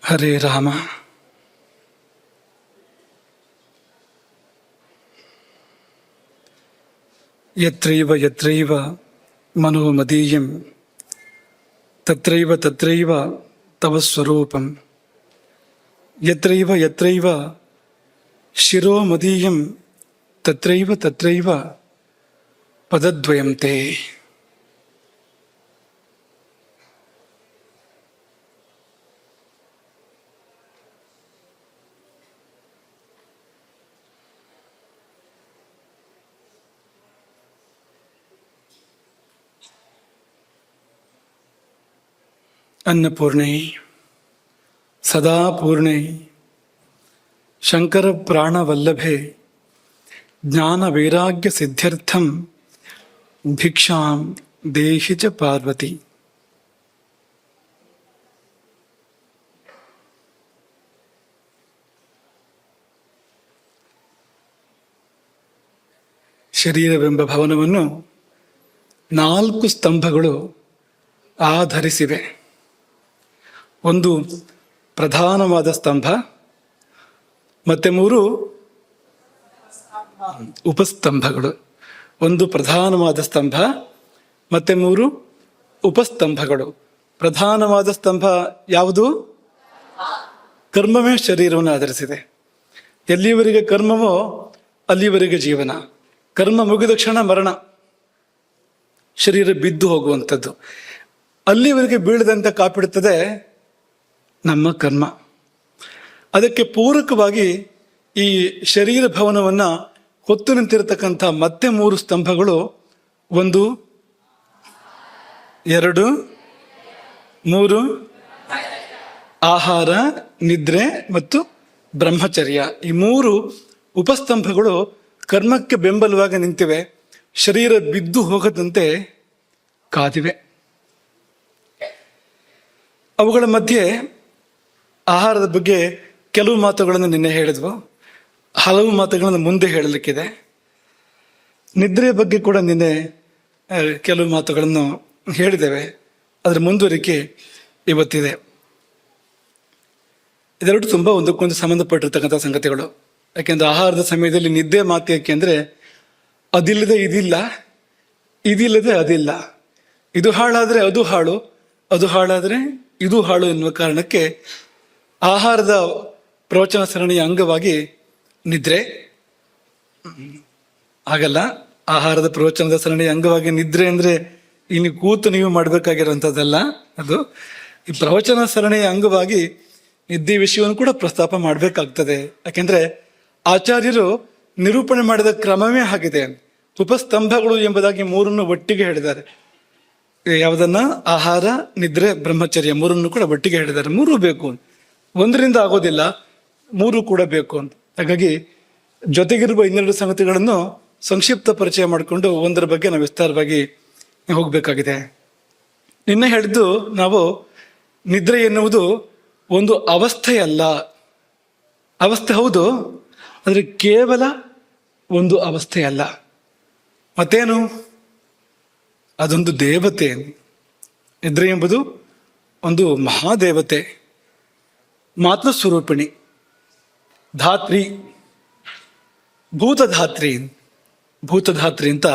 ಹರೇ ರಾಮ. ಯತ್ರೈವ ಯತ್ರೈವ ಮನೋ ಮದೀಯಂ ತತ್ರೈವ ತತ್ರೈವ ತವ ಸ್ವರೂಪಂ. ಯತ್ರೈವ ಯತ್ರೈವ ಶಿರೋ ಮದೀಯಂ ತತ್ರೈವ ತತ್ರೈವ ಪದದ್ವಯಂ ತೇ. ಅನ್ನಪೂರ್ಣೈ ಸದಾ ಪೂರ್ಣೈ ಶಂಕರ ಪ್ರಾಣವಲ್ಲಭೆ ಜ್ಞಾನ ವೈರಾಗ್ಯ ಸಿದ್ಧ್ಯರ್ಥಂ ಭಿಕ್ಷಾಂ ದೇಹಿ ಚ ಪಾರ್ವತಿ. ಶರೀರವೆಂಬ ಭವನವನ್ನು 4 ಸ್ತಂಭಗಳು ಆಧರಿಸಿವೆ. ಒಂದು ಪ್ರಧಾನವಾದ ಸ್ತಂಭ, ಮತ್ತೆ 3 ಉಪಸ್ತಂಭಗಳು. ಒಂದು ಪ್ರಧಾನವಾದ ಸ್ತಂಭ, ಮತ್ತೆ 3 ಉಪಸ್ತಂಭಗಳು. ಪ್ರಧಾನವಾದ ಸ್ತಂಭ ಯಾವುದು? ಕರ್ಮವೇ ಶರೀರವನ್ನು ಆಧರಿಸಿದೆ. ಎಲ್ಲಿವರೆಗೆ ಕರ್ಮವೋ ಅಲ್ಲಿವರೆಗೆ ಜೀವನ. ಕರ್ಮ ಮುಗಿದ ಕ್ಷಣ ಮರಣ, ಶರೀರ ಬಿದ್ದು ಹೋಗುವಂಥದ್ದು. ಅಲ್ಲಿವರೆಗೆ ಬೀಳದಂತ ಕಾಪಿಡುತ್ತದೆ ನಮ್ಮ ಕರ್ಮ. ಅದಕ್ಕೆ ಪೂರಕವಾಗಿ ಈ ಶರೀರ ಭವನವನ್ನು ಹೊತ್ತು ನಿಂತಿರತಕ್ಕಂಥ ಮತ್ತೆ 3 ಸ್ತಂಭಗಳು, 1 2 3 ಆಹಾರ, ನಿದ್ರೆ ಮತ್ತು ಬ್ರಹ್ಮಚರ್ಯ. ಈ 3 ಉಪಸ್ತಂಭಗಳು ಕರ್ಮಕ್ಕೆ ಬೆಂಬಲವಾಗಿ ನಿಂತಿವೆ, ಶರೀರ ಬಿದ್ದು ಹೋಗದಂತೆ ಕಾದಿವೆ. ಅವುಗಳ ಮಧ್ಯೆ ಆಹಾರದ ಬಗ್ಗೆ ಕೆಲವು ಮಾತುಗಳನ್ನು ನಿನ್ನೆ ಹೇಳಿದ್ವು, ಹಲವು ಮಾತುಗಳನ್ನು ಮುಂದೆ ಹೇಳಲಿಕ್ಕಿದೆ. ನಿದ್ರೆಯ ಬಗ್ಗೆ ಕೂಡ ನಿನ್ನೆ ಕೆಲವು ಮಾತುಗಳನ್ನು ಹೇಳಿದ್ದೇವೆ, ಅದರ ಮುಂದುವರಿಕೆ ಇವತ್ತಿದೆ. ಇದೆರಡು ತುಂಬ ಒಂದಕ್ಕೊಂದು ಸಂಬಂಧಪಟ್ಟಿರ್ತಕ್ಕಂಥ ಸಂಗತಿಗಳು. ಯಾಕೆಂದರೆ ಆಹಾರದ ಸಮಯದಲ್ಲಿ ನಿದ್ದೆ ಮಾತು ಯಾಕೆಂದರೆ ಅದಿಲ್ಲದೆ ಇದಿಲ್ಲ, ಇದಿಲ್ಲದೆ ಅದಿಲ್ಲ, ಇದು ಹಾಳಾದರೆ ಅದು ಹಾಳು, ಅದು ಹಾಳಾದರೆ ಇದು ಹಾಳು ಎನ್ನುವ ಕಾರಣಕ್ಕೆ ಆಹಾರದ ಪ್ರವಚನ ಸರಣಿಯ ಅಂಗವಾಗಿ ನಿದ್ರೆ ಆಗಲ್ಲ. ಆಹಾರದ ಪ್ರವಚನದ ಸರಣಿಯ ಅಂಗವಾಗಿ ನಿದ್ರೆ ಅಂದರೆ ಇನ್ನು ಕೂತು ನೀವು ಮಾಡಬೇಕಾಗಿರೋಂಥದ್ದಲ್ಲ. ಅದು ಈ ಪ್ರವಚನ ಸರಣಿಯ ಅಂಗವಾಗಿ ನಿದ್ದೆ ವಿಷಯವನ್ನು ಕೂಡ ಪ್ರಸ್ತಾಪ ಮಾಡಬೇಕಾಗ್ತದೆ. ಯಾಕೆಂದರೆ ಆಚಾರ್ಯರು ನಿರೂಪಣೆ ಮಾಡಿದ ಕ್ರಮವೇ ಆಗಿದೆ. ಉಪಸ್ತಂಭಗಳು ಎಂಬುದಾಗಿ 3 ಒಟ್ಟಿಗೆ ಹೇಳಿದ್ದಾರೆ. ಯಾವುದನ್ನ? ಆಹಾರ, ನಿದ್ರೆ, ಬ್ರಹ್ಮಚರ್ಯ 3 ಕೂಡ ಒಟ್ಟಿಗೆ ಹೇಳಿದ್ದಾರೆ. 3 ಬೇಕು, 1ರಿಂದ ಆಗೋದಿಲ್ಲ, 3 ಕೂಡ ಬೇಕು ಅಂತ. ಹಾಗಾಗಿ ಜೊತೆಗಿರುವ 2 ಸಂಗತಿಗಳನ್ನು ಸಂಕ್ಷಿಪ್ತ ಪರಿಚಯ ಮಾಡಿಕೊಂಡು ಒಂದರ ಬಗ್ಗೆ ನಾವು ವಿಸ್ತಾರವಾಗಿ ಹೋಗಬೇಕಾಗಿದೆ. ನಿನ್ನೆ ಹೇಳಿದ್ದು ನಾವು ನಿದ್ರೆ ಎನ್ನುವುದು ಒಂದು ಅವಸ್ಥೆಯಲ್ಲ. ಅವಸ್ಥೆ ಹೌದು, ಆದರೆ ಕೇವಲ ಒಂದು ಅವಸ್ಥೆಯಲ್ಲ. ಮತ್ತೇನು? ಅದೊಂದು ದೇವತೆ. ನಿದ್ರೆ ಎಂಬುದು ಒಂದು ಮಹಾದೇವತೆ, ಮಾತೃಸ್ವರೂಪಿಣಿ, ಧಾತ್ರಿ, ಭೂತಧಾತ್ರಿ. ಭೂತಧಾತ್ರಿ ಅಂತ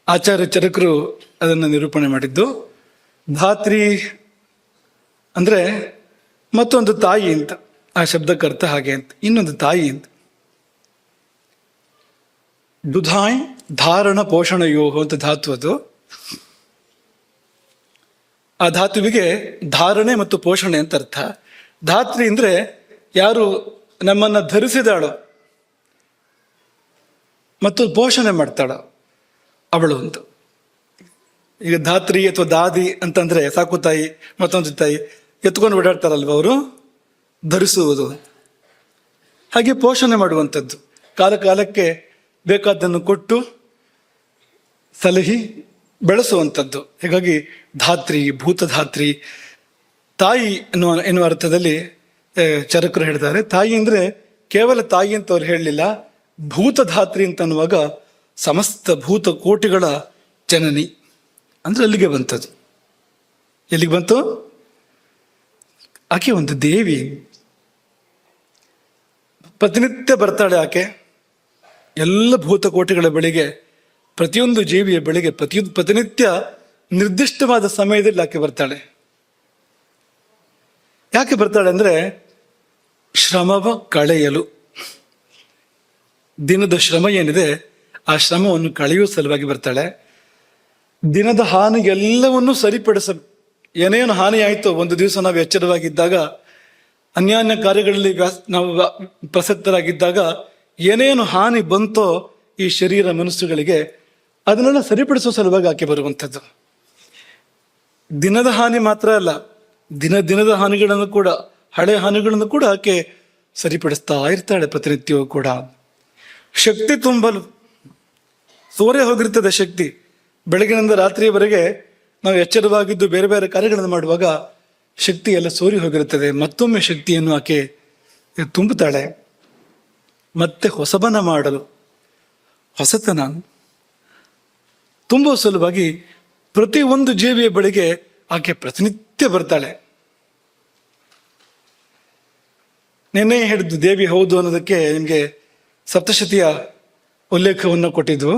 ಆಚಾರ್ಯ ಚರಕರು ಅದನ್ನು ನಿರೂಪಣೆ ಮಾಡಿದ್ದು. ಧಾತ್ರಿ ಅಂದರೆ ಮತ್ತೊಂದು ತಾಯಿ ಅಂತ, ಆ ಶಬ್ದಕ್ಕರ್ಥ ಹಾಗೆ ಅಂತ. ಇನ್ನೊಂದು ತಾಯಿ ಅಂತ. ದುಧಾಯ್ ಧಾರಣ ಪೋಷಣಯೋಹೋ ಅಂತ ಧಾತು ಅದು. ಆ ಧಾತುವಿಗೆ ಧಾರಣೆ ಮತ್ತು ಪೋಷಣೆ ಅಂತ ಅರ್ಥ. ಧಾತ್ರಿ ಅಂದರೆ ಯಾರು ನಮ್ಮನ್ನು ಧರಿಸಿದಾಳೋ ಮತ್ತು ಪೋಷಣೆ ಮಾಡ್ತಾಳೋ ಅವಳು ಅಂತ. ಈಗ ಧಾತ್ರಿ ಅಥವಾ ದಾದಿ ಅಂತಂದ್ರೆ ಸಾಕು ತಾಯಿ, ಮತ್ತೊಂದು ತಾಯಿ ಎತ್ಕೊಂಡು ಓಡಾಡ್ತಾರಲ್ವ, ಅವರು ಧರಿಸುವುದು. ಹಾಗೆ ಪೋಷಣೆ ಮಾಡುವಂಥದ್ದು, ಕಾಲ ಕಾಲಕ್ಕೆ ಬೇಕಾದ್ದನ್ನು ಕೊಟ್ಟು ಸಲಹಿ ಬೆಳೆಸುವಂಥದ್ದು. ಹೀಗಾಗಿ ಧಾತ್ರಿ, ಭೂತಧಾತ್ರಿ, ತಾಯಿ ಎನ್ನುವ ಅರ್ಥದಲ್ಲಿ ಚರಕರು ಹೇಳ್ತಾರೆ. ತಾಯಿ ಅಂದರೆ ಕೇವಲ ತಾಯಿ ಅಂತ ಅವ್ರು ಹೇಳಲಿಲ್ಲ, ಭೂತಧಾತ್ರಿ ಅಂತ ಅನ್ನುವಾಗ ಸಮಸ್ತ ಭೂತ ಕೋಟಿಗಳ ಜನನಿ ಅಂದರೆ ಅಲ್ಲಿಗೆ ಬಂತದ್ದು. ಎಲ್ಲಿಗೆ ಬಂತು? ಆಕೆ ಒಂದು ದೇವಿ. ಪ್ರತಿನಿತ್ಯ ಬರ್ತಾಳೆ ಆಕೆ ಎಲ್ಲ ಭೂತಕೋಟಿಗಳ ಬಳಿಗೆ, ಪ್ರತಿಯೊಂದು ಜೀವಿಯ ಬಳಿಗೆ ಪ್ರತಿನಿತ್ಯ ನಿರ್ದಿಷ್ಟವಾದ ಸಮಯದಲ್ಲಿ ಆಕೆ ಬರ್ತಾಳೆ. ಯಾಕೆ ಬರ್ತಾಳೆ ಅಂದ್ರೆ ಶ್ರಮವ ಕಳೆಯಲು. ದಿನದ ಶ್ರಮ ಏನಿದೆ ಆ ಶ್ರಮವನ್ನು ಕಳೆಯುವ ಸಲುವಾಗಿ ಬರ್ತಾಳೆ. ದಿನದ ಹಾನಿಗೆಲ್ಲವನ್ನೂ ಸರಿಪಡಿಸ, ಏನೇನು ಹಾನಿ ಆಯಿತೋ ಒಂದು ದಿವಸ ನಾವು ಎಚ್ಚರವಾಗಿದ್ದಾಗ, ಅನ್ಯಾನ್ಯ ಕಾರ್ಯಗಳಲ್ಲಿ ನಾವು ಪ್ರಸಕ್ತರಾಗಿದ್ದಾಗ ಏನೇನು ಹಾನಿ ಬಂತೋ ಈ ಶರೀರ ಮನಸ್ಸುಗಳಿಗೆ, ಅದನ್ನೆಲ್ಲ ಸರಿಪಡಿಸುವ ಸಲುವಾಗಿ ಆಕೆ ಬರುವಂಥದ್ದು. ದಿನದ ಹಾನಿ ಮಾತ್ರ ಅಲ್ಲ, ದಿನದ ಹಾನಿಗಳನ್ನು ಕೂಡ, ಹಳೆ ಹಾನಿಗಳನ್ನು ಕೂಡ ಆಕೆ ಸರಿಪಡಿಸ್ತಾ ಇರ್ತಾಳೆ ಪ್ರತಿನಿತ್ಯವೂ ಕೂಡ. ಶಕ್ತಿ ತುಂಬಲು ಸೋರೆ ಹೋಗಿರ್ತದೆ ಶಕ್ತಿ. ಬೆಳಗಿನಿಂದ ರಾತ್ರಿಯವರೆಗೆ ನಾವು ಎಚ್ಚರವಾಗಿದ್ದು ಬೇರೆ ಬೇರೆ ಕಾರ್ಯಗಳನ್ನು ಮಾಡುವಾಗ ಶಕ್ತಿ ಎಲ್ಲ ಸೋರಿ ಹೋಗಿರುತ್ತದೆ. ಮತ್ತೊಮ್ಮೆ ಶಕ್ತಿಯನ್ನು ಆಕೆ ತುಂಬುತ್ತಾಳೆ. ಮತ್ತೆ ಹೊಸಬನ ಮಾಡಲು, ಹೊಸತನ ತುಂಬುವ ಸಲುವಾಗಿ ಪ್ರತಿ ಒಂದು ಜೀವಿಯ ಬಳಿಗೆ ಆಕೆ ಪ್ರತಿನಿತ್ಯ ಬರ್ತಾಳೆ. ನಿನ್ನೆ ಹೇಳಿದ್ದು ದೇವಿ ಹೌದು ಅನ್ನೋದಕ್ಕೆ ನಿಮಗೆ ಸಪ್ತಶತಿಯ ಉಲ್ಲೇಖವನ್ನು ಕೊಟ್ಟಿದ್ವು.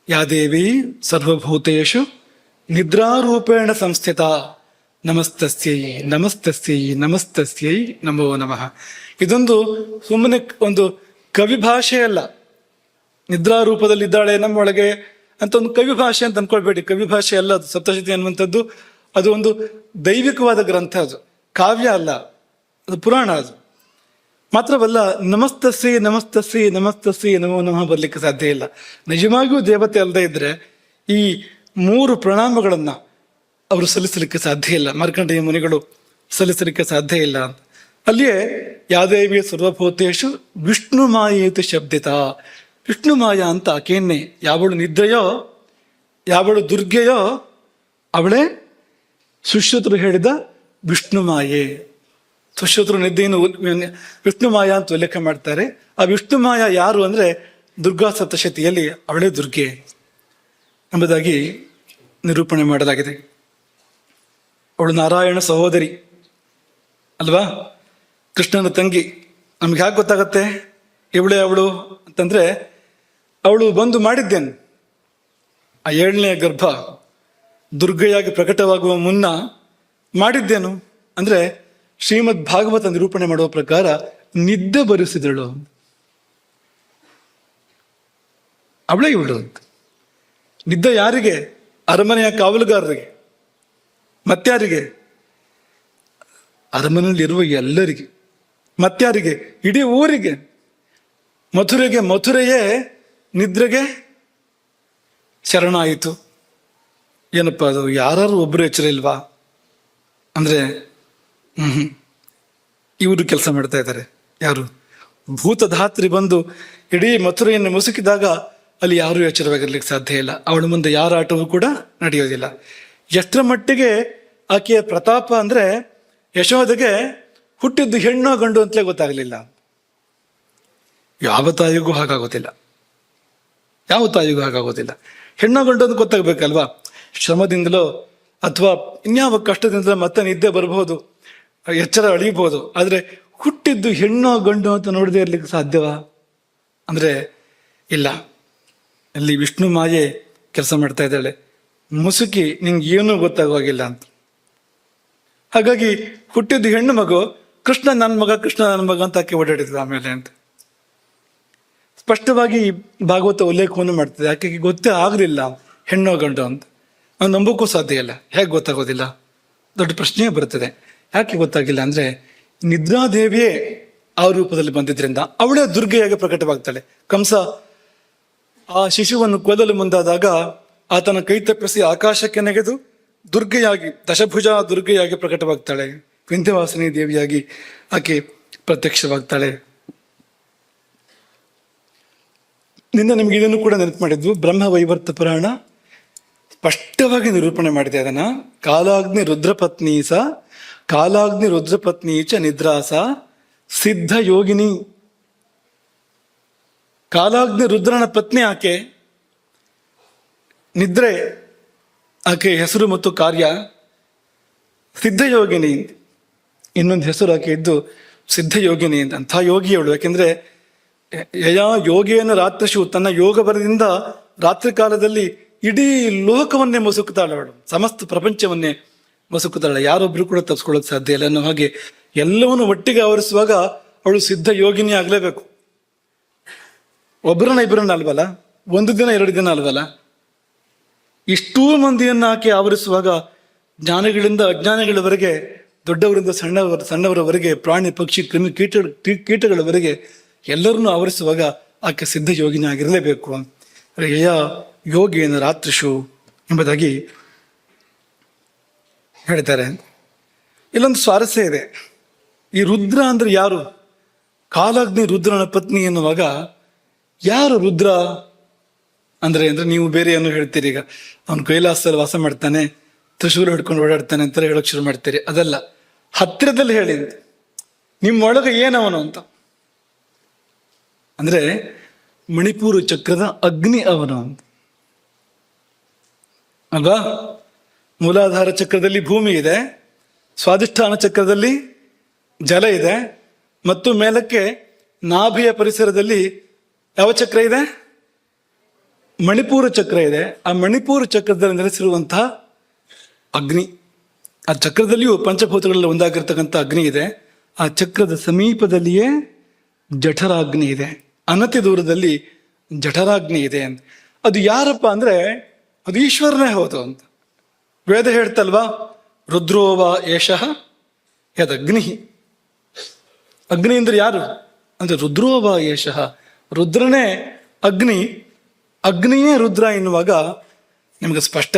ಯಾ ದೇವಿ ಸರ್ವಭೂತೇಷು ನಿದ್ರಾರೂಪೇಣ ಸಂಸ್ಥಿತ ನಮಸ್ತಸ್ಯೈ ನಮಸ್ತಸ್ಯೈ ನಮಸ್ತಸ್ಯೈ ನಮೋ ನಮಃ. ಇದೊಂದು ಸುಮ್ಮನೆ ಒಂದು ಕವಿ ಭಾಷೆ ಅಲ್ಲ. ನಿದ್ರಾರೂಪದಲ್ಲಿದ್ದಾಳೆ ನಮ್ಮೊಳಗೆ ಅಂತ ಒಂದು ಕವಿ ಭಾಷೆ ಅಂತ ಅನ್ಕೊಳ್ಬೇಡಿ. ಕವಿ ಭಾಷೆ ಅಲ್ಲ ಅದು. ಸಪ್ತಶತಿ ಅನ್ನುವಂಥದ್ದು ಅದು ಒಂದು ದೈವಿಕವಾದ ಗ್ರಂಥ, ಅದು ಕಾವ್ಯ ಅಲ್ಲ, ಅದು ಪುರಾಣ. ಅದು ಮಾತ್ರವಲ್ಲ, ನಮಸ್ತಸ್ಸಿ ನಮಸ್ತಸ್ಸಿ ನಮಸ್ತಸ್ಸಿ ನಮೋ ನಮಃ ಬರ್ಲಿಕ್ಕೆ ಸಾಧ್ಯ ಇಲ್ಲ. ನಿಜವಾಗಿಯೂ ದೇವತೆ ಅಲ್ಲದೆ ಇದ್ರೆ ಈ 3 ಪ್ರಣಾಮಗಳನ್ನು ಅವರು ಸಲ್ಲಿಸಲಿಕ್ಕೆ ಸಾಧ್ಯ ಇಲ್ಲ. ಮಾರ್ಕಂಡೇಯ ಮುನಿಗಳು ಸಲ್ಲಿಸಲಿಕ್ಕೆ ಸಾಧ್ಯ ಇಲ್ಲ. ಅಲ್ಲಿಯೇ ಯಾದೇವಿಯ ಸರ್ವಭೂತೇಷು ವಿಷ್ಣು ಮಾಯೇತು ಶಬ್ದಿತ. ವಿಷ್ಣು ಮಾಯ ಅಂತ ಆಕೆಯನ್ನೇ, ಯಾವಳು ನಿದ್ರೆಯೋ, ಯಾವಳು ದುರ್ಗೆಯೋ ಅವಳೇ ಸುಶ್ರುತರು ಹೇಳಿದ ವಿಷ್ಣು ಮಾಯೆ. ಸುಶ್ರುತರು ನಿದ್ದೆಯನ್ನು ವಿಷ್ಣು ಮಾಯ ಅಂತ ಉಲ್ಲೇಖ ಮಾಡ್ತಾರೆ. ಆ ವಿಷ್ಣು ಮಾಯ ಯಾರು ಅಂದ್ರೆ ದುರ್ಗಾ ಸಪ್ತಶತಿಯಲ್ಲಿ ಅವಳೇ ದುರ್ಗೆ ಎಂಬುದಾಗಿ ನಿರೂಪಣೆ ಮಾಡಲಾಗಿದೆ. ಅವಳು ನಾರಾಯಣ ಸಹೋದರಿ ಅಲ್ವಾ, ಕೃಷ್ಣನ ತಂಗಿ. ನಮ್ಗೆ ಯಾಕೆ ಗೊತ್ತಾಗತ್ತೆ ಇವಳೇ ಅವಳು ಅಂತಂದ್ರೆ, ಅವಳು ಬಂದು ಮಾಡಿದ್ದೇನು, ಆ 7ನೇ ಗರ್ಭ ದುರ್ಗೆಯಾಗಿ ಪ್ರಕಟವಾಗುವ ಮುನ್ನ ಮಾಡಿದ್ದೇನು ಅಂದ್ರೆ, ಶ್ರೀಮದ್ ಭಾಗವತ ನಿರೂಪಣೆ ಮಾಡುವ ಪ್ರಕಾರ ನಿದ್ದೆ ಬರಿಸಿದಳು. ಅವಳೇ ಇವಳು. ನಿದ್ದೆ ಯಾರಿಗೆ? ಅರಮನೆಯ ಕಾವಲುಗಾರರಿಗೆ. ಮತ್ಯಾರಿಗೆ? ಅರಮನೆಯಲ್ಲಿರುವ ಎಲ್ಲರಿಗೆ. ಮತ್ಯಾರಿಗೆ? ಇಡೀ ಊರಿಗೆ. ಮಥುರೆಯೇ ನಿದ್ರೆಗೆ ಶರಣಾಯಿತು. ಏನಪ್ಪ ಅದು, ಯಾರು ಒಬ್ಬರು ಎಚ್ಚರ ಇಲ್ವಾ ಅಂದ್ರೆ ಇವರು ಕೆಲಸ ಮಾಡ್ತಾ ಇದ್ದಾರೆ. ಯಾರು? ಭೂತಧಾತ್ರಿ ಬಂದು ಇಡೀ ಮಥುರೆಯನ್ನು ಮುಸುಕಿದಾಗ ಅಲ್ಲಿ ಯಾರೂ ಎಚ್ಚರವಾಗಿರ್ಲಿಕ್ಕೆ ಸಾಧ್ಯ ಇಲ್ಲ. ಅವಳ ಮುಂದೆ ಯಾರ ಆಟವೂ ಕೂಡ ನಡೆಯೋದಿಲ್ಲ. ಎಷ್ಟರ ಮಟ್ಟಿಗೆ ಆಕೆಯ ಪ್ರತಾಪ ಅಂದ್ರೆ, ಯಶೋದೆಗೆ ಹುಟ್ಟಿದ್ದು ಹೆಣ್ಣೋ ಗಂಡು ಅಂತಲೇ ಗೊತ್ತಾಗಲಿಲ್ಲ. ಯಾವ ತಾಯಿಗೂ ಹಾಗಾಗೋದಿಲ್ಲ, ಯಾವ ತಾಯಿಗೂ ಹಾಗಾಗೋದಿಲ್ಲ. ಹೆಣ್ಣೋ ಗಂಡು ಅಂತ ಗೊತ್ತಾಗ್ಬೇಕಲ್ವಾ. ಶ್ರಮದಿಂದಲೋ ಅಥವಾ ಇನ್ಯಾವ ಕಷ್ಟದಿಂದಲೋ ಮತ್ತೆ ನಿದ್ದೆ ಬರಬಹುದು, ಎಚ್ಚರ ಅಳಿಬಹುದು. ಆದರೆ ಹುಟ್ಟಿದ್ದು ಹೆಣ್ಣೋ ಗಂಡು ಅಂತ ನೋಡದೇ ಇರ್ಲಿಕ್ಕೆ ಸಾಧ್ಯವಾ ಅಂದ್ರೆ ಇಲ್ಲ. ಅಲ್ಲಿ ವಿಷ್ಣು ಮಾಯೆ ಕೆಲಸ ಮಾಡ್ತಾ ಇದ್ದಾಳೆ. ಮುಸುಕಿ ನಿಂಗೆ ಏನೂ ಗೊತ್ತಾಗೋಗಿಲ್ಲ ಅಂತ. ಹಾಗಾಗಿ ಹುಟ್ಟಿದ್ದು ಹೆಣ್ಣು ಮಗು, ಕೃಷ್ಣ ನನ್ನ ಮಗ, ಕೃಷ್ಣ ನನ್ನ ಮಗ ಅಂತ ಆಕೆ ಓಡಾಡಿದ್ರು ಆಮೇಲೆ ಅಂತ ಸ್ಪಷ್ಟವಾಗಿ ಭಾಗವತ ಉಲ್ಲೇಖವನ್ನು ಮಾಡ್ತದೆ. ಆಕೆಗೆ ಗೊತ್ತೇ ಆಗಲಿಲ್ಲ ಹೆಣ್ಣೋ ಗಂಡು ಅಂತ. ನಾವು ನಂಬೋಕ್ಕೂ ಸಾಧ್ಯ ಇಲ್ಲ. ಹೇಗೆ ಗೊತ್ತಾಗೋದಿಲ್ಲ? ದೊಡ್ಡ ಪ್ರಶ್ನೆ ಬರ್ತದೆ. ಯಾಕೆ ಗೊತ್ತಾಗಿಲ್ಲ ಅಂದ್ರೆ, ನಿದ್ರಾದೇವಿಯೇ ಆ ರೂಪದಲ್ಲಿ ಬಂದಿದ್ರಿಂದ ಅವಳೇ ದುರ್ಗೆಯಾಗಿ ಪ್ರಕಟವಾಗ್ತಾಳೆ. ಕಂಸ ಆ ಶಿಶುವನ್ನು ಕೊಲ್ಲಲು ಮುಂದಾದಾಗ ಆತನ ಕೈ ತಪ್ಪಿಸಿ ಆಕಾಶಕ್ಕೆ ನೆಗೆದು ದುರ್ಗೆಯಾಗಿ, ದಶಭುಜ ದುರ್ಗೆಯಾಗಿ ಪ್ರಕಟವಾಗ್ತಾಳೆ. ವಿಂಧ್ಯವಾಸಿನಿ ದೇವಿಯಾಗಿ ಆಕೆ ಪ್ರತ್ಯಕ್ಷವಾಗ್ತಾಳೆ. ನಿನ್ನೆ ನಿಮ್ಗೆ ಇದನ್ನು ಕೂಡ ನೆನಪು ಮಾಡಿದ್ವು. ಬ್ರಹ್ಮ ವೈವರ್ತ ಪುರಾಣ ಸ್ಪಷ್ಟವಾಗಿ ನಿರೂಪಣೆ ಮಾಡಿದೆ ಅದನ್ನ. ಕಾಲಾಗ್ನಿ ರುದ್ರಪತ್ನೀಸ ಕಾಲಾಗ್ನಿ ರುದ್ರಪತ್ನಿ ಚ ನಿದ್ರಾಸ ಸಿದ್ಧ ಯೋಗಿನಿ. ಕಾಲಾಗ್ನಿ ರುದ್ರನ ಪತ್ನಿ ಆಕೆ. ನಿದ್ರೆ ಆಕೆ ಹೆಸರು ಮತ್ತು ಕಾರ್ಯ. ಸಿದ್ಧಯೋಗಿನಿ. ಇನ್ನೊಂದು ಹೆಸರು ಆಕೆ ಇದ್ದು ಸಿದ್ಧಯೋಗಿನಿ ಅಂತ. ಅಂಥ ಯೋಗಿ ಅವಳು. ಯಾಕೆಂದ್ರೆ ಯಯಾ ಯೋಗೇನ ರಾತ್ರಿಷು, ತನ್ನ ಯೋಗ ಬಲದಿಂದ ರಾತ್ರಿ ಕಾಲದಲ್ಲಿ ಇಡೀ ಲೋಕವನ್ನೇ ಮಸುಕುತ್ತಾಳೆ ಅವಳು, ಸಮಸ್ತ ಪ್ರಪಂಚವನ್ನೇ ಮಸುಕುತ್ತಾಳೆ. ಯಾರೊಬ್ರು ಕೂಡ ತಪ್ಪಿಸ್ಕೊಳ್ಳೋಕೆ ಸಾಧ್ಯ ಇಲ್ಲ ಅನ್ನೋ ಹಾಗೆ ಎಲ್ಲವನ್ನು ಒಟ್ಟಿಗೆ ಆವರಿಸುವಾಗ ಅವಳು ಸಿದ್ಧ ಯೋಗಿನಿ ಆಗಲೇಬೇಕು. ಒಬ್ಬರನ್ನ ಇಬ್ಬರನ್ನ ಅಲ್ವಲ್ಲ, ಒಂದು ದಿನ ಎರಡು ದಿನ ಅಲ್ವಲ್ಲ, ಇಷ್ಟೂ ಮಂದಿಯನ್ನ ಆಕೆ ಆವರಿಸುವಾಗ ಜ್ಞಾನಿಗಳಿಂದ ಅಜ್ಞಾನಿಗಳವರೆಗೆ, ದೊಡ್ಡವರಿಂದ ಸಣ್ಣವರವರೆಗೆ, ಪ್ರಾಣಿ ಪಕ್ಷಿ ಕ್ರಿಮಿ ಕೀಟಗಳವರೆಗೆ ಎಲ್ಲರನ್ನೂ ಆವರಿಸುವಾಗ ಆಕೆ ಸಿದ್ಧ ಯೋಗಿನಿ ಆಗಿರಲೇಬೇಕು. ಯಯ ಯೋಗೇನ ರಾತ್ರಿಷು ಎಂಬುದಾಗಿ ಹೇಳ್ತಾರೆ. ಇಲ್ಲೊಂದು ಸ್ವಾರಸ್ಯ ಇದೆ. ಈ ರುದ್ರ ಅಂದ್ರೆ ಯಾರು? ಕಾಲಾಗ್ನಿ ರುದ್ರನ ಪತ್ನಿ ಎನ್ನುವಾಗ ಯಾರು ರುದ್ರ ಅಂದ್ರೆ ನೀವು ಬೇರೆ ಏನೋ ಹೇಳ್ತೀರಿ. ಈಗ ಅವನು ಕೈಲಾಸದಲ್ಲಿ ವಾಸ ಮಾಡ್ತಾನೆ, ತ್ರಿಶೂಲ ಹಿಡ್ಕೊಂಡು ಓಡಾಡ್ತಾನೆ ಅಂತ ಹೇಳಕ್ ಶುರು ಮಾಡ್ತೀರಿ. ಅದಲ್ಲ, ಹತ್ತಿರದಲ್ಲಿ ಹೇಳಿ ನಿಮ್ಮೊಳಗೆ ಏನವನು ಅಂತ. ಅಂದ್ರೆ ಮಣಿಪೂರ ಚಕ್ರದ ಅಗ್ನಿ ಅವನು ಅಂತ ಅಲ್ವಾ? ಮೂಲಾಧಾರ ಚಕ್ರದಲ್ಲಿ ಭೂಮಿ ಇದೆ, ಸ್ವಾಧಿಷ್ಠಾನ ಚಕ್ರದಲ್ಲಿ ಜಲ ಇದೆ, ಮತ್ತು ಮೇಲಕ್ಕೆ ನಾಭಿಯ ಪರಿಸರದಲ್ಲಿ ಯಾವ ಚಕ್ರ ಇದೆ? ಮಣಿಪೂರ ಚಕ್ರ ಇದೆ. ಆ ಮಣಿಪೂರ ಚಕ್ರದಲ್ಲಿ ನೆಲೆಸಿರುವಂತಹ ಅಗ್ನಿ, ಆ ಚಕ್ರದಲ್ಲಿಯೂ ಪಂಚಭೂತಗಳಲ್ಲಿ ಒಂದಾಗಿರ್ತಕ್ಕಂಥ ಅಗ್ನಿ ಇದೆ. ಆ ಚಕ್ರದ ಸಮೀಪದಲ್ಲಿಯೇ ಜಠರಾಗ್ನಿ ಇದೆ, ಅನತಿ ದೂರದಲ್ಲಿ ಜಠರಾಗ್ನಿ ಇದೆ ಅಂತ. ಅದು ಯಾರಪ್ಪ ಅಂದ್ರೆ ಅದು ಈಶ್ವರನೇ ಹೌದು ಅಂತ ವೇದ ಹೇಳ್ತಲ್ವಾ? ರುದ್ರೋವ ಏಷಃ ಯದಗ್ನಿ. ಅಗ್ನಿ ಅಂದ್ರೆ ಯಾರು ಅಂದ್ರೆ ರುದ್ರೋವ ಏಷಃ, ರುದ್ರನೇ ಅಗ್ನಿ, ಅಗ್ನಿಯೇ ರುದ್ರ ಎನ್ನುವಾಗ ನಿಮಗೆ ಸ್ಪಷ್ಟ.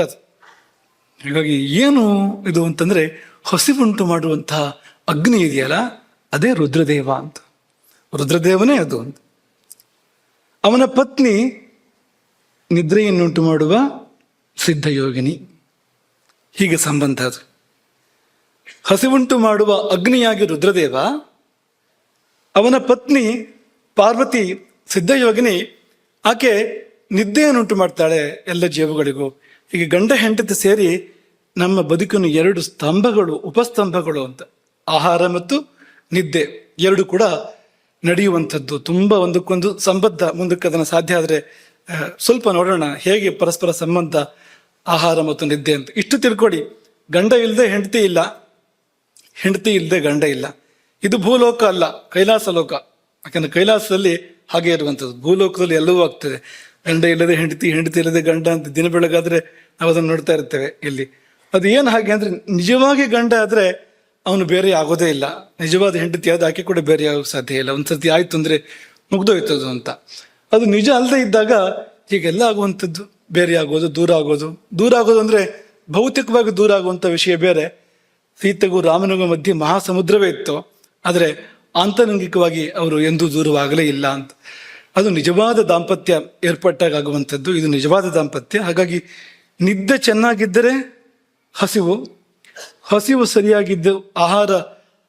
ಹೀಗಾಗಿ ಏನು ಇದು ಅಂತಂದ್ರೆ ಹಸಿವುಂಟು ಮಾಡುವಂತಹ ಅಗ್ನಿ ಇದೆಯಲ್ಲ, ಅದೇ ರುದ್ರದೇವ ಅಂತ. ರುದ್ರದೇವನೇ ಅದು ಅಂತ. ಅವನ ಪತ್ನಿ ನಿದ್ರೆಯನ್ನುಂಟು ಮಾಡುವ ಸಿದ್ಧಯೋಗಿನಿ. ಹೀಗೆ ಸಂಬಂಧ ಅದು. ಹಸಿವುಂಟು ಮಾಡುವ ಅಗ್ನಿಯಾಗಿ ರುದ್ರದೇವ, ಅವನ ಪತ್ನಿ ಪಾರ್ವತಿ ಸಿದ್ಧಯೋಗಿನಿ. ಆಕೆ ನಿದ್ದೆಯನ್ನುಂಟು ಮಾಡ್ತಾಳೆ ಎಲ್ಲ ಜೀವಗಳಿಗೂ. ಹೀಗೆ ಗಂಡ ಹೆಂಡತಿ ಸೇರಿ ನಮ್ಮ ಬದುಕಿನ ಎರಡು ಸ್ತಂಭಗಳು, ಉಪಸ್ತಂಭಗಳು ಅಂತ. ಆಹಾರ ಮತ್ತು ನಿದ್ದೆ ಎರಡು ಕೂಡ ನಡೆಯುವಂಥದ್ದು, ತುಂಬ ಒಂದಕ್ಕೊಂದು ಸಂಬದ್ಧ. ಮುಂದಕ್ಕೆ ಅದನ್ನು ಸಾಧ್ಯ ಆದರೆ ಸ್ವಲ್ಪ ನೋಡೋಣ ಹೇಗೆ ಪರಸ್ಪರ ಸಂಬಂಧ ಆಹಾರ ಮತ್ತು ನಿದ್ದೆ ಅಂತ. ಇಷ್ಟು ತಿಳ್ಕೊಡಿ, ಗಂಡ ಇಲ್ಲದೆ ಹೆಂಡತಿ ಇಲ್ಲ, ಹೆಂಡತಿ ಇಲ್ಲದೆ ಗಂಡ ಇಲ್ಲ. ಇದು ಭೂಲೋಕ ಅಲ್ಲ, ಕೈಲಾಸ ಲೋಕ. ಯಾಕಂದ್ರೆ ಕೈಲಾಸದಲ್ಲಿ ಹಾಗೆ ಇರುವಂಥದ್ದು. ಭೂಲೋಕದಲ್ಲಿ ಎಲ್ಲವೂ ಆಗ್ತದೆ. ಗಂಡ ಇಲ್ಲದೆ ಹೆಂಡತಿ, ಹೆಂಡತಿ ಇಲ್ಲದೆ ಗಂಡ ಅಂತ ದಿನ ಬೆಳಗಾದ್ರೆ ನಾವು ಅದನ್ನು ನೋಡ್ತಾ ಇರ್ತೇವೆ. ಇಲ್ಲಿ ಅದು ಏನು ಹಾಗೆ ಅಂದ್ರೆ, ನಿಜವಾಗಿ ಗಂಡ ಆದ್ರೆ ಅವನು ಬೇರೆ ಆಗೋದೇ ಇಲ್ಲ. ನಿಜವಾದ ಹೆಂಡತಿ ಆದ ಆಕೆ ಕೂಡ ಬೇರೆ ಆಗೋಕೆ ಸಾಧ್ಯ ಇಲ್ಲ. ಒಂದ್ಸತಿ ಆಯ್ತು ಅಂದ್ರೆ ಮುಗ್ದೋಯ್ತದು ಅಂತ. ಅದು ನಿಜ ಅಲ್ಲದೆ ಇದ್ದಾಗ ಹೀಗೆಲ್ಲ ಆಗುವಂಥದ್ದು, ಬೇರೆ ಆಗೋದು, ದೂರ ಆಗೋದು. ದೂರ ಆಗೋದು ಅಂದ್ರೆ ಭೌತಿಕವಾಗಿ ದೂರ ಆಗುವಂಥ ವಿಷಯ ಬೇರೆ. ಸೀತೆಗೂ ರಾಮನಿಗೂ ಮಧ್ಯೆ ಮಹಾಸಮುದ್ರವೇ ಇತ್ತು, ಆದರೆ ಆಂತರಂಗಿಕವಾಗಿ ಅವರು ಎಂದೂ ದೂರವಾಗಲೇ ಇಲ್ಲ ಅಂತ. ಅದು ನಿಜವಾದ ದಾಂಪತ್ಯ ಏರ್ಪಟ್ಟಾಗ ಆಗುವಂಥದ್ದು. ಇದು ನಿಜವಾದ ದಾಂಪತ್ಯ. ಹಾಗಾಗಿ ನಿದ್ದೆ ಚೆನ್ನಾಗಿದ್ದರೆ ಹಸಿವು, ಹಸಿವು ಸರಿಯಾಗಿದ್ದು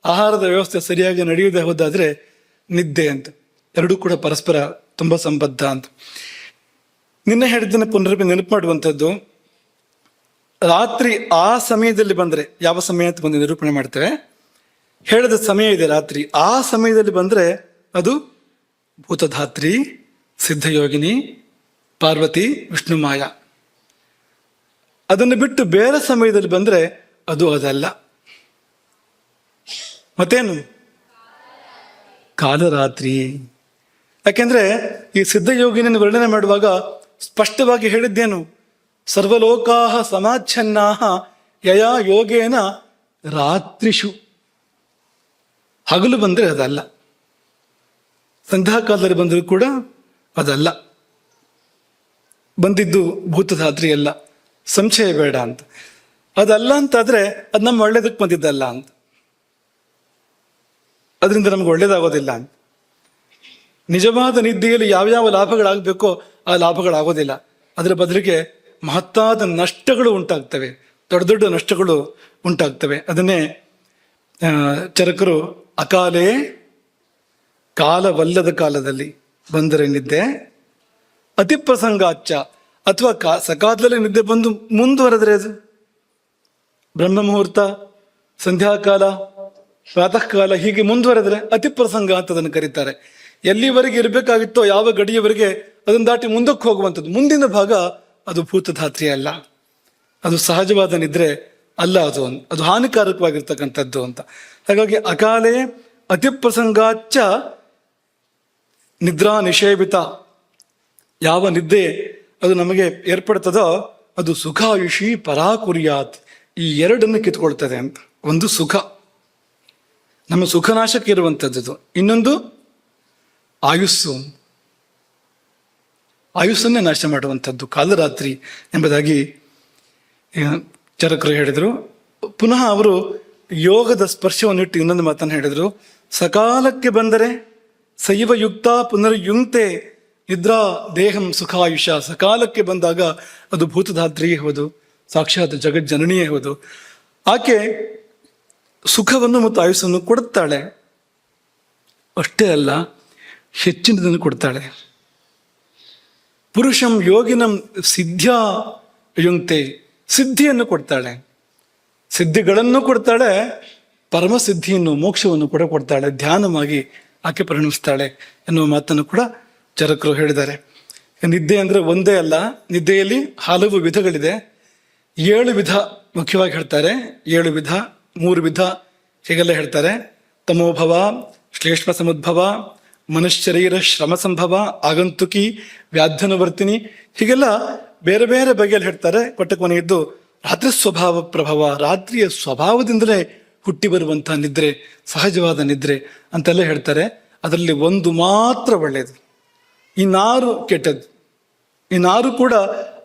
ಆಹಾರದ ವ್ಯವಸ್ಥೆ ಸರಿಯಾಗಿ ನಡೆಯದೆ ಹೋದಾದ್ರೆ ನಿದ್ದೆ ಅಂತ. ಎರಡೂ ಕೂಡ ಪರಸ್ಪರ ತುಂಬ ಸಂಬದ್ಧ ಅಂತ. ನಿನ್ನೆ ಹೇಳಿದ್ದನ್ನು ನೆನಪು ಮಾಡುವಂಥದ್ದು, ರಾತ್ರಿ ಆ ಸಮಯದಲ್ಲಿ ಬಂದರೆ, ಯಾವ ಸಮಯ ಅಂತ ಬಂದು ನಿರೂಪಣೆ ಮಾಡ್ತೇವೆ, ಹೇಳಿದ ಸಮಯ ಇದೆ ರಾತ್ರಿ, ಆ ಸಮಯದಲ್ಲಿ ಬಂದರೆ ಅದು ಭೂತಧಾತ್ರಿ, ಸಿದ್ಧಯೋಗಿನಿ, ಪಾರ್ವತಿ, ವಿಷ್ಣು ಮಾಯ. ಅದನ್ನು ಬಿಟ್ಟು ಬೇರೆ ಸಮಯದಲ್ಲಿ ಬಂದರೆ ಅದು ಅದಲ್ಲ. ಮತ್ತೇನು? ಕಾಲರಾತ್ರಿ. ಯಾಕೆಂದ್ರೆ ಈ ಸಿದ್ಧಯೋಗಿನಿಯನ್ನು ವರ್ಣನೆ ಮಾಡುವಾಗ ಸ್ಪಷ್ಟವಾಗಿ ಹೇಳಿದ್ದೇನು? ಸರ್ವಲೋಕಾಹ ಸಮಾಚ್ಛನ್ನಾಹ ಯಯಾ ಯೋಗೇನ ರಾತ್ರಿಷು. ಹಗಲು ಬಂದರೆ ಅದಲ್ಲ, ಸಂಧ್ಯಾಕಾಲದಲ್ಲಿ ಬಂದರೂ ಕೂಡ ಅದಲ್ಲ. ಬಂದಿದ್ದು ಭೂತಧಾತ್ರಿ ಅಲ್ಲ, ಸಂಶಯ ಬೇಡ ಅಂತ. ಅದಲ್ಲ ಅಂತಾದ್ರೆ ಅದು ನಮ್ಮ ಒಳ್ಳೇದಕ್ಕೆ ಬಂದಿದ್ದಲ್ಲ ಅಂತ, ಅದರಿಂದ ನಮ್ಗೆ ಒಳ್ಳೇದಾಗೋದಿಲ್ಲ ಅಂತ. ನಿಜವಾದ ನಿದ್ದೆಯಲ್ಲಿ ಯಾವ್ಯಾವ ಲಾಭಗಳಾಗಬೇಕೋ ಆ ಲಾಭಗಳಾಗೋದಿಲ್ಲ. ಅದರ ಬದಲಿಗೆ ಮಹತ್ತಾದ ನಷ್ಟಗಳು ಉಂಟಾಗ್ತವೆ, ದೊಡ್ಡ ದೊಡ್ಡ ನಷ್ಟಗಳು ಉಂಟಾಗ್ತವೆ. ಅದನ್ನೇ ಚರಕರು ಅಕಾಲೇ ಕಾಲವಲ್ಲದ ಕಾಲದಲ್ಲಿ ಬಂದರೆ ನಿದ್ದೆ, ಅತಿ ಪ್ರಸಂಗಾಚ್ಚ, ಅಥವಾ ಸಕಾಲದಲ್ಲಿ ನಿದ್ದೆ ಬಂದು ಮುಂದುವರೆದ್ರೆ ಅದು ಬ್ರಹ್ಮ ಮುಹೂರ್ತ, ಸಂಧ್ಯಾಕಾಲ, ಪ್ರಾತಃ ಕಾಲ ಹೀಗೆ ಮುಂದುವರೆದ್ರೆ ಅತಿ ಪ್ರಸಂಗ ಅಂತ ಅದನ್ನು ಕರೀತಾರೆ. ಎಲ್ಲಿವರೆಗೆ ಇರಬೇಕಾಗಿತ್ತೋ ಯಾವ ಗಡಿಯವರೆಗೆ ಅದನ್ನು ದಾಟಿ ಮುಂದಕ್ಕೆ ಹೋಗುವಂಥದ್ದು. ಮುಂದಿನ ಭಾಗ ಅದು ಭೂತಧಾತ್ರಿ ಅಲ್ಲ, ಅದು ಸಹಜವಾದ ನಿದ್ರೆ ಅಲ್ಲ, ಅದು ಹಾನಿಕಾರಕವಾಗಿರ್ತಕ್ಕಂಥದ್ದು ಅಂತ. ಹಾಗಾಗಿ ಅಕಾಲೇ ಅತಿಪ್ರಸಂಗಾಚ್ಚ ನಿದ್ರಾ ನಿಷೇವಿತ, ಯಾವ ನಿದ್ದೆ ಅದು ನಮಗೆ ಏರ್ಪಡ್ತದೋ ಅದು ಸುಖಾಯುಷಿ ಪರಾಕುರ್ಯಾತ್, ಈ ಎರಡನ್ನು ಕಿತ್ಕೊಳ್ತದೆ ಅಂತ. ಒಂದು ಸುಖ, ನಮ್ಮ ಸುಖನಾಶಕ್ಕೆ ಇರುವಂಥದ್ದು. ಇನ್ನೊಂದು ಆಯುಸ್ಸನ್ನೇ ನಾಶ ಮಾಡುವಂಥದ್ದು ಕಾಲರಾತ್ರಿ ಎಂಬುದಾಗಿ ಚರಕರು ಹೇಳಿದರು. ಪುನಃ ಅವರು ಯೋಗದ ಸ್ಪರ್ಶವನ್ನಿಟ್ಟು ಇನ್ನೊಂದು ಮಾತನ್ನು ಹೇಳಿದರು. ಸಕಾಲಕ್ಕೆ ಬಂದರೆ ಸೈವ ಯುಕ್ತ ಪುನರ್ಯುಂಕ್ತೆ ನಿದ್ರಾ ದೇಹಂ ಸುಖಾಯುಷ. ಸಕಾಲಕ್ಕೆ ಬಂದಾಗ ಅದು ಭೂತಧಾತ್ರಿಯೇ ಹೌದು, ಸಾಕ್ಷಾತ್ ಜಗಜ್ಜನನಿಯೇ ಹೌದು. ಆಕೆ ಸುಖವನ್ನು ಮತ್ತು ಆಯುಸ್ಸನ್ನು ಕೊಡುತ್ತಾಳೆ. ಅಷ್ಟೇ ಅಲ್ಲ, ಹೆಚ್ಚಿನದನ್ನು ಕೊಡ್ತಾಳೆ. ಪುರುಷಂ ಯೋಗಿನಂ ಸಿದ್ಧ್ಯಾ ಯುಂಕ್ತೆ, ಸಿದ್ಧಿಯನ್ನು ಕೊಡ್ತಾಳೆ, ಸಿದ್ಧಿಗಳನ್ನು ಕೊಡ್ತಾಳೆ, ಪರಮಸಿದ್ಧಿಯನ್ನು ಮೋಕ್ಷವನ್ನು ಕೂಡ ಕೊಡ್ತಾಳೆ. ಧ್ಯಾನವಾಗಿ ಆಕೆ ಪರಿಣಮಿಸ್ತಾಳೆ ಎನ್ನುವ ಮಾತನ್ನು ಕೂಡ ಚರಕರು ಹೇಳಿದ್ದಾರೆ. ನಿದ್ದೆ ಅಂದರೆ ಒಂದೇ ಅಲ್ಲ, ನಿದ್ದೆಯಲ್ಲಿ ಹಲವು ವಿಧಗಳಿದೆ. 7 ವಿಧ ಮುಖ್ಯವಾಗಿ ಹೇಳ್ತಾರೆ. 7 ವಿಧ, 3 ವಿಧ ಹೀಗೆಲ್ಲ ಹೇಳ್ತಾರೆ. ತಮೋಭವ, ಶ್ಲೇಷ್ಮ ಸಮುದ್ಭವ, ಮನುಷ್ಯರೀರ ಶ್ರಮ ಸಂಭವ, ಆಗಂತುಕಿ, ವ್ಯಾಧ್ಯನುವರ್ತಿನಿ, ಹೀಗೆಲ್ಲ ಬೇರೆ ಬೇರೆ ಬಗೆಯಲ್ಲಿ ಹೇಳ್ತಾರೆ. ಕೊನೆಯಿದ್ದು ರಾತ್ರಿ ಸ್ವಭಾವ ಪ್ರಭಾವ, ರಾತ್ರಿಯ ಸ್ವಭಾವದಿಂದಲೇ ಹುಟ್ಟಿ ಬರುವಂತಹ ನಿದ್ರೆ ಸಹಜವಾದ ನಿದ್ರೆ ಅಂತೆಲ್ಲ ಹೇಳ್ತಾರೆ. ಅದರಲ್ಲಿ ಒಂದು ಮಾತ್ರ ಒಳ್ಳೆಯದು, ಈ 4 ಕೆಟ್ಟದ್ದು. ಈ 4 ಕೂಡ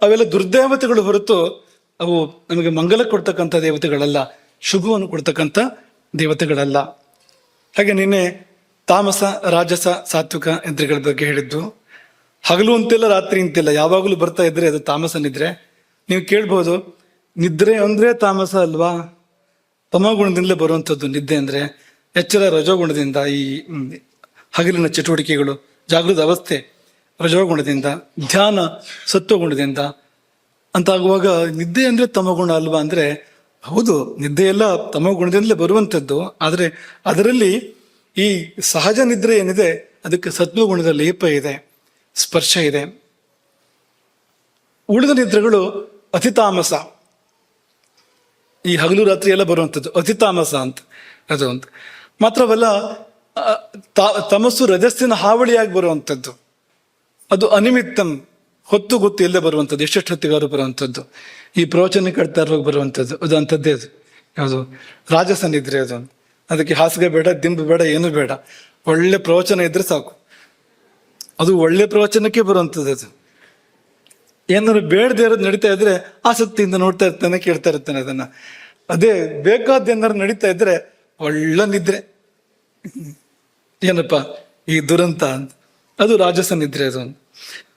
ಅವೆಲ್ಲ ದುರ್ದೇವತೆಗಳು ಹೊರತು ಅವು ನಮಗೆ ಮಂಗಲ ಕೊಡ್ತಕ್ಕಂಥ ದೇವತೆಗಳಲ್ಲ, ಶುಭವನ್ನು ಕೊಡ್ತಕ್ಕಂಥ ದೇವತೆಗಳಲ್ಲ. ಹಾಗೆ ನಿನ್ನೆ ತಾಮಸ, ರಾಜಸ, ಸಾತ್ವಿಕ ನಿದ್ರೆಗಳ ಬಗ್ಗೆ ಹೇಳಿದ್ದು. ಹಗಲು ಅಂತಿಲ್ಲ, ರಾತ್ರಿ ಅಂತಿಲ್ಲ, ಯಾವಾಗಲೂ ಬರ್ತಾ ಇದ್ರೆ ಅದು ತಾಮಸ ನಿದ್ರೆ. ನೀವು ಕೇಳ್ಬೋದು, ನಿದ್ರೆ ಅಂದ್ರೆ ತಾಮಸ ಅಲ್ವಾ? ತಮೋಗುಣದಿಂದಲೇ ಬರುವಂಥದ್ದು ನಿದ್ದೆ ಅಂದ್ರೆ. ಎಚ್ಚರ ರಜೋಗುಣದಿಂದ, ಈ ಹಗಲಿನ ಚಟುವಟಿಕೆಗಳು, ಜಾಗೃತ ಅವಸ್ಥೆ ರಜೋಗುಣದಿಂದ, ಧ್ಯಾನ ಸತ್ವಗುಣದಿಂದ ಅಂತಾಗುವಾಗ ನಿದ್ದೆ ಅಂದ್ರೆ ತಮೋಗುಣ ಅಲ್ವಾ ಅಂದ್ರೆ, ಹೌದು, ನಿದ್ದೆ ಎಲ್ಲ ತಮೋಗುಣದಿಂದಲೇ ಬರುವಂಥದ್ದು. ಆದರೆ ಅದರಲ್ಲಿ ಈ ಸಹಜ ನಿದ್ರೆ ಏನಿದೆ ಅದಕ್ಕೆ ಸತ್ವಗುಣದ ಲೇಪ ಇದೆ, ಸ್ಪರ್ಶ ಇದೆ. ಉಳಿದ ನಿದ್ರೆಗಳು ಅತಿತಾಮಸ, ಈ ಹಗಲು ರಾತ್ರಿ ಎಲ್ಲ ಬರುವಂಥದ್ದು ಅತಿತಾಮಸ ಅಂತ. ಅದು ಅಂತ ಮಾತ್ರವಲ್ಲ, ತಮಸ್ಸು ರಜಸ್ಸಿನ ಹಾವಳಿಯಾಗಿ ಬರುವಂಥದ್ದು, ಅದು ಅನಿಮಿತ್ತಂ, ಹೊತ್ತು ಗೊತ್ತು ಎಲ್ಲೇ ಬರುವಂಥದ್ದು, ಎಷ್ಟೆಷ್ಟು ಹೊತ್ತಿಗಾರು ಬರುವಂಥದ್ದು. ಈ ಪ್ರವಚನ ಕಟ್ತಾ ಇರುವಾಗ ಬರುವಂಥದ್ದು ಅದು ಅಂಥದ್ದೇ. ಅದು ಯಾವುದು ರಾಜಸ ನಿದ್ರೆ. ಅದು ಅದಕ್ಕೆ ಹಾಸಿಗೆ ಬೇಡ, ದಿಂಬು ಬೇಡ, ಏನು ಬೇಡ, ಒಳ್ಳೆ ಪ್ರವಚನ ಇದ್ರೆ ಸಾಕು. ಅದು ಒಳ್ಳೆ ಪ್ರವಚನಕ್ಕೆ ಬರುವಂಥದ್ದು. ಅದು ಏನಾದ್ರು ಬೇಡದೇ ಇರೋದು ನಡೀತಾ ಇದ್ರೆ ಆಸಕ್ತಿಯಿಂದ ನೋಡ್ತಾ ಇರ್ತಾನೆ, ಕೇಳ್ತಾ ಇರ್ತಾನೆ ಅದನ್ನ. ಅದೇ ಬೇಕಾದ ಏನಾದ್ರು ನಡೀತಾ ಇದ್ರೆ ಒಳ್ಳೆ ನಿದ್ರೆ, ಏನಪ್ಪ ಈ ದುರಂತ ಅಂತ. ಅದು ರಾಜಸ ನಿದ್ರೆ. ಅದು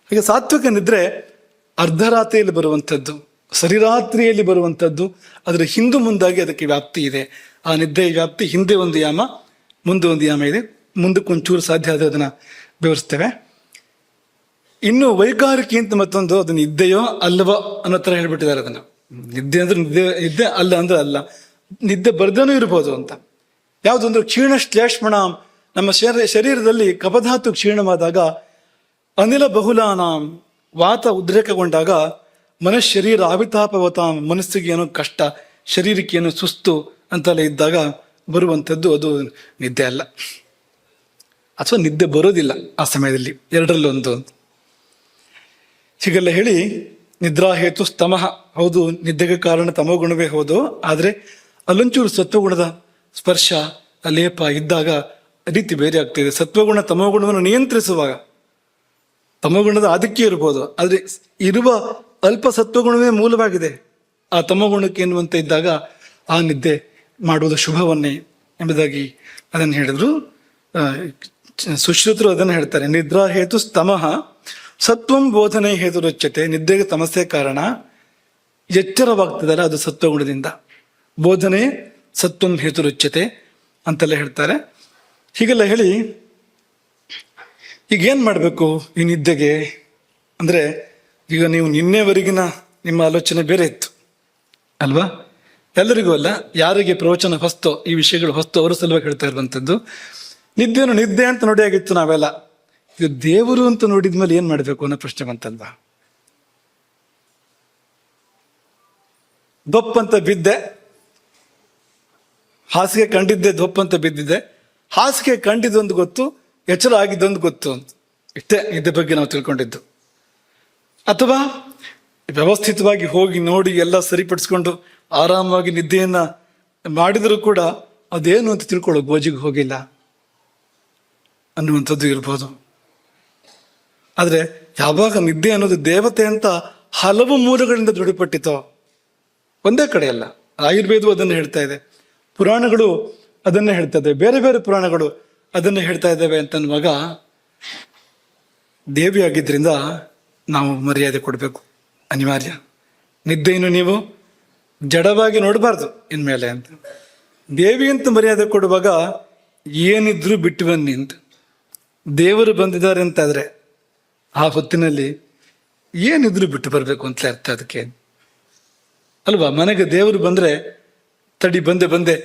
ಹಾಗೆ ಸಾತ್ವಿಕ ನಿದ್ರೆ ಅರ್ಧರಾತ್ರಿಯಲ್ಲಿ ಬರುವಂಥದ್ದು, ಸರಿರಾತ್ರಿಯಲ್ಲಿ ಬರುವಂಥದ್ದು. ಅದರ ಹಿಂದು ಮುಂದಾಗಿ ಅದಕ್ಕೆ ವ್ಯಾಪ್ತಿ ಇದೆ. ಆ ನಿದ್ದೆಯ ವ್ಯಾಪ್ತಿ ಹಿಂದೆ ಒಂದು ಯಾಮ, ಮುಂದೆ ಒಂದು ಯಾಮ ಇದೆ. ಮುಂದಕ್ಕೆ ಒಂಚೂರು ಸಾಧ್ಯ ಆದರೆ ಅದನ್ನ ವಿವರಿಸ್ತೇವೆ. ಇನ್ನು ವೈಕಾರಿಕಿ ಅಂತ ಮತ್ತೊಂದು, ಅದು ನಿದ್ದೆಯೋ ಅಲ್ಲವೋ ಅನ್ನೋ ಥರ ಹೇಳ್ಬಿಟ್ಟಿದ್ದಾರೆ. ಅದನ್ನ ನಿದ್ದೆ ಅಂದ್ರೆ ನಿದ್ದೆ ಅಲ್ಲ ಅಂದ್ರೆ ಅಲ್ಲ, ನಿದ್ದೆ ಬರ್ದೇನೂ ಇರ್ಬೋದು ಅಂತ. ಯಾವುದೊಂದು ಕ್ಷೀಣ ಶ್ಲೇಷ್ಮಣ, ನಮ್ಮ ಶರೀರದಲ್ಲಿ ಕಪಧಾತು ಕ್ಷೀಣವಾದಾಗ, ಅನಿಲ ಬಹುಲಾನಾಂ, ವಾತ ಉದ್ರೇಕಗೊಂಡಾಗ, ಮನಶರೀರ ಆವಿತಾಪವತಾಂ, ಮನಸ್ಸಿಗೆ ಏನೋ ಕಷ್ಟ, ಶರೀರಕ್ಕೆ ಏನೋ ಸುಸ್ತು ಅಂತೆಲ್ಲ ಇದ್ದಾಗ ಬರುವಂಥದ್ದು ಅದು ನಿದ್ದೆ ಅಲ್ಲ, ಅಥವಾ ನಿದ್ದೆ ಬರೋದಿಲ್ಲ ಆ ಸಮಯದಲ್ಲಿ. ಎರಡರಲ್ಲೊಂದು. ಹೀಗೆಲ್ಲ ಹೇಳಿ ನಿದ್ರಾ ಹೇತು ಸ್ತಮಃ, ಹೌದು ನಿದ್ದೆಗೆ ಕಾರಣ ತಮೋಗುಣವೇ ಹೌದು. ಆದರೆ ಅಲ್ಲೊಂಚೂರು ಸತ್ವಗುಣದ ಸ್ಪರ್ಶ ಲೇಪ ಇದ್ದಾಗ ರೀತಿ ಬೇರೆ ಆಗ್ತಿದೆ. ಸತ್ವಗುಣ ತಮೋಗುಣವನ್ನು ನಿಯಂತ್ರಿಸುವಾಗ ತಮೋಗುಣದ ಆಧಿಕ್ಯ ಇರ್ಬೋದು, ಆದರೆ ಇರುವ ಅಲ್ಪ ಸತ್ವಗುಣವೇ ಮೂಲವಾಗಿದೆ. ಆ ತಮೋಗುಣಕ್ಕೆ ಎನ್ನುವಂತೆ ಇದ್ದಾಗ ಆ ನಿದ್ದೆ ಮಾಡುವುದು ಶುಭವನ್ನೇ ಎಂಬುದಾಗಿ ಅದನ್ನು ಹೇಳಿದ್ರು. ಸುಶ್ರುತರು ಅದನ್ನು ಹೇಳ್ತಾರೆ. ನಿದ್ರಾ ಹೇತು ಸ್ತಮಃ ಸತ್ವಂ ಬೋಧನೆ ಹೇತು ರುಚ್ಯತೆ. ನಿದ್ದೆಗೆ ತಮಸ್ಸೆ ಕಾರಣ, ಎಚ್ಚರವಾಗ್ತದಲ್ಲ ಅದು ಸತ್ವಗುಣದಿಂದ. ಬೋಧನೆ ಸತ್ವಂ ಹೇತು ರುಚ್ಯತೆ ಅಂತೆಲ್ಲ ಹೇಳ್ತಾರೆ. ಹೀಗೆಲ್ಲ ಹೇಳಿ ಈಗ ಏನು ಮಾಡಬೇಕು ಈ ನಿದ್ದೆಗೆ ಅಂದರೆ, ಈಗ ನೀವು ನಿನ್ನೆವರೆಗಿನ ನಿಮ್ಮ ಆಲೋಚನೆ ಬೇರೆ ಇತ್ತು ಅಲ್ವಾ? ಎಲ್ಲರಿಗೂ ಅಲ್ಲ, ಯಾರಿಗೆ ಪ್ರವಚನ ಹೊಸ್ತು, ಈ ವಿಷಯಗಳು ಹೊಸ್ತು, ಅವರ ಸಲುವಾಗಿ ಹೇಳ್ತಾ ಇರುವಂಥದ್ದು. ನಿದ್ದೆಯನ್ನು ನಿದ್ದೆ ಅಂತ ನೋಡಿಯಾಗಿತ್ತು ನಾವೆಲ್ಲ, ಇದು ದೇವರು ಅಂತ ನೋಡಿದ್ಮೇಲೆ ಏನ್ ಮಾಡಬೇಕು ಅನ್ನೋ ಪ್ರಶ್ನೆ ಬಂತಲ್ವಾ. ದೊಪ್ಪಂತ ಬಿದ್ದೆ, ಹಾಸಿಗೆ ಕಂಡಿದ್ದೆ, ದೊಪ್ಪಂತ ಬಿದ್ದಿದ್ದೆ, ಹಾಸಿಗೆ ಕಂಡಿದ್ದೊಂದು ಗೊತ್ತು, ಎಚ್ಚರ ಆಗಿದ್ದೊಂದು ಗೊತ್ತು ಅಂತ. ಇಷ್ಟೇ ಇದ್ರ ಬಗ್ಗೆ ನಾವು ತಿಳ್ಕೊಂಡಿದ್ದು. ಅಥವಾ ವ್ಯವಸ್ಥಿತವಾಗಿ ಹೋಗಿ ನೋಡಿ ಎಲ್ಲ ಸರಿಪಡಿಸ್ಕೊಂಡು ಆರಾಮಾಗಿ ನಿದ್ದೆಯನ್ನ ಮಾಡಿದರೂ ಕೂಡ ಅದೇನು ಅಂತ ತಿಳ್ಕೊಳ್ಳೋ ಗೋಜಿಗೆ ಹೋಗಿಲ್ಲ ಅನ್ನುವಂಥದ್ದು ಇರ್ಬೋದು. ಆದ್ರೆ ಯಾವಾಗ ನಿದ್ದೆ ಅನ್ನೋದು ದೇವತೆ ಅಂತ ಹಲವು ಮೂಲಗಳಿಂದ ದೃಢಪಟ್ಟಿತೋ, ಒಂದೇ ಕಡೆ ಅಲ್ಲ, ಆಯುರ್ವೇದವು ಅದನ್ನು ಹೇಳ್ತಾ ಇದೆ, ಪುರಾಣಗಳು ಅದನ್ನೇ ಹೇಳ್ತಾ ಇದ್ದೇವೆ, ಬೇರೆ ಬೇರೆ ಪುರಾಣಗಳು ಅದನ್ನೇ ಹೇಳ್ತಾ ಇದ್ದೇವೆ ಅಂತನ್ನುವಾಗ ದೇವಿ ಆಗಿದ್ರಿಂದ ನಾವು ಮರ್ಯಾದೆ ಕೊಡಬೇಕು, ಅನಿವಾರ್ಯ. ನಿದ್ದೆಯನ್ನು ನೀವು ಜಡವಾಗಿ ನೋಡಬಾರ್ದು ಇನ್ಮೇಲೆ ಅಂತ. ದೇವಿ ಅಂತ ಮರ್ಯಾದೆ ಕೊಡುವಾಗ ಏನಿದ್ರು ಬಿಟ್ಟು ಬನ್ನಿ ಅಂತ. ದೇವರು ಬಂದಿದ್ದಾರೆ ಅಂತಾದ್ರೆ ಆ ಹೊತ್ತಿನಲ್ಲಿ ಏನಿದ್ರು ಬಿಟ್ಟು ಬರಬೇಕು ಅಂತಲೇ ಅರ್ಥ ಅದಕ್ಕೆ ಅಲ್ವಾ. ಮನೆಗೆ ದೇವರು ಬಂದ್ರೆ ತಡಿ ಬಂದೆ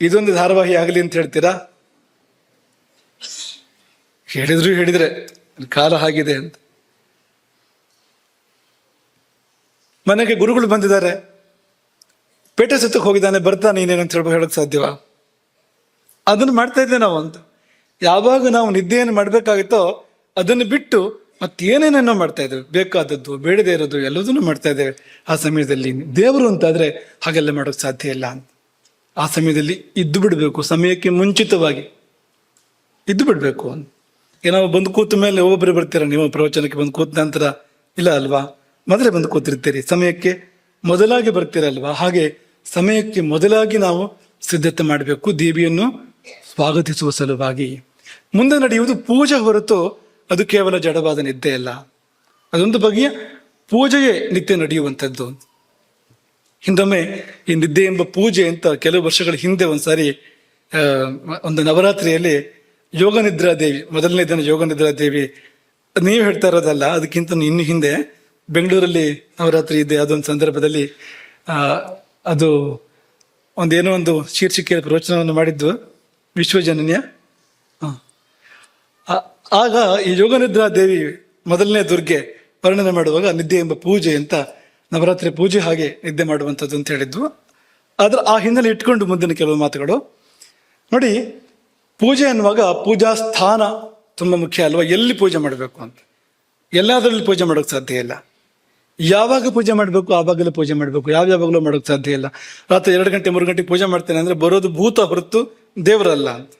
ಇದೊಂದು ಧಾರಾವಾಹಿ ಆಗಲಿ ಅಂತ ಹೇಳ್ತೀರಾ? ಹೇಳಿದ್ರೆ ಕಾಲ ಆಗಿದೆ ಅಂತ. ಮನೆಗೆ ಗುರುಗಳು ಬಂದಿದ್ದಾರೆ, ಪೇಟೆ ಸುತ್ತಕ್ಕೆ ಹೋಗಿದ್ದಾನೆ, ಬರ್ತಾನೆ, ಇನ್ನೇನು ಅಂತ ಹೇಳಕ್ ಸಾಧ್ಯವಾ? ಅದನ್ನು ಮಾಡ್ತಾ ಇದ್ದೆ ನಾವು ಅಂತ. ಯಾವಾಗ ನಾವು ನಿದ್ದೆಯನ್ನು ಮಾಡ್ಬೇಕಾಗಿತ್ತೋ ಅದನ್ನು ಬಿಟ್ಟು ಮತ್ತೇನೇನೇನೋ ಮಾಡ್ತಾ ಇದ್ದೇವೆ, ಬೇಕಾದದ್ದು ಬೇಡದೇ ಇರೋದು ಎಲ್ಲದನ್ನು ಮಾಡ್ತಾ ಇದ್ದೇವೆ. ಆ ಸಮಯದಲ್ಲಿ ದೇವರು ಅಂತಾದ್ರೆ ಹಾಗೆಲ್ಲ ಮಾಡೋಕ್ ಸಾಧ್ಯ ಇಲ್ಲ ಅಂತ. ಆ ಸಮಯದಲ್ಲಿ ಇದ್ದು ಬಿಡಬೇಕು, ಸಮಯಕ್ಕೆ ಮುಂಚಿತವಾಗಿ ಇದ್ದು ಬಿಡಬೇಕು ಅಂತ. ಏನೋ ಬಂದು ಕೂತ ಮೇಲೆ ಒಬ್ಬೊಬ್ಬರು ಬರ್ತೀರ ನೀವು ಪ್ರವಚನಕ್ಕೆ ಬಂದು ಕೂತ ನಂತರ? ಇಲ್ಲ ಅಲ್ವಾ, ಮೊದಲೇ ಬಂದು ಕೂತಿರ್ತೀರಿ, ಸಮಯಕ್ಕೆ ಮೊದಲಾಗಿ ಬರ್ತೀರಲ್ವಾ. ಹಾಗೆ ಸಮಯಕ್ಕೆ ಮೊದಲಾಗಿ ನಾವು ಸಿದ್ಧತೆ ಮಾಡಬೇಕು ದೇವಿಯನ್ನು ಸ್ವಾಗತಿಸುವ ಸಲುವಾಗಿ. ಮುಂದೆ ನಡೆಯುವುದು ಪೂಜೆ ಹೊರತು ಅದು ಕೇವಲ ಜಡವಾದ ನಿದ್ದೆ ಅಲ್ಲ, ಅದೊಂದು ಬಗೆಯ ಪೂಜೆಯೇ ನಿತ್ಯ ನಡೆಯುವಂಥದ್ದು. ಹಿಂದೊಮ್ಮೆ ಈ ನಿದ್ದೆ ಎಂಬ ಪೂಜೆ ಅಂತ ಕೆಲವು ವರ್ಷಗಳ ಹಿಂದೆ ಒಂದ್ಸಾರಿ ಒಂದು ನವರಾತ್ರಿಯಲ್ಲಿ ಯೋಗ ನಿದ್ರಾ ದೇವಿ, ಮೊದಲನೇ ದಿನ ಯೋಗ ನಿದ್ರಾ ದೇವಿ, ನೀವು ಹೇಳ್ತಾ ಇರೋದಲ್ಲ, ಅದಕ್ಕಿಂತ ಇನ್ನು ಹಿಂದೆ ಬೆಂಗಳೂರಲ್ಲಿ ನವರಾತ್ರಿ ಇದೆ. ಅದೊಂದು ಸಂದರ್ಭದಲ್ಲಿ ಅದು ಒಂದೇನೋ ಒಂದು ಶೀರ್ಷಿಕೆಯ ಪ್ರವಚನವನ್ನು ಮಾಡಿದ್ದು, ವಿಶ್ವಜನನ್ಯ. ಆಗ ಈ ಯೋಗ ನಿದ್ರಾ ದೇವಿ ಮೊದಲನೇ ದುರ್ಗೆ ವರ್ಣನೆ ಮಾಡುವಾಗ ನಿದ್ದೆ ಎಂಬ ಪೂಜೆ ಅಂತ, ನವರಾತ್ರಿ ಪೂಜೆ ಹಾಗೆ ನಿದ್ದೆ ಮಾಡುವಂಥದ್ದು ಅಂತ ಹೇಳಿದ್ವು. ಆದ್ರೆ ಆ ಹಿನ್ನೆಲೆ ಇಟ್ಕೊಂಡು ಮುಂದಿನ ಕೆಲವು ಮಾತುಗಳು ನೋಡಿ. ಪೂಜೆ ಅನ್ನುವಾಗ ಪೂಜಾ ಸ್ಥಾನ ತುಂಬ ಮುಖ್ಯ ಅಲ್ವಾ. ಎಲ್ಲಿ ಪೂಜೆ ಮಾಡಬೇಕು ಅಂತ, ಎಲ್ಲದರಲ್ಲಿ ಪೂಜೆ ಮಾಡೋಕೆ ಸಾಧ್ಯ ಇಲ್ಲ. ಯಾವಾಗ ಪೂಜೆ ಮಾಡಬೇಕು ಆವಾಗಲೇ ಪೂಜೆ ಮಾಡಬೇಕು, ಯಾವಾಗಲೂ ಮಾಡೋಕೆ ಸಾಧ್ಯ ಇಲ್ಲ. ರಾತ್ರಿ 2 ಗಂಟೆ 3 ಗಂಟೆಗೆ ಪೂಜೆ ಮಾಡ್ತೇನೆ ಅಂದ್ರೆ ಬರೋದು ಭೂತ ಹೊರತು ದೇವರಲ್ಲ ಅಂತ.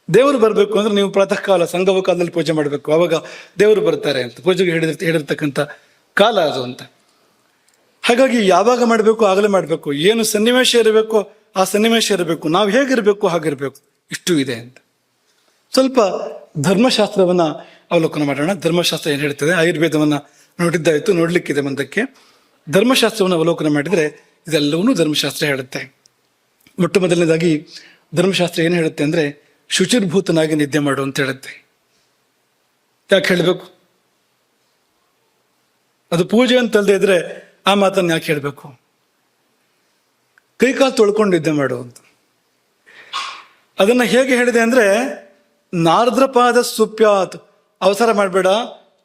ದೇವರು ಬರಬೇಕು ಅಂದ್ರೆ ನೀವು ಪ್ರಾತಃ ಕಾಲ ಸಂಗಮ ಕಾಲದಲ್ಲಿ ಪೂಜೆ ಮಾಡಬೇಕು, ಅವಾಗ ದೇವರು ಬರ್ತಾರೆ ಅಂತ ಪೂಜೆಗೆ ಹೇಳಿರ್ತಕ್ಕಂಥ ಕಾಲ ಅದು ಅಂತ. ಹಾಗಾಗಿ ಯಾವಾಗ ಮಾಡಬೇಕು ಆಗಲೇ ಮಾಡಬೇಕು, ಏನು ಸನ್ನಿವೇಶ ಇರಬೇಕು ಆ ಸನ್ನಿವೇಶ ಇರಬೇಕು, ನಾವು ಹೇಗಿರಬೇಕು ಹಾಗಿರ್ಬೇಕು, ಇಷ್ಟು ಇದೆ ಅಂತ. ಸ್ವಲ್ಪ ಧರ್ಮಶಾಸ್ತ್ರವನ್ನ ಅವಲೋಕನ ಮಾಡೋಣ. ಧರ್ಮಶಾಸ್ತ್ರ ಏನು ಹೇಳ್ತದೆ, ಆಯುರ್ವೇದವನ್ನ ನೋಡಿದ್ದಾಯ್ತು, ನೋಡ್ಲಿಕ್ಕಿದೆ ಮುಂದಕ್ಕೆ. ಧರ್ಮಶಾಸ್ತ್ರವನ್ನು ಅವಲೋಕನ ಮಾಡಿದ್ರೆ ಇದೆಲ್ಲವನ್ನೂ ಧರ್ಮಶಾಸ್ತ್ರ ಹೇಳುತ್ತೆ. ಮೊಟ್ಟ ಮೊದಲನೇದಾಗಿ ಧರ್ಮಶಾಸ್ತ್ರ ಏನು ಹೇಳುತ್ತೆ ಅಂದ್ರೆ ಶುಚಿರ್ಭೂತನಾಗಿ ನಿದ್ದೆ ಮಾಡು ಅಂತ ಹೇಳುತ್ತೆ. ಯಾಕೆ ಹೇಳಬೇಕು? ಅದು ಪೂಜೆ ಅಂತಲ್ದೇ ಇದ್ರೆ ಆ ಮಾತನ್ನು ಯಾಕೆ ಹೇಳಬೇಕು? ಕೈಕಾಲು ತೊಳ್ಕೊಂಡು ನಿದ್ದೆ ಮಾಡು ಅಂತ. ಅದನ್ನ ಹೇಗೆ ಹೇಳಿದೆ ಅಂದ್ರೆ ನಾರ್ದ್ರಪಾದ ಸುಪ್ಯಾತ್, ಅವಸರ ಮಾಡಬೇಡ,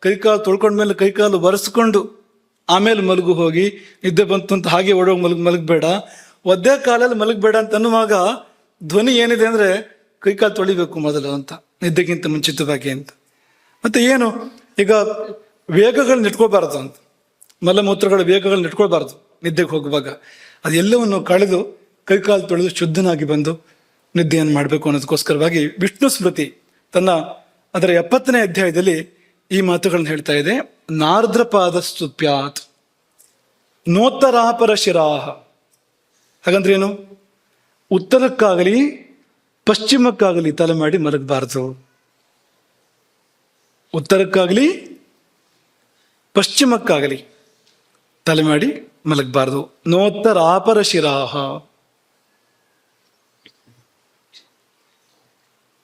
ಕೈಕಾಲು ತೊಳ್ಕೊಂಡ್ಮೇಲೆ ಕೈಕಾಲು ಒರೆಸ್ಕೊಂಡು ಆಮೇಲೆ ಮಲಗು, ಹೋಗಿ ನಿದ್ದೆ ಬಂತು ಅಂತ ಹಾಗೆ ಓಡೋಗಿ ಮಲಗಬೇಡ, ಒದ್ದೆ ಕಾಲಲ್ಲಿ ಮಲಗಬೇಡ ಅಂತ ಅನ್ನುವಾಗ ಧ್ವನಿ ಏನಿದೆ ಅಂದ್ರೆ ಕೈಕಾಲು ತೊಳಿಬೇಕು ಮೊದಲು ಅಂತ, ನಿದ್ದೆಗಿಂತ ಮುಂಚಿತವಾಗಿ ಅಂತ. ಮತ್ತೆ ಏನು, ಈಗ ವೇಗಗಳನ್ನ ಇಟ್ಕೋಬಾರ್ದು ಅಂತ, ಮಲಮೂತ್ರಗಳ ವೇಗಗಳನ್ನ ಇಟ್ಕೊಳ್ಬಾರ್ದು ನಿದ್ದೆಗೆ ಹೋಗುವಾಗ. ಅದೆಲ್ಲವನ್ನು ಕಳೆದು ಕೈಕಾಲು ತೊಳೆದು ಶುದ್ಧನಾಗಿ ಬಂದು ನಿದ್ದೆಯನ್ನು ಮಾಡಬೇಕು ಅನ್ನೋದಕ್ಕೋಸ್ಕರವಾಗಿ ವಿಷ್ಣು ಸ್ಮೃತಿ ತನ್ನ ಅದರ 70ನೇ ಅಧ್ಯಾಯದಲ್ಲಿ ಈ ಮಾತುಗಳನ್ನು ಹೇಳ್ತಾ ಇದೆ. ನಾರ್ದ್ರಪಾದ ಸುಪ್ಯಾತ್ ನೋತ್ತರಾಪರ ಶಿರಾಹ. ಹಾಗಂದ್ರೆ ಏನು? ಉತ್ತರಕ್ಕಾಗಲಿ ಪಶ್ಚಿಮಕ್ಕಾಗಲಿ ತಲೆ ಮಾಡಿ ಮಲಗಬಾರ್ದು. ಉತ್ತರಕ್ಕಾಗಲಿ ಪಶ್ಚಿಮಕ್ಕಾಗಲಿ ತಲೆ ಮಾಡಿ ಮಲಗಬಾರ್ದು. ನೋತ್ತರಾಪರ ಶಿರಾಹ.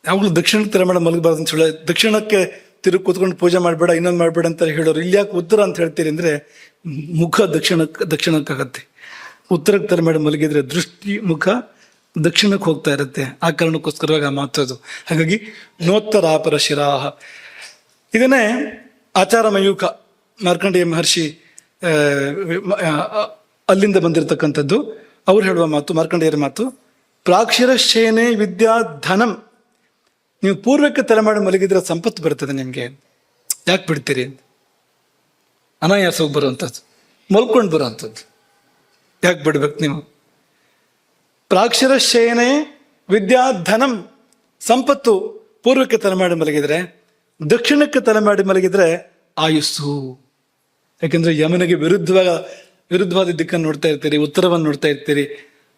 ಯಾವಾಗಲೂ ದಕ್ಷಿಣಕ್ಕೆ ತಲೆ ಮಾಡಿ ಮಲಗಬಾರ್ದು ಅಂತ ಹೇಳಿ, ದಕ್ಷಿಣಕ್ಕೆ ತಿರುಗಿ ಕೂತ್ಕೊಂಡು ಪೂಜೆ ಮಾಡಬೇಡ, ಇನ್ನೊಂದು ಮಾಡಬೇಡ ಅಂತ ಹೇಳೋರು. ಇಲ್ಲಿ ಯಾಕೆ ಉತ್ತರ ಅಂತ ಹೇಳ್ತೀರಿ ಅಂದ್ರೆ ಮುಖ ದಕ್ಷಿಣಕ್ಕಾಗತ್ತೆ. ಉತ್ತರಕ್ಕೆ ತಲೆ ಮಾಡಿ ಮಲಗಿದ್ರೆ ದೃಷ್ಟಿ ಮುಖ ದಕ್ಷಿಣಕ್ಕೆ ಹೋಗ್ತಾ ಇರುತ್ತೆ. ಆ ಕಾರಣಕ್ಕೋಸ್ಕರವಾಗಿ ಆ ಮಾತು ಅದು. ಹಾಗಾಗಿ ನೋತ್ತರಾಪರ ಶಿರಾಹ. ಇದನ್ನೇ ಆಚಾರ ಮಯೂಖ ಮಾರ್ಕಂಡೇಯ ಮಹರ್ಷಿ ಅಲ್ಲಿಂದ ಬಂದಿರತಕ್ಕಂಥದ್ದು. ಅವ್ರು ಹೇಳುವ ಮಾತು, ಮಾರ್ಕಂಡೇಯರ ಮಾತು, ಪ್ರಾಕ್ಷಿರಶೇನೆ ವಿದ್ಯಾ ಧನಂ. ನೀವು ಪೂರ್ವಕ್ಕೆ ತಲೆ ಮಾಡಿ ಮಲಗಿದ್ರೆ ಸಂಪತ್ತು ಬರ್ತದೆ ನಿಮಗೆ, ಯಾಕೆ ಬಿಡ್ತೀರಿ? ಅನಾಯಾಸವಾಗಿ ಬರುವಂಥದ್ದು, ಮಲ್ಕೊಂಡು ಬರುವಂಥದ್ದು, ಯಾಕೆ ಬಿಡ್ಬೇಕು ನೀವು? ಪ್ರಾಕ್ಷಿರಶೇನೆ ವಿದ್ಯಾ ಧನಂ, ಸಂಪತ್ತು ಪೂರ್ವಕ್ಕೆ ತಲೆ ಮಾಡಿ ಮಲಗಿದ್ರೆ, ದಕ್ಷಿಣಕ್ಕೆ ತಲೆ ಮಾಡಿ ಮಲಗಿದ್ರೆ ಆಯುಸ್ಸು. ಯಾಕೆಂದ್ರೆ ಯಮನಿಗೆ ವಿರುದ್ಧವಾದ ದಿಕ್ಕನ್ನು ನೋಡ್ತಾ ಇರ್ತೀರಿ, ಉತ್ತರವನ್ನು ನೋಡ್ತಾ ಇರ್ತೀರಿ.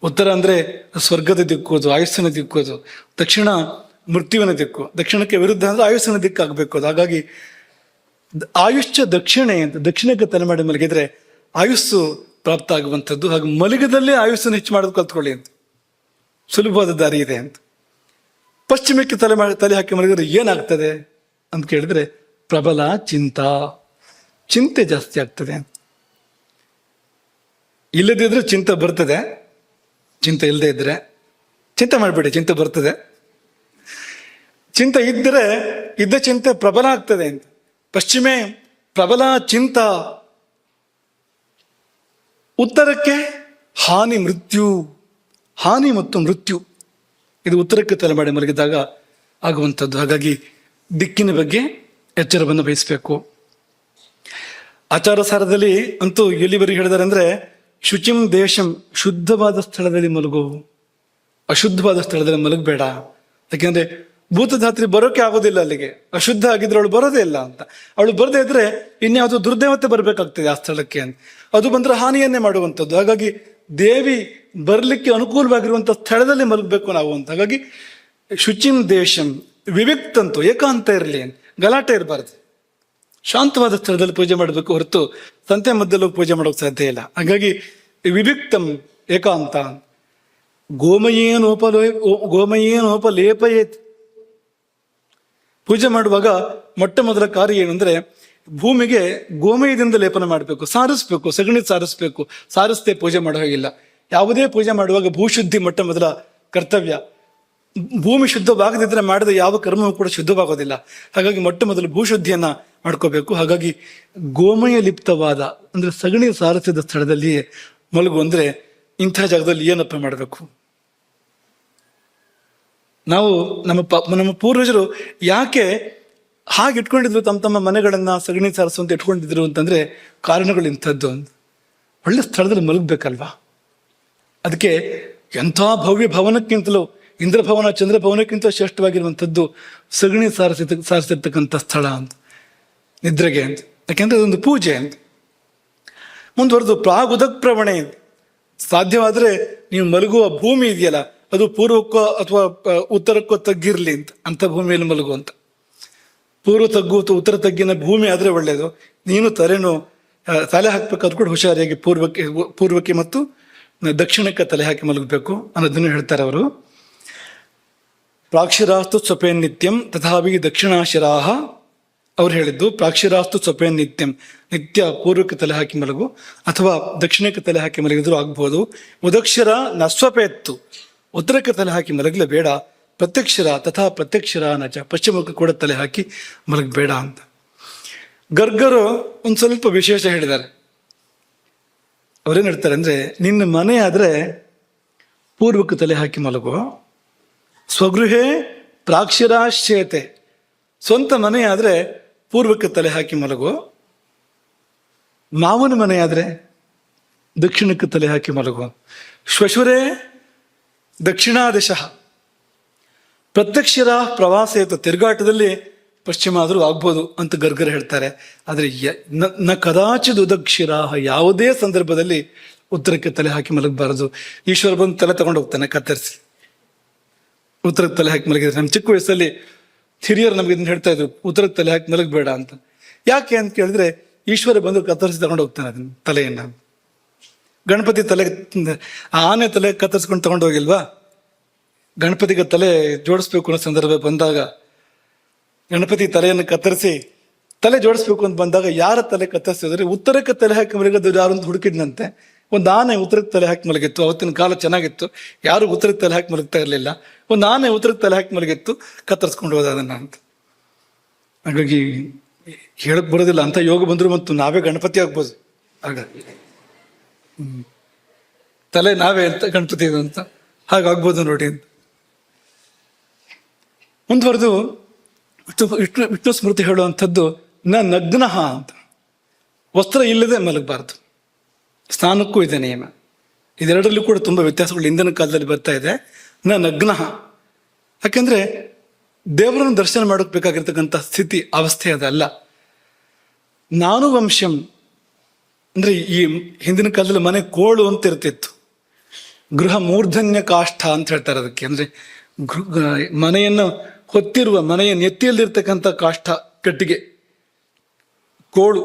ಉತ್ತರ ಅಂದ್ರೆ ಸ್ವರ್ಗದ ದಿಕ್ಕು, ಅದು ಆಯುಸ್ಸಿನ ದಿಕ್ಕು. ಅದು ದಕ್ಷಿಣ ಮೃತ್ಯುವಿನ ದಿಕ್ಕು. ದಕ್ಷಿಣಕ್ಕೆ ವಿರುದ್ಧ ಅಂದ್ರೆ ಆಯುಸ್ಸಿನ ದಿಕ್ಕು ಆಗ್ಬೇಕು ಅದು. ಹಾಗಾಗಿ ಆಯುಷ್ಯ ದಕ್ಷಿಣೆ ಅಂತ, ದಕ್ಷಿಣಕ್ಕೆ ತಲೆ ಮಾಡಿ ಮಲಗಿದ್ರೆ ಆಯುಸ್ಸು ಪ್ರಾಪ್ತ ಆಗುವಂಥದ್ದು. ಹಾಗೆ ಮಲಗದಲ್ಲೇ ಆಯುಸ್ಸನ್ನು ಹೆಚ್ಚು ಮಾಡೋದು ಕಲ್ತ್ಕೊಳ್ಳಿ ಅಂತ, ಸುಲಭವಾದ ದಾರಿ ಇದೆ ಅಂತ. ಪಶ್ಚಿಮಕ್ಕೆ ತಲೆ ಹಾಕಿ ಮಲಗಿದ್ರೆ ಏನಾಗ್ತದೆ ಅಂತ ಕೇಳಿದ್ರೆ ಪ್ರಬಲ ಚಿಂತೆ ಜಾಸ್ತಿ ಆಗ್ತದೆ. ಇಲ್ಲದಿದ್ರೆ ಚಿಂತೆ ಬರ್ತದೆ, ಚಿಂತೆ ಇಲ್ಲದೆ ಇದ್ರೆ ಚಿಂತೆ ಮಾಡಬೇಡಿ, ಚಿಂತೆ ಬರ್ತದೆ. ಚಿಂತೆ ಇದ್ದರೆ ಇದ್ದ ಚಿಂತೆ ಪ್ರಬಲ ಆಗ್ತದೆ ಅಂತ. ಪಶ್ಚಿಮೆ ಪ್ರಬಲ ಚಿಂತ, ಉತ್ತರಕ್ಕೆ ಹಾನಿ ಮತ್ತು ಮೃತ್ಯು. ಇದು ಉತ್ತರಕ್ಕೆ ತಲೆ ಮಾಡಿ ಮಲಗಿದಾಗ ಆಗುವಂಥದ್ದು. ಹಾಗಾಗಿ ದಿಕ್ಕಿನ ಬಗ್ಗೆ ಎಚ್ಚರವನ್ನು ವಹಿಸಬೇಕು. ಆಚಾರ ಸಾರದಲ್ಲಿ ಅಂತೂ ಎಲ್ಲಿವರೆಗೆ ಹೇಳಿದಾರೆ ಅಂದ್ರೆ, ಶುಚಿಂ ದೇಶಂ, ಶುದ್ಧವಾದ ಸ್ಥಳದಲ್ಲಿ ಮಲಗು, ಅಶುದ್ಧವಾದ ಸ್ಥಳದಲ್ಲಿ ಮಲಗಬೇಡ. ಯಾಕೆಂದ್ರೆ ಭೂತಧಾತ್ರಿ ಬರೋಕೆ ಆಗೋದಿಲ್ಲ ಅಲ್ಲಿಗೆ, ಅಶುದ್ಧ ಆಗಿದ್ರೆ ಅವಳು ಬರೋದೇ ಇಲ್ಲ ಅಂತ. ಅವಳು ಬರದೇ ಇದ್ರೆ ಇನ್ಯಾವುದು ದುರ್ದೇವತೆ ಬರಬೇಕಾಗ್ತದೆ ಆ ಸ್ಥಳಕ್ಕೆ ಅಂತ. ಅದು ಬಂದ್ರೆ ಹಾನಿಯನ್ನೇ ಮಾಡುವಂಥದ್ದು. ಹಾಗಾಗಿ ದೇವಿ ಬರ್ಲಿಕ್ಕೆ ಅನುಕೂಲವಾಗಿರುವಂಥ ಸ್ಥಳದಲ್ಲಿ ಮಲಗಬೇಕು ನಾವು ಅಂತ. ಹಾಗಾಗಿ ಶುಚಿಂ ದೇಶಂ, ವಿವಿಕ್ತಂತು, ಏಕಾಂತ ಇರಲಿ, ಗಲಾಟೆ ಇರಬಾರ್ದು, ಶಾಂತವಾದ ಸ್ಥಳದಲ್ಲಿ ಪೂಜೆ ಮಾಡಬೇಕು ಹೊರತು ಸಂತೆ ಮಧ್ಯದಲ್ಲಿ ಪೂಜೆ ಮಾಡೋಕೆ ಸಾಧ್ಯ ಇಲ್ಲ. ಹಾಗಾಗಿ ವಿವಿಕ್ತಂ, ಏಕಾಂತ. ಗೋಮಯೇನೋಪಲೇಪಯೇತ್. ಪೂಜೆ ಮಾಡುವಾಗ ಮೊಟ್ಟ ಮೊದಲ ಕಾರ್ಯ ಏನಂದ್ರೆ, ಭೂಮಿಗೆ ಗೋಮಯದಿಂದ ಲೇಪನ ಮಾಡಬೇಕು, ಸಾರಿಸ್ಬೇಕು, ಸಗಣಿ ಸಾರಿಸ್ಬೇಕು. ಸಾರಿಸದೆ ಪೂಜೆ ಮಾಡೋ ಹಾಗಿಲ್ಲ. ಯಾವುದೇ ಪೂಜೆ ಮಾಡುವಾಗ ಭೂಶುದ್ಧಿ ಮೊಟ್ಟ ಮೊದಲ ಕರ್ತವ್ಯ. ಭೂಮಿ ಶುದ್ಧವಾಗದಿದ್ರೆ ಮಾಡಿದ ಯಾವ ಕರ್ಮವೂ ಕೂಡ ಶುದ್ಧವಾಗೋದಿಲ್ಲ. ಹಾಗಾಗಿ ಮೊಟ್ಟ ಮೊದಲು ಭೂಶುದ್ಧಿಯನ್ನ ಮಾಡ್ಕೋಬೇಕು. ಹಾಗಾಗಿ ಗೋಮಯ ಲಿಪ್ತವಾದ ಅಂದ್ರೆ ಸಗಣಿ ಸಾರಿಸಿದ ಸ್ಥಳದಲ್ಲಿ ಮಲಗು. ಅಂದ್ರೆ ಇಂಥ ಜಾಗದಲ್ಲಿ ಏನಪ್ಪ ಮಾಡಬೇಕು? ನಾವು ನಮ್ಮ ಪೂರ್ವಜರು ಯಾಕೆ ಹಾಗೆ ಇಟ್ಕೊಂಡಿದ್ರು ತಮ್ಮ ಮನೆಗಳನ್ನ ಸಗಣಿ ಸಾರಿಸುವಂತ ಇಟ್ಕೊಂಡಿದ್ರು ಅಂತಂದ್ರೆ ಕಾರಣಗಳು ಇಂಥದ್ದು. ಒಳ್ಳೆ ಸ್ಥಳದಲ್ಲಿ ಮಲಗಬೇಕಲ್ವಾ? ಅದಕ್ಕೆ ಎಂಥ ಭವ್ಯ ಭವನಕ್ಕಿಂತಲೂ, ಇಂದ್ರಭವನ ಚಂದ್ರಭವನಕ್ಕಿಂತ ಶ್ರೇಷ್ಠವಾಗಿರುವಂಥದ್ದು ಸಗಣಿ ಸಾರಿಸಿರ್ತಕ್ಕಂಥ ಸ್ಥಳ ಅಂತ, ನಿದ್ರೆಗೆ ಅಂತ. ಯಾಕೆಂದ್ರೆ ಅದೊಂದು ಪೂಜೆ ಅಂತ. ಮುಂದುವರೆದು ಪ್ರಾಗುದಕ್ ಪ್ರವಣೆ ಅಂತ. ಸಾಧ್ಯವಾದ್ರೆ ನೀವು ಮಲಗುವ ಭೂಮಿ ಇದೆಯಲ್ಲ, ಅದು ಪೂರ್ವಕ್ಕೋ ಅಥವಾ ಉತ್ತರಕ್ಕೋ ತಗ್ಗಿರ್ಲಿ ಅಂತ, ಅಂಥ ಭೂಮಿಯಲ್ಲಿ ಮಲಗು ಅಂತ. ಪೂರ್ವ ತಗ್ಗು ಅಥವಾ ಉತ್ತರ ತಗ್ಗಿನ ಭೂಮಿ ಆದ್ರೆ ಒಳ್ಳೆಯದು. ನೀನು ತಲೆ ಹಾಕ್ಬೇಕಾದ್ರೂ ಕೂಡ ಹುಷಾರಿಯಾಗಿ ಪೂರ್ವಕ್ಕೆ ಮತ್ತು ದಕ್ಷಿಣಕ್ಕೆ ತಲೆ ಹಾಕಿ ಮಲಗಬೇಕು ಅನ್ನೋದನ್ನು ಹೇಳ್ತಾರೆ ಅವರು. ಪ್ರಾಕ್ಷಿರಾಸ್ತು ಸ್ವಪೇನ್ ನಿತ್ಯಂ ತಥಾವಿ ದಕ್ಷಿಣಾಶಿರಾಹ. ಅವ್ರು ಹೇಳಿದ್ದು ಪ್ರಾಕ್ಷಿರಾಸ್ತು ಸ್ವಪೇನ್ ನಿತ್ಯಂ, ನಿತ್ಯ ಪೂರ್ವಕ್ಕೆ ತಲೆ ಹಾಕಿ ಮಲಗು ಅಥವಾ ದಕ್ಷಿಣಕ್ಕೆ ತಲೆ ಹಾಕಿ ಮಲಗಿದ್ರು ಆಗ್ಬೋದು. ಉದಕ್ಷಿರ ನಸ್ವಪೇತ್ತು, ಉತ್ತರಕ್ಕೆ ತಲೆ ಹಾಕಿ ಮಲಗಲೇ ಬೇಡ. ಪ್ರತ್ಯಕ್ಷರ ತಥಾ ಪ್ರತ್ಯಕ್ಷರ ನಚ, ಪಶ್ಚಿಮಕ್ಕೆ ಕೂಡ ತಲೆ ಹಾಕಿ ಮಲಗಬೇಡ ಅಂತ. ಗರ್ಗರು ಒಂದು ಸ್ವಲ್ಪ ವಿಶೇಷ ಹೇಳಿದ್ದಾರೆ. ಅವ್ರೇನು ಹೇಳ್ತಾರೆ ಅಂದ್ರೆ, ನಿನ್ನ ಮನೆ ಆದ್ರೆ ಪೂರ್ವಕ್ಕೆ ತಲೆ ಹಾಕಿ ಮಲಗು, ಸ್ವಗೃಹೇ ಪ್ರಾಕ್ಷಿರಾಶ್ಚೇತೆ, ಸ್ವಂತ ಮನೆ ಆದ್ರೆ ಪೂರ್ವಕ್ಕೆ ತಲೆ ಹಾಕಿ ಮಲಗು. ಮಾವನ ಮನೆ ಆದ್ರೆ ದಕ್ಷಿಣಕ್ಕೆ ತಲೆ ಹಾಕಿ ಮಲಗು. ಶ್ವಶುರೇ ದಕ್ಷಿಣಾದಿಶಃ, ಪ್ರತ್ಯಕ್ಷರ ಪ್ರವಾಸೇತು, ತಿರುಗಾಟದಲ್ಲಿ ಪಶ್ಚಿಮ ಆದರೂ ಆಗ್ಬೋದು ಅಂತ ಗರ್ಗರ್ ಹೇಳ್ತಾರೆ. ಆದರೆ ನ ಕದಾಚಿದ ಉದಕ್ಷಿರ, ಯಾವುದೇ ಸಂದರ್ಭದಲ್ಲಿ ಉತ್ತರಕ್ಕೆ ತಲೆ ಹಾಕಿ ಮಲಗಬಾರದು. ಈಶ್ವರ ಬಂದು ತಲೆ ತಗೊಂಡು ಹೋಗ್ತಾನೆ ಕತ್ತರಿಸಿ, ಉತ್ತರಕ್ಕೆ ತಲೆ ಹಾಕಿ ಮಲಗಿದ್ರೆ. ನಮ್ಮ ಚಿಕ್ಕ ವಯಸ್ಸಲ್ಲಿ ಹಿರಿಯರು ನಮ್ಗೆ ಇದನ್ನ ಹೇಳ್ತಾ ಇದ್ರು, ಉತ್ತರಕ್ಕೆ ತಲೆ ಹಾಕಿ ಮಲಗಬೇಡ ಅಂತ. ಯಾಕೆ ಅಂತ ಕೇಳಿದ್ರೆ, ಈಶ್ವರ ಬಂದು ಕತ್ತರಿಸಿ ತಗೊಂಡು ಹೋಗ್ತಾನೆ ಅದನ್ನ ತಲೆಯನ್ನ. ಗಣಪತಿ ತಲೆ, ಆನೆ ತಲೆ ಕತ್ತರಿಸ್ಕೊಂಡು ತಗೊಂಡು ಹೋಗಿಲ್ವಾ? ಗಣಪತಿಗೆ ತಲೆ ಜೋಡಿಸ್ಬೇಕು ಅನ್ನೋ ಸಂದರ್ಭ ಬಂದಾಗ, ಗಣಪತಿ ತಲೆಯನ್ನು ಕತ್ತರಿಸಿ ತಲೆ ಜೋಡಿಸ್ಬೇಕು ಅಂತ ಬಂದಾಗ ಯಾರ ತಲೆ ಕತ್ತರಿಸಿದ್ರೆ ಉತ್ತರಕ್ಕೆ ತಲೆ ಹಾಕಿ ಮಲಗೋದು ಯಾರು ಅಂತ ಹುಡುಕಿದ್ನಂತೆ. ಒಂದು ಆನೆ ಉತ್ತರಕ್ಕೆ ತಲೆ ಹಾಕಿ ಮಲಗಿತ್ತು. ಅವತ್ತಿನ ಕಾಲ ಚೆನ್ನಾಗಿತ್ತು, ಯಾರು ಉತ್ತರಕ್ಕೆ ತಲೆ ಹಾಕಿ ಮಲಗ್ತಾ ಇರಲಿಲ್ಲ. ಒಂದು ಆನೆ ಉತ್ತರಕ್ಕೆ ತಲೆ ಹಾಕಿ ಮಲಗಿತ್ತು, ಕತ್ತರಿಸ್ಕೊಂಡು ಹೋದ ಅದನ್ನ ಅಂತ. ಹಾಗಾಗಿ ಹೇಳಕ್ ಬರೋದಿಲ್ಲ ಅಂತ ಯೋಗ ಬಂದ್ರು ಮತ್ತು ನಾವೇ ಗಣಪತಿ ಆಗ್ಬೋದು ಆಗ. ತಲೆ ನಾವೇ ಅಂತ ಗಣಪತಿ ಅಂತ ಹಾಗಾಗ್ಬೋದು ನೋಡಿ ಅಂತ. ಮುಂದುವರೆದು ವಿಷ್ಣು ಸ್ಮೃತಿ ಹೇಳುವಂಥದ್ದು ನಗ್ನಃ ಅಂತ, ವಸ್ತ್ರ ಇಲ್ಲದೆ ಮಲಗಬಾರ್ದು. ಸ್ನಾನಕ್ಕೂ ಇದೆ ನಿಯಮ. ಇದೆರಡರಲ್ಲೂ ಕೂಡ ತುಂಬ ವ್ಯತ್ಯಾಸಗಳು ಇಂದಿನ ಕಾಲದಲ್ಲಿ ಬರ್ತಾ ಇದೆ. ನಗ್ನಃ ಯಾಕೆಂದ್ರೆ ದೇವರನ್ನು ದರ್ಶನ ಮಾಡೋಕೆ ಬೇಕಾಗಿರ್ತಕ್ಕಂಥ ಸ್ಥಿತಿ ಅವಸ್ಥೆ ಅದಲ್ಲ. ನಾನು ವಂಶಂ ಅಂದ್ರೆ ಈ ಹಿಂದಿನ ಕಾಲದಲ್ಲಿ ಮನೆ ಕೋಳು ಅಂತ ಇರ್ತಿತ್ತು. ಗೃಹ ಮೂರ್ಧನ್ಯ ಕಾಷ್ಠ ಅಂತ ಹೇಳ್ತಾರೆ ಅದಕ್ಕೆ. ಅಂದ್ರೆ ಮನೆಯನ್ನು ಹೊತ್ತಿರುವ, ಮನೆಯ ನೆತ್ತಿಯಲ್ಲಿರ್ತಕ್ಕಂಥ ಕಾಷ್ಠ, ಕಟ್ಟಿಗೆ, ಕೋಳು,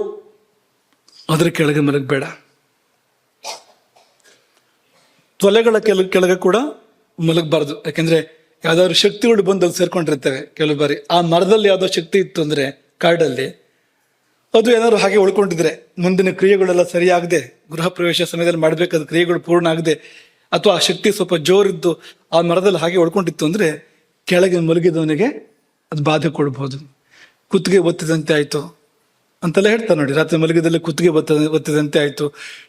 ಅದರ ಕೆಳಗೆ ಮಲಗಬೇಡ. ತೊಲೆಗಳ ಕೆಳಗೆ ಕೂಡ ಮಲಗಬಾರ್ದು. ಯಾಕೆಂದ್ರೆ ಯಾವ್ದಾದ್ರು ಶಕ್ತಿಗಳು ಬಂದು ಅದು ಸೇರ್ಕೊಂಡಿರ್ತವೆ ಕೆಲವು ಬಾರಿ. ಆ ಮರದಲ್ಲಿ ಯಾವ್ದೋ ಶಕ್ತಿ ಇತ್ತು ಅಂದ್ರೆ ಕಾಡಲ್ಲಿ, ಅದು ಏನಾದ್ರು ಹಾಗೆ ಉಳ್ಕೊಂಡಿದ್ರೆ ಮುಂದಿನ ಕ್ರಿಯೆಗಳೆಲ್ಲ ಸರಿಯಾಗದೆ, ಗೃಹ ಪ್ರವೇಶ ಸಮಯದಲ್ಲಿ ಮಾಡಬೇಕಾದ ಕ್ರಿಯೆಗಳು ಪೂರ್ಣ ಆಗದೆ, ಅಥವಾ ಆ ಶಕ್ತಿ ಸ್ವಲ್ಪ ಜೋರಿದ್ದು ಆ ಮರದಲ್ಲಿ ಹಾಗೆ ಉಳ್ಕೊಂಡಿತ್ತು ಅಂದ್ರೆ ಕೆಳಗೆ ಮಲಗಿದವನಿಗೆ ಅದು ಬಾಧೆ ಕೊಡ್ಬೋದು. ಕುತ್ತಿಗೆ ಒತ್ತಿದಂತೆ ಆಯ್ತು ಅಂತೆಲ್ಲ ಹೇಳ್ತಾರೆ ನೋಡಿ. ರಾತ್ರಿ ಮಲಗಿದಲ್ಲಿ ಕುತ್ತಿಗೆ ಒತ್ತಿದಂತೆ ಆಯ್ತು,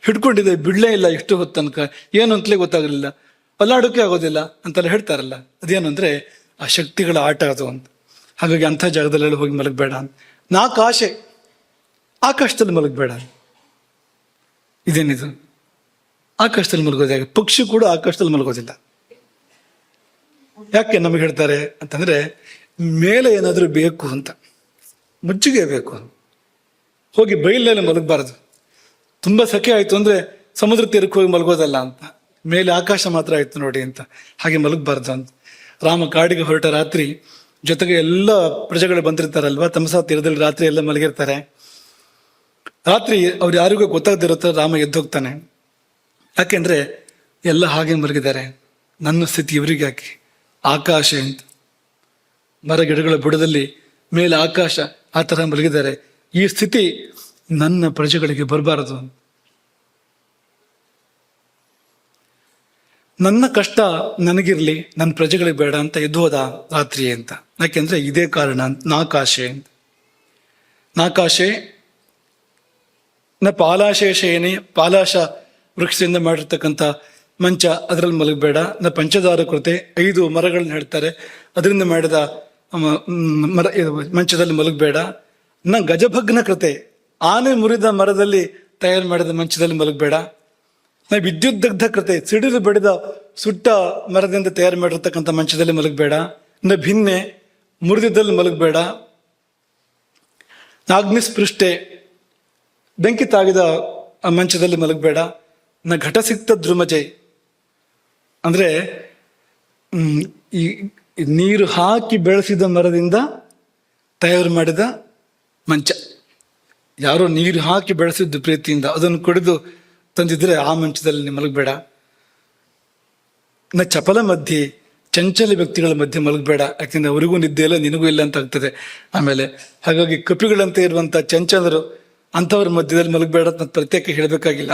ಹಿಡ್ಕೊಂಡಿದೆ, ಬಿಡ್ಲೇ ಇಲ್ಲ ಎಷ್ಟು ಹೊತ್ತು ತನಕ, ಏನು ಅಂತಲೇ ಗೊತ್ತಾಗಲಿಲ್ಲ, ಅಲ್ಲಾಡೋಕೆ ಆಗೋದಿಲ್ಲ ಅಂತೆಲ್ಲ ಹೇಳ್ತಾರಲ್ಲ. ಅದೇನು ಅಂದ್ರೆ ಆ ಶಕ್ತಿಗಳ ಆಟ ಅದು ಅಂತ. ಹಾಗಾಗಿ ಅಂಥ ಜಾಗದಲ್ಲೆಲ್ಲ ಹೋಗಿ ಮಲಗಬೇಡ. ಆಸೆ, ಆಕಾಶದಲ್ಲಿ ಮಲಗಬೇಡ. ಇದೇನಿದು ಆಕಾಶದಲ್ಲಿ ಮಲಗೋದು? ಯಾಕೆ? ಪಕ್ಷಿ ಕೂಡ ಆಕಾಶದಲ್ಲಿ ಮಲಗೋದಿಲ್ಲ. ಯಾಕೆ ನಮಗೆ ಹೇಳ್ತಾರೆ ಅಂತಂದ್ರೆ ಮೇಲೆ ಏನಾದರೂ ಬೇಕು ಅಂತ, ಮುಚ್ಚಿಗೆ ಬೇಕು. ಹೋಗಿ ಬೈಲಲ್ಲಿ ಮಲಗಬಾರದು. ತುಂಬಾ ಸೆಕೆ ಆಯ್ತು ಅಂದ್ರೆ ಸಮುದ್ರ ತೀರಕ್ಕೆ ಹೋಗಿ ಮಲಗೋದಲ್ಲ ಅಂತ, ಮೇಲೆ ಆಕಾಶ ಮಾತ್ರ ಆಯ್ತು ನೋಡಿ ಅಂತ, ಹಾಗೆ ಮಲಗಬಾರ್ದು ಅಂತ. ರಾಮ ಕಾಡಿಗೆ ಹೊರಟ ರಾತ್ರಿ, ಜೊತೆಗೆ ಎಲ್ಲ ಪ್ರಜೆಗಳು ಬಂದಿರ್ತಾರಲ್ವಾ, ತಮಸಾ ತೀರದಲ್ಲಿ ರಾತ್ರಿ ಎಲ್ಲ ಮಲಗಿರ್ತಾರೆ. ರಾತ್ರಿ ಅವ್ರು ಯಾರಿಗೂ ಗೊತ್ತಾಗದಿರೋ ರಾಮ ಎದ್ದೋಗ್ತಾನೆ. ಯಾಕೆಂದ್ರೆ ಎಲ್ಲ ಹಾಗೆ ಮಲಗಿದ್ದಾರೆ, ನನ್ನ ಸ್ಥಿತಿ ಇವರಿಗೆ ಯಾಕೆ? ಆಕಾಶ ಅಂತ, ಮರ ಗಿಡಗಳ ಬುಡದಲ್ಲಿ ಮೇಲೆ ಆಕಾಶ, ಆ ತರ ಮಲಗಿದ್ದಾರೆ. ಈ ಸ್ಥಿತಿ ನನ್ನ ಪ್ರಜೆಗಳಿಗೆ ಬರಬಾರದು. ನನ್ನ ಕಷ್ಟ ನನಗಿರ್ಲಿ, ನನ್ನ ಪ್ರಜೆಗಳಿಗೆ ಬೇಡ ಅಂತ ಎದ್ದು ಹೋದ ರಾತ್ರಿ ಅಂತ. ಯಾಕೆಂದ್ರೆ ಇದೇ ಕಾರಣ. ನಾಕಾಶೆ ಅಂತ, ನಾಕಾಶೆ ಪಾಲಾಶೇಷೇನೆ, ಪಾಲಾಶ ವೃಕ್ಷದಿಂದ ಮಾಡಿರ್ತಕ್ಕಂಥ ಮಂಚ, ಅದರಲ್ಲಿ ಮಲಗಬೇಡ. ಪಂಚದಾರ ಕೃತೆ, 5 ಮರಗಳನ್ನ ಹೇಳ್ತಾರೆ, ಅದರಿಂದ ಮಾಡಿದ ಮಂಚದಲ್ಲಿ ಮಲಗಬೇಡ. ಗಜಭಗ್ನ ಕೃತೆ, ಆನೆ ಮುರಿದ ಮರದಲ್ಲಿ ತಯಾರು ಮಾಡಿದ ಮಂಚದಲ್ಲಿ ಮಲಗಬೇಡ. ವಿದ್ಯುತ್ ದಗ್ಧ ಕೃತೆ, ಸಿಡಿದು ಬಡಿದ ಸುಟ್ಟ ಮರದಿಂದ ತಯಾರು ಮಾಡಿರ್ತಕ್ಕಂಥ ಮಂಚದಲ್ಲಿ ಮಲಗಬೇಡ. ಭಿನ್ನೆ, ಮುರಿದಿದ್ದಲ್ಲಿ ಮಲಗಬೇಡ. ಅಗ್ನಿಸ್ಪೃಷ್ಟೆ, ಬೆಂಕಿ ತಾಗಿದ ಆ ಮಂಚದಲ್ಲಿ ಮಲಗಬೇಡ. ಘಟಸಿಕ್ತ ದ್ರುಮಜೈ ಅಂದ್ರೆ ಈ ನೀರು ಹಾಕಿ ಬೆಳೆಸಿದ ಮರದಿಂದ ತಯಾರು ಮಾಡಿದ ಮಂಚ, ಯಾರೋ ನೀರು ಹಾಕಿ ಬೆಳೆಸಿದ್ದು ಪ್ರೀತಿಯಿಂದ, ಅದನ್ನು ಕುಡಿದು ತಂದಿದ್ರೆ ಆ ಮಂಚದಲ್ಲಿ ಮಲಗಬೇಡ. ಚಪಲ ಮಧ್ಯೆ, ಚಂಚಲ ವ್ಯಕ್ತಿಗಳ ಮಧ್ಯೆ ಮಲಗಬೇಡ. ಯಾಕೆಂದ್ರೆ ಅವರಿಗೂ ನಿದ್ದೆ ಇಲ್ಲ, ನಿನಗೂ ಇಲ್ಲ ಅಂತ ಆಗ್ತದೆ ಆಮೇಲೆ. ಹಾಗಾಗಿ ಕಪಿಗಳಂತೆ ಇರುವಂತ ಚಂಚಲರು, ಅಂಥವ್ರ ಮಧ್ಯದಲ್ಲಿ ಮಲಗಬೇಡ ಅಂತ ಪ್ರತ್ಯೇಕ ಹೇಳಬೇಕಾಗಿಲ್ಲ.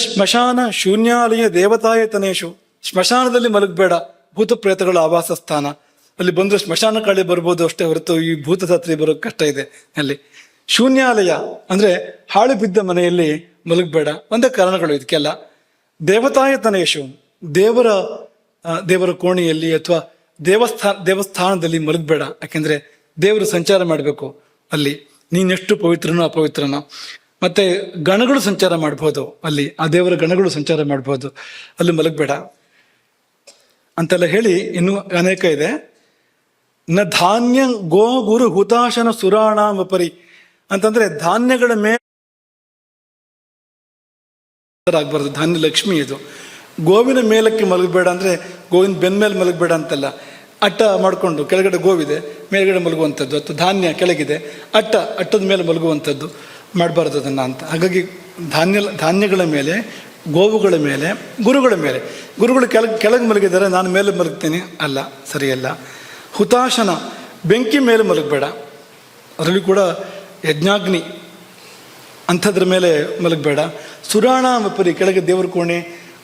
ಸ್ಮಶಾನ ಶೂನ್ಯಾಲಯ ದೇವತಾಯತನೇಶು, ಸ್ಮಶಾನದಲ್ಲಿ ಮಲಗಬೇಡ, ಭೂತ ಪ್ರೇತಗಳ ಆವಾಸ ಸ್ಥಾನ. ಅಲ್ಲಿ ಬಂದ್ರೆ ಸ್ಮಶಾನ ಕಾಳಿ ಬರ್ಬೋದು ಅಷ್ಟೇ ಹೊರತು ಈ ಭೂತಧಾತ್ರಿ ಬರೋಕ್ ಕಷ್ಟ ಇದೆ ಅಲ್ಲಿ. ಶೂನ್ಯಾಲಯ ಅಂದ್ರೆ ಹಾಳು ಬಿದ್ದ ಮನೆಯಲ್ಲಿ ಮಲಗಬೇಡ. ಒಂದೇ ಕಾರಣಗಳು ಇದಕ್ಕೆಲ್ಲ. ದೇವತಾಯತನೇಶು, ದೇವರ ಕೋಣೆಯಲ್ಲಿ ಅಥವಾ ದೇವಸ್ಥಾನದಲ್ಲಿ ಮಲಗಬೇಡ. ಯಾಕೆಂದ್ರೆ ದೇವರು ಸಂಚಾರ ಮಾಡಬೇಕು ಅಲ್ಲಿ, ನೀನೆಷ್ಟು ಪವಿತ್ರನೋ ಅಪವಿತ್ರನೋ. ಮತ್ತೆ ಗಣಗಳು ಸಂಚಾರ ಮಾಡ್ಬೋದು ಅಲ್ಲಿ, ಆ ದೇವರ ಗಣಗಳು ಸಂಚಾರ ಮಾಡ್ಬೋದು, ಅಲ್ಲಿ ಮಲಗಬೇಡ ಅಂತೆಲ್ಲ ಹೇಳಿ ಇನ್ನೂ ಅನೇಕ ಇದೆ. ಧಾನ್ಯ ಗೋ ಗುರು ಹುತಾಶನ ಸುರಾಣ ವಪರಿ ಅಂತಂದ್ರೆ ಧಾನ್ಯಗಳ ಮೇಲೆ ಆಗ್ಬಾರ್ದು. ಧಾನ್ಯ ಲಕ್ಷ್ಮಿ ಇದು. ಗೋವಿನ ಮೇಲಕ್ಕೆ ಮಲಗಬೇಡ ಅಂದ್ರೆ ಗೋವಿನ ಬೆನ್ ಮೇಲೆ ಮಲಗಬೇಡ ಅಂತಲ್ಲ. ಅಟ್ಟ ಮಾಡ್ಕೊಂಡು ಕೆಳಗಡೆ ಗೋವಿದೆ, ಮೇಲ್ಗಡೆ ಮಲಗುವಂಥದ್ದು, ಅಥವಾ ಧಾನ್ಯ ಕೆಳಗಿದೆ, ಅಟ್ಟದ ಮೇಲೆ ಮಲಗುವಂಥದ್ದು ಮಾಡಬಾರ್ದು ಅದನ್ನ ಅಂತ. ಹಾಗಾಗಿ ಧಾನ್ಯಗಳ ಮೇಲೆ, ಗೋವುಗಳ ಮೇಲೆ, ಗುರುಗಳು ಕೆಳಗೆ ಮಲಗಿದ್ದಾರೆ, ನಾನು ಮೇಲೆ ಮಲಗ್ತೀನಿ ಅಲ್ಲ, ಸರಿಯಲ್ಲ. ಹುತಾಶನ, ಬೆಂಕಿ ಮೇಲೆ ಮಲಗಬೇಡ. ಅದರಲ್ಲಿ ಕೂಡ ಯಜ್ಞಾಗ್ನಿ ಅಂಥದ್ರ ಮೇಲೆ ಮಲಗಬೇಡ. ಸುರಾಣ ಮಪರಿ, ಕೆಳಗೆ ದೇವ್ರ ಕೋಣೆ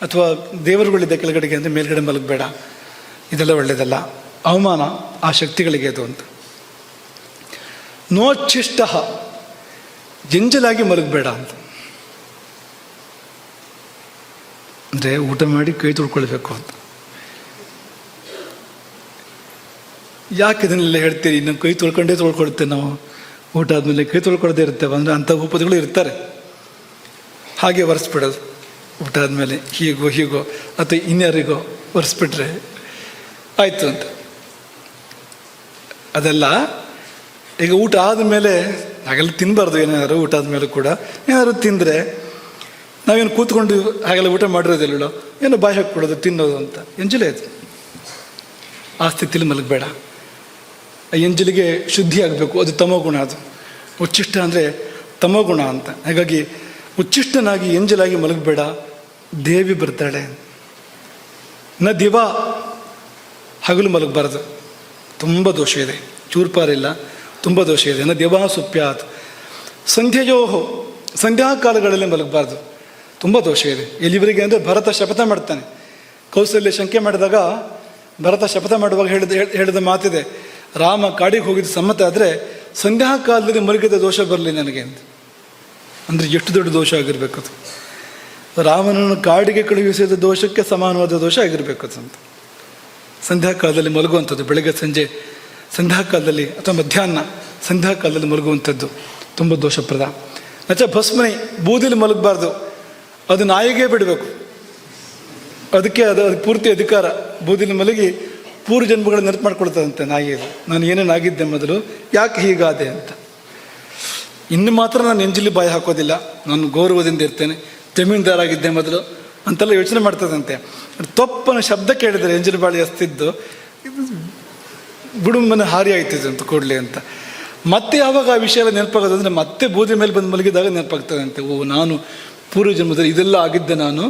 ಅಥವಾ ದೇವರುಗಳಿದ್ದ ಕೆಳಗಡೆಗೆ ಅಂದರೆ ಮೇಲ್ಗಡೆ ಮಲಗಬೇಡ. ಇದೆಲ್ಲ ಒಳ್ಳೆಯದಲ್ಲ, ಅವಮಾನ ಆ ಶಕ್ತಿಗಳಿಗೆ ಅದು ಅಂತ. ನೋಚ್ಛಿಷ್ಟ, ಜಂಜಲಾಗಿ ಮಲಗಬೇಡ ಅಂತ. ಅಂದರೆ ಊಟ ಮಾಡಿ ಕೈ ತೊಳ್ಕೊಳ್ಬೇಕು ಅಂತ. ಯಾಕೆ ಇದನ್ನೆಲ್ಲ ಹೇಳ್ತೀರಿ? ನಾವು ಕೈ ತೊಳ್ಕೊಳ್ತೇವೆ, ನಾವು ಊಟ ಆದಮೇಲೆ ಕೈ ತೊಳ್ಕೊಳ್ಳೋದೇ ಇರ್ತೇವೆ ಅಂದರೆ ಅಂಥ ಉಪದಿಗಳು ಇರ್ತಾರೆ. ಹಾಗೆ ಒರೆಸ್ಬಿಡೋದು ಊಟ ಆದಮೇಲೆ, ಹೀಗೋ ಅಥವಾ ಇನ್ಯಾರಿಗೋ ಒರೆಸ್ಬಿಟ್ರೆ ಆಯಿತು ಅಂತ. ಅದೆಲ್ಲ ಈಗ ಊಟ ಆದಮೇಲೆ ಹಾಗೆಲ್ಲ ತಿನ್ನಬಾರ್ದು. ಏನಾದ್ರು ಊಟ ಆದಮೇಲೆ ಕೂಡ ಏನಾದ್ರು ತಿಂದರೆ ನಾವೇನು ಕೂತ್ಕೊಂಡು ಹಾಗೆಲ್ಲ ಊಟ ಮಾಡಿರೋದಿಲ್ಲೋ, ಏನೋ ಬಾಯಿ ಹಾಕ್ಬಿಡೋದು, ತಿನ್ನೋದು ಅಂತ. ಎಂಜಲೇ ಅದು. ಆ ಸ್ಥಿತಿಲಿ ಮಲಗಬೇಡ. ಆ ಎಂಜಲಿಗೆ ಶುದ್ಧಿ ಆಗಬೇಕು, ಅದು ತಮೋಗುಣ. ಅದು ಉಚ್ಚಿಷ್ಟ ಅಂದರೆ ತಮೋಗುಣ ಅಂತ. ಹಾಗಾಗಿ ಉಚ್ಚಿಷ್ಟನಾಗಿ ಎಂಜಲಾಗಿ ಮಲಗಬೇಡ, ದೇವಿ ಬರ್ತಾಳೆ. ನ ದಿವ, ಹಗಲು ಮಲಗಬಾರ್ದು, ತುಂಬ ದೋಷ ಇದೆ. ಚೂರ್ಪಾರಿಲ್ಲ, ತುಂಬ ದೋಷ ಇದೆ. ನ ದಿವ ಸುಪ್ಯಾತ್. ಸಂಧ್ಯೆಯೋ, ಸಂಧ್ಯಾಕಾಲಗಳಲ್ಲಿ ಮಲಗಬಾರ್ದು, ತುಂಬ ದೋಷ ಇದೆ. ಎಲ್ಲಿವರೆಗೆ ಅಂದರೆ ಭರತ ಶಪಥ ಮಾಡ್ತಾನೆ. ಕೌಸಲ್ಯ ಶಂಕೆ ಮಾಡಿದಾಗ ಭರತ ಶಪಥ ಮಾಡುವಾಗ ಹೇಳಿದ ಮಾತಿದೆ, ರಾಮ ಕಾಡಿಗೆ ಹೋಗಿದ್ದು ಸಮ್ಮತ ಆದರೆ ಸಂಧ್ಯಾಕಾಲದಲ್ಲಿ ಮಲಗಿದ ದೋಷ ಬರಲಿ ನನಗೆ ಅಂತ. ಅಂದರೆ ಎಷ್ಟು ದೊಡ್ಡ ದೋಷ ಆಗಿರಬೇಕದು. ರಾಮನನ್ನು ಕಾಡಿಗೆ ಕಳುಹಿಸಿದ ದೋಷಕ್ಕೆ ಸಮಾನವಾದ ದೋಷ ಆಗಿರಬೇಕದು ಅಂತ. ಸಂಧ್ಯಾಕಾಲದಲ್ಲಿ ಮಲಗುವಂಥದ್ದು, ಬೆಳಗ್ಗೆ ಸಂಜೆ ಸಂಧ್ಯಾಕಾಲದಲ್ಲಿ ಅಥವಾ ಮಧ್ಯಾಹ್ನ ಸಂಧ್ಯಾಕಾಲದಲ್ಲಿ ಮಲಗುವಂಥದ್ದು ತುಂಬ ದೋಷಪ್ರದ. ನಚ ಭಸ್ಮನಿ, ಬೂದಿಲಿ ಮಲಗಬಾರ್ದು, ಅದು ನಾಯಿಗೆ ಬಿಡಬೇಕು. ಅದಕ್ಕೆ ಅದು ಪೂರ್ತಿ ಅಧಿಕಾರ. ಬೂದಿಲಿ ಮಲಗಿ ಪೂರ್ವ ಜನ್ಮಗಳ ನೆನಪು ಮಾಡ್ಕೊಳ್ತದಂತೆ ನಾಯಿ. ಅದು ನಾನು ಏನೇನಾಗಿದ್ದೆ ಮೊದಲು, ಯಾಕೆ ಹೀಗಾದೆ ಅಂತ. ಇನ್ನು ಮಾತ್ರ ನಾನು ಎಂಜಲಿ ಬಾಯಿ ಹಾಕೋದಿಲ್ಲ, ನಾನು ಗೌರವದಿಂದ ಇರ್ತೇನೆ, ಜಮೀನ್ದಾರಾಗಿದ್ದೆ ಮೊದಲು ಅಂತೆಲ್ಲ ಯೋಚನೆ ಮಾಡ್ತದಂತೆ. ತೊಪ್ಪನ ಶಬ್ದ ಕೇಳಿದರೆ ಎಂಜಲು ಬಾಳಿ ಹಸ್ತಿದ್ದು ಗುಡುಂಬನ ಹಾರಿ ಆಯ್ತಿದ್ದು ಅಂತ ಕೂಡಲೇ ಅಂತ. ಮತ್ತೆ ಯಾವಾಗ ಆ ವಿಷಯ ಎಲ್ಲ ನೆನಪಾಗೋದಂದರೆ ಮತ್ತೆ ಬೂದಿ ಮೇಲೆ ಬಂದು ಮಲಗಿದಾಗ ನೆನಪಾಗ್ತದಂತೆ. ಓ, ನಾನು ಪೂರ್ವ ಜನ್ಮದಲ್ಲಿ ಇದೆಲ್ಲ ಆಗಿದ್ದೆ, ನಾನು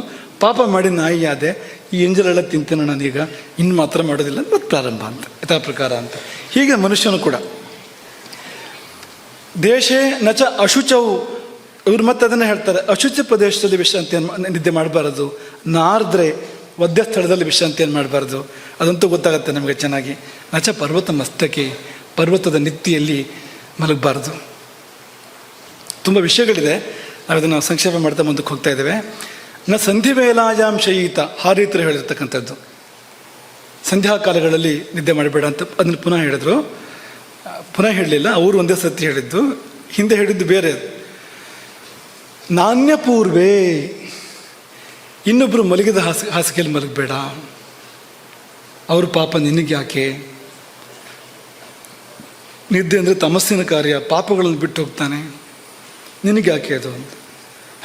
ಪಾಪ ಮಾಡಿ ನಾಯಿ ಆದೆ, ಈ ಎಂಜಲೆಲ್ಲ ತಿಂತೇನೆ ನಾನೀಗ, ಇನ್ನು ಮಾತ್ರ ಮಾಡೋದಿಲ್ಲ ಮತ್ತು ಪ್ರಾರಂಭ ಅಂತ, ಯಥಾ ಪ್ರಕಾರ ಅಂತ. ಹೀಗೆ ಮನುಷ್ಯನು ಕೂಡ ದೇಶೇ ನಚ ಅಶುಚವು. ಇವರು ಮತ್ತೆ ಅದನ್ನು ಹೇಳ್ತಾರೆ, ಅಶುಚಿ ಪ್ರದೇಶದಲ್ಲಿ ವಿಶ್ರಾಂತಿಯನ್ನು ನಿದ್ದೆ ಮಾಡಬಾರದು. ನಾರ್ದ್ರೆ ಒದ್ದೆ ಸ್ಥಳದಲ್ಲಿ ವಿಶ್ರಾಂತಿಯನ್ನು ಮಾಡಬಾರ್ದು. ಅದಂತೂ ಗೊತ್ತಾಗುತ್ತೆ ನಮಗೆ ಚೆನ್ನಾಗಿ. ನಚ ಪರ್ವತ ಮಸ್ತಕೆ, ಪರ್ವತದ ನೆತ್ತಿಯಲ್ಲಿ ಮಲಗಬಾರ್ದು. ತುಂಬ ವಿಷಯಗಳಿದೆ, ನಾವು ಅದನ್ನು ಸಂಕ್ಷೇಪ ಮಾಡ್ತಾ ಮುಂದಕ್ಕೆ ಹೋಗ್ತಾ ಇದ್ದೇವೆ. ನ ಸಂಧಿ ವೇಲಾಯಾಮ್ ಶಯೀತ, ಹಾರೀತರು ಹೇಳಿರ್ತಕ್ಕಂಥದ್ದು. ಸಂಧ್ಯಾಕಾಲಗಳಲ್ಲಿ ನಿದ್ದೆ ಮಾಡಬೇಡ ಅಂತ ಅದನ್ನು ಪುನಃ ಹೇಳಿದ್ರು. ಪುನಃ ಹೇಳಲಿಲ್ಲ, ಅವರು ಒಂದೇ ಸತಿ ಹೇಳಿದ್ದು, ಹಿಂದೆ ಹೇಳಿದ್ದು ಬೇರೆ. ನಾಣ್ಯ ಪೂರ್ವೇ, ಇನ್ನೊಬ್ಬರು ಮಲಗಿದ ಹಾಸಿಗೆಯಲ್ಲಿ ಮಲಗಬೇಡ. ಅವ್ರ ಪಾಪ ನಿನಗೆ ಯಾಕೆ? ನಿದ್ದೆ ಅಂದರೆ ತಮಸ್ಸಿನ ಕಾರ್ಯ, ಪಾಪಗಳನ್ನು ಬಿಟ್ಟು ಹೋಗ್ತಾನೆ, ನಿನಗೆ ಯಾಕೆ ಅದು ಅಂತ.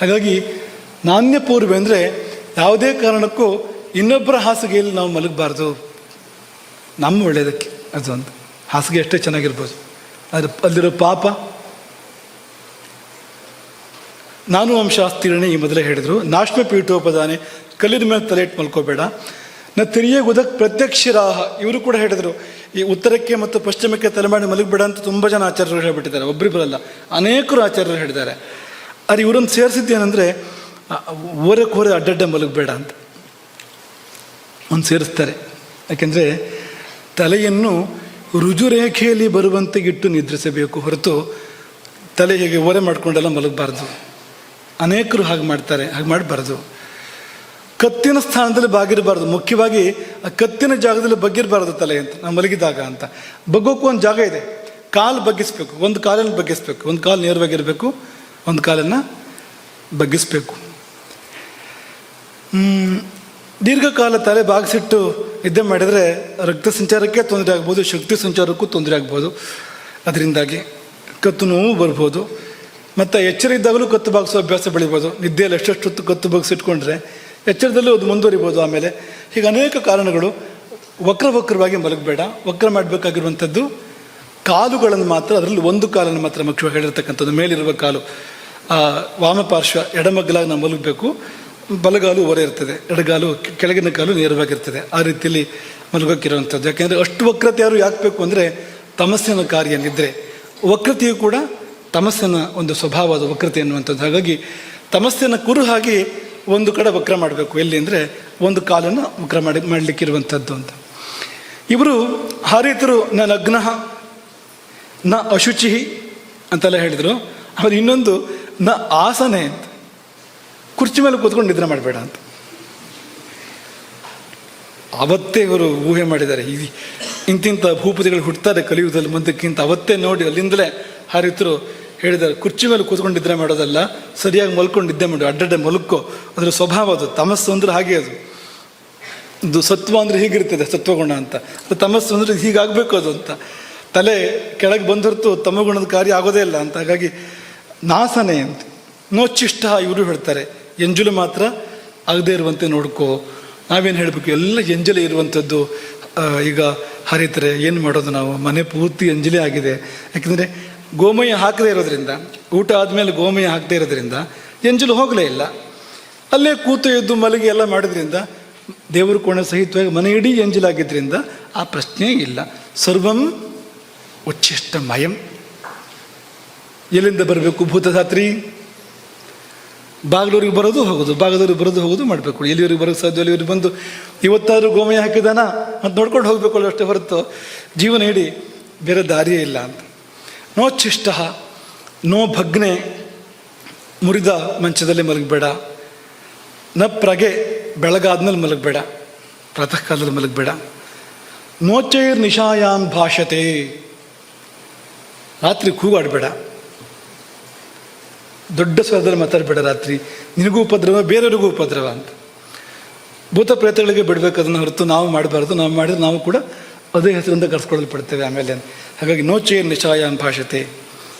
ಹಾಗಾಗಿ ನಾಣ್ಯ ಪೂರ್ವ ಅಂದರೆ ಯಾವುದೇ ಕಾರಣಕ್ಕೂ ಇನ್ನೊಬ್ಬರ ಹಾಸಿಗೆಯಲ್ಲಿ ನಾವು ಮಲಗಬಾರ್ದು, ನಮ್ಮ ಒಳ್ಳೆಯದಕ್ಕೆ ಅದು ಅಂತ. ಹಾಸಿಗೆ ಎಷ್ಟೇ ಚೆನ್ನಾಗಿರ್ಬೋದು, ಅದು ಅಲ್ಲಿರೋ ಪಾಪ. ನಾನು ವಂಶಾಸ್ತೀರ್ಣೆ ಈ ಮೊದಲೇ ಹೇಳಿದರು. ನಾಶ್ಮ ಪೀಠೋಪದಾನೆ, ಕಲ್ಲಿನ ಮೇಲೆ ತಲೆ ಇಟ್ಟು ಮಲ್ಕೋಬೇಡ. ನ ತಿರಿಯಗುದಕ್ಕೆ ಪ್ರತ್ಯಕ್ಷರಾಹ, ಇವರು ಕೂಡ ಹೇಳಿದರು. ಈ ಉತ್ತರಕ್ಕೆ ಮತ್ತು ಪಶ್ಚಿಮಕ್ಕೆ ತಲೆ ಮಾಡಿ ಮಲಗಬೇಡ ಅಂತ ತುಂಬ ಜನ ಆಚಾರ್ಯರು ಹೇಳಿಬಿಟ್ಟಿದ್ದಾರೆ, ಒಬ್ಬರಿಬ್ಬರಲ್ಲ, ಅನೇಕರು ಆಚಾರ್ಯರು ಹೇಳಿದ್ದಾರೆ. ಆದರೆ ಇವರೊಂದು ಸೇರಿಸಿದ್ದೇನೆಂದರೆ ಓರಕ್ಕೆ ಅಡ್ಡಡ್ಡ ಮಲಗಬೇಡ ಅಂತ ಒಂದು ಸೇರಿಸ್ತಾರೆ. ಯಾಕೆಂದರೆ ತಲೆಯನ್ನು ರುಜುರೇಖೆಯಲ್ಲಿ ಬರುವಂತೆ ಇಟ್ಟು ನಿದ್ರಿಸಬೇಕು ಹೊರತು ತಲೆ ಹೀಗೆ ಓರೆ ಮಾಡಿಕೊಂಡೆಲ್ಲ ಮಲಗಬಾರ್ದು. ಅನೇಕರು ಹಾಗೆ ಮಾಡ್ತಾರೆ, ಹಾಗೆ ಮಾಡಬಾರ್ದು. ಕತ್ತಿನ ಸ್ಥಾನದಲ್ಲಿ ಬಾಗಿರಬಾರ್ದು, ಮುಖ್ಯವಾಗಿ ಆ ಕತ್ತಿನ ಜಾಗದಲ್ಲಿ ಬಗ್ಗಿರಬಾರ್ದು ತಲೆ ಅಂತ, ನಾವು ಮಲಗಿದಾಗ ಅಂತ. ಬಗ್ಗೋಕ್ಕೂ ಒಂದು ಜಾಗ ಇದೆ, ಕಾಲು ಬಗ್ಗಿಸ್ಬೇಕು, ಒಂದು ಕಾಲನ್ನು ಬಗ್ಗಿಸ್ಬೇಕು, ಒಂದು ಕಾಲು ನೇರವಾಗಿರಬೇಕು, ಒಂದು ಕಾಲನ್ನು ಬಗ್ಗಿಸ್ಬೇಕು. ದೀರ್ಘಕಾಲ ತಲೆ ಬಾಗಿಸಿಟ್ಟು ನಿದ್ದೆ ಮಾಡಿದರೆ ರಕ್ತ ಸಂಚಾರಕ್ಕೆ ತೊಂದರೆ ಆಗ್ಬೋದು, ಶಕ್ತಿ ಸಂಚಾರಕ್ಕೂ ತೊಂದರೆ ಆಗ್ಬೋದು. ಅದರಿಂದಾಗಿ ಕತ್ತು ನೋವು ಬರ್ಬೋದು. ಮತ್ತು ಎಚ್ಚರ ಇದ್ದಾಗಲೂ ಕತ್ತು ಬಾಗಿಸೋ ಅಭ್ಯಾಸ ಬೆಳಿಬೋದು. ನಿದ್ದೆಯಲ್ಲಿ ಎಷ್ಟೆಷ್ಟು ಕತ್ತು ಬಾಗಿಸಿಟ್ಕೊಂಡ್ರೆ ಎಚ್ಚರದಲ್ಲೂ ಅದು ಮುಂದುವರಿಬೋದು. ಆಮೇಲೆ ಹೀಗೆ ಅನೇಕ ಕಾರಣಗಳು. ವಕ್ರವಾಗಿ ಮಲಗಬೇಡ. ವಕ್ರ ಮಾಡಬೇಕಾಗಿರುವಂಥದ್ದು ಕಾಲುಗಳನ್ನು ಮಾತ್ರ, ಅದರಲ್ಲಿ ಒಂದು ಕಾಲನ್ನು ಮಾತ್ರ ಮುಖ್ಯವಾಗಿ ಹೇಳಿರ್ತಕ್ಕಂಥದ್ದು, ಮೇಲಿರುವ ಕಾಲು, ವಾಮಪಾರ್ಶ್ವ ಎಡಮಗ್ಲಾಗಿ ನಾವು ಮಲಗಬೇಕು. ಬಲಗಾಲು ಹೊರ ಇರ್ತದೆ, ಎಡಗಾಲು ಕೆಳಗಿನ ಕಾಲು ನೇರವಾಗಿರ್ತದೆ. ಆ ರೀತಿಯಲ್ಲಿ ಮಲಗೋಕ್ಕಿರುವಂಥದ್ದು. ಯಾಕೆಂದರೆ ಅಷ್ಟು ವಕ್ರತೆ ಯಾರು ಯಾಕೆ ಬೇಕು ಅಂದರೆ ತಮಸ್ಸಿನ ಕಾರ್ಯ ನಿದ್ರೆ. ವಕ್ರತೆಯು ಕೂಡ ತಮಸ್ಸಿನ ಒಂದು ಸ್ವಭಾವ, ಅದು ವಕ್ರತೆ ಎನ್ನುವಂಥದ್ದು. ಹಾಗಾಗಿ ತಮಸ್ಸಿನ ಕುರುಹಾಗಿ ಒಂದು ಕಡೆ ವಕ್ರ ಮಾಡಬೇಕು. ಎಲ್ಲಿ ಅಂದರೆ ಒಂದು ಕಾಲನ್ನು ವಕ್ರ ಮಾಡಲಿಕ್ಕಿರುವಂಥದ್ದು ಅಂತ. ಇವರು ಹಾರಿತರು ನ ನಗ್ನ ನ ಅಶುಚಿ ಅಂತೆಲ್ಲ ಹೇಳಿದರು. ಆಮೇಲೆ ಇನ್ನೊಂದು ನ ಆಸನೆ ಅಂತ, ಕುರ್ಚಿ ಮೇಲೆ ಕೂತ್ಕೊಂಡು ನಿದ್ರೆ ಮಾಡಬೇಡ ಅಂತ. ಅವತ್ತೇ ಇವರು ಊಹೆ ಮಾಡಿದ್ದಾರೆ, ಇಂತಿಂಥ ಭೂಪತಿಗಳು ಹುಟ್ಟುತ್ತಾರೆ ಕಲಿಯುಗದಲ್ಲಿ ಮುಂದಕ್ಕಿಂತ. ಅವತ್ತೇ ನೋಡಿ ಅಲ್ಲಿಂದಲೇ ಹಾರಿತರು ಹೇಳಿದ್ದಾರೆ, ಕುರ್ಚಿ ಮೇಲೆ ಕೂತ್ಕೊಂಡು ನಿದ್ರೆ ಮಾಡೋದಲ್ಲ, ಸರಿಯಾಗಿ ಮಲ್ಕೊಂಡು ನಿದ್ದೆ ಮಾಡು, ಅಡ್ಡಡ್ಡೆ ಮಲ್ಕೋ. ಅದರ ಸ್ವಭಾವ ಅದು. ತಮಸ್ಸು ಅಂದ್ರೆ ಹಾಗೆ ಅದು ಸತ್ವ ಅಂದರೆ ಹೀಗಿರ್ತದೆ, ಸತ್ವಗುಣ ಅಂತ. ಅದು ತಮಸ್ಸು ಅಂದರೆ ಹೀಗಾಗಬೇಕು ಅದು ಅಂತ. ತಲೆ ಕೆಳಗೆ ಬಂದೊರ್ತು ತಮಗುಣದ ಕಾರ್ಯ ಆಗೋದೇ ಇಲ್ಲ ಅಂತ. ಹಾಗಾಗಿ ನಾಸನೆ ಅಂತ, ನೋಚಿಷ್ಟ ಇವರು ಹೇಳ್ತಾರೆ, ಎಂಜಲು ಮಾತ್ರ ಆಗದೇ ಇರುವಂತೆ ನೋಡ್ಕೋ. ನಾವೇನು ಹೇಳಬೇಕು, ಎಲ್ಲ ಎಂಜಲೆ ಇರುವಂಥದ್ದು. ಈಗ ಹರಿತಾರೆ, ಏನು ಮಾಡೋದು ನಾವು? ಮನೆ ಪೂರ್ತಿ ಎಂಜಲೆ ಆಗಿದೆ. ಯಾಕೆಂದರೆ ಗೋಮಯ ಹಾಕದೇ ಇರೋದ್ರಿಂದ, ಊಟ ಆದಮೇಲೆ ಗೋಮಯ ಹಾಕದೇ ಇರೋದ್ರಿಂದ ಎಂಜಲು ಹೋಗಲೇ ಇಲ್ಲ. ಅಲ್ಲೇ ಕೂತು ಎದ್ದು ಮಲಗಿ ಎಲ್ಲ ಮಾಡೋದ್ರಿಂದ ದೇವರು ಕೋಣೆ ಸಹಿತವಾಗಿ ಮನೆ ಇಡೀ ಎಂಜಲಾಗಿದ್ದರಿಂದ ಆ ಪ್ರಶ್ನೆ ಇಲ್ಲ. ಸರ್ವಂ ಉಚ್ಚಿಷ್ಟಮಯಂ. ಎಲ್ಲಿಂದ ಬರಬೇಕು? ಭೂತಧಾತ್ರಿ. ಬಾಗಿಲೂರಿಗೆ ಬರೋದು ಹೋಗೋದು, ಬಾಗಿಲೂರಿಗೆ ಬರೋದು ಹೋಗೋದು ಮಾಡಬೇಕು. ಎಲ್ಲಿವರೆಗೆ ಬರೋಕ್ಕೆ ಸಾಧ್ಯ ಎಲ್ಲಿವರೆಗೆ ಬಂದು ಇವತ್ತಾದರೂ ಗೋಮಯ ಹಾಕಿದಾನ ಅಂತ ನೋಡ್ಕೊಂಡು ಹೋಗಬೇಕು ಅಲ್ಲ, ಅಷ್ಟೇ ಹೊರತು ಜೀವನ ಇಡೀ ಬೇರೆ ದಾರಿಯೇ ಇಲ್ಲ ಅಂತ. ನೋಚ್ಚಿಷ್ಟ ನೋ ಭಗ್ನೆ, ಮುರಿದ ಮಂಚದಲ್ಲಿ ಮಲಗಬೇಡ. ನ ಪ್ರಗೆ, ಬೆಳಗಾದ್ಮೇಲೆ ಮಲಗಬೇಡ, ಪ್ರಾತಃ ಕಾಲದಲ್ಲಿ ಮಲಗಬೇಡ. ನೋಚೈರ್ ನಿಶಾಯಾನ್ ಭಾಷತೆ, ರಾತ್ರಿ ಕೂಗಾಡಬೇಡ, ದೊಡ್ಡ ಸ್ವರದಲ್ಲಿ ಮಾತಾಡಬೇಡ. ರಾತ್ರಿ ನಿನಗೂ ಉಪದ್ರವ, ಬೇರೆಯವ್ರಿಗೂ ಉಪದ್ರವ ಅಂತ. ಭೂತ ಪ್ರೇತಗಳಿಗೆ ಬಿಡಬೇಕು ಅದನ್ನು ಹೊರತು ನಾವು ಮಾಡಬಾರ್ದು. ನಾವು ಮಾಡಿದ್ರೆ ನಾವು ಕೂಡ ಅದೇ ಹೆಸರಿಂದ ಕರ್ಸ್ಕೊಳ್ಳಲ್ಪಡ್ತೇವೆ ಆಮೇಲೆ. ಹಾಗಾಗಿ ನೋಚೈರ್ ನಿಶಾಯಾನ್ ಭಾಷತೆ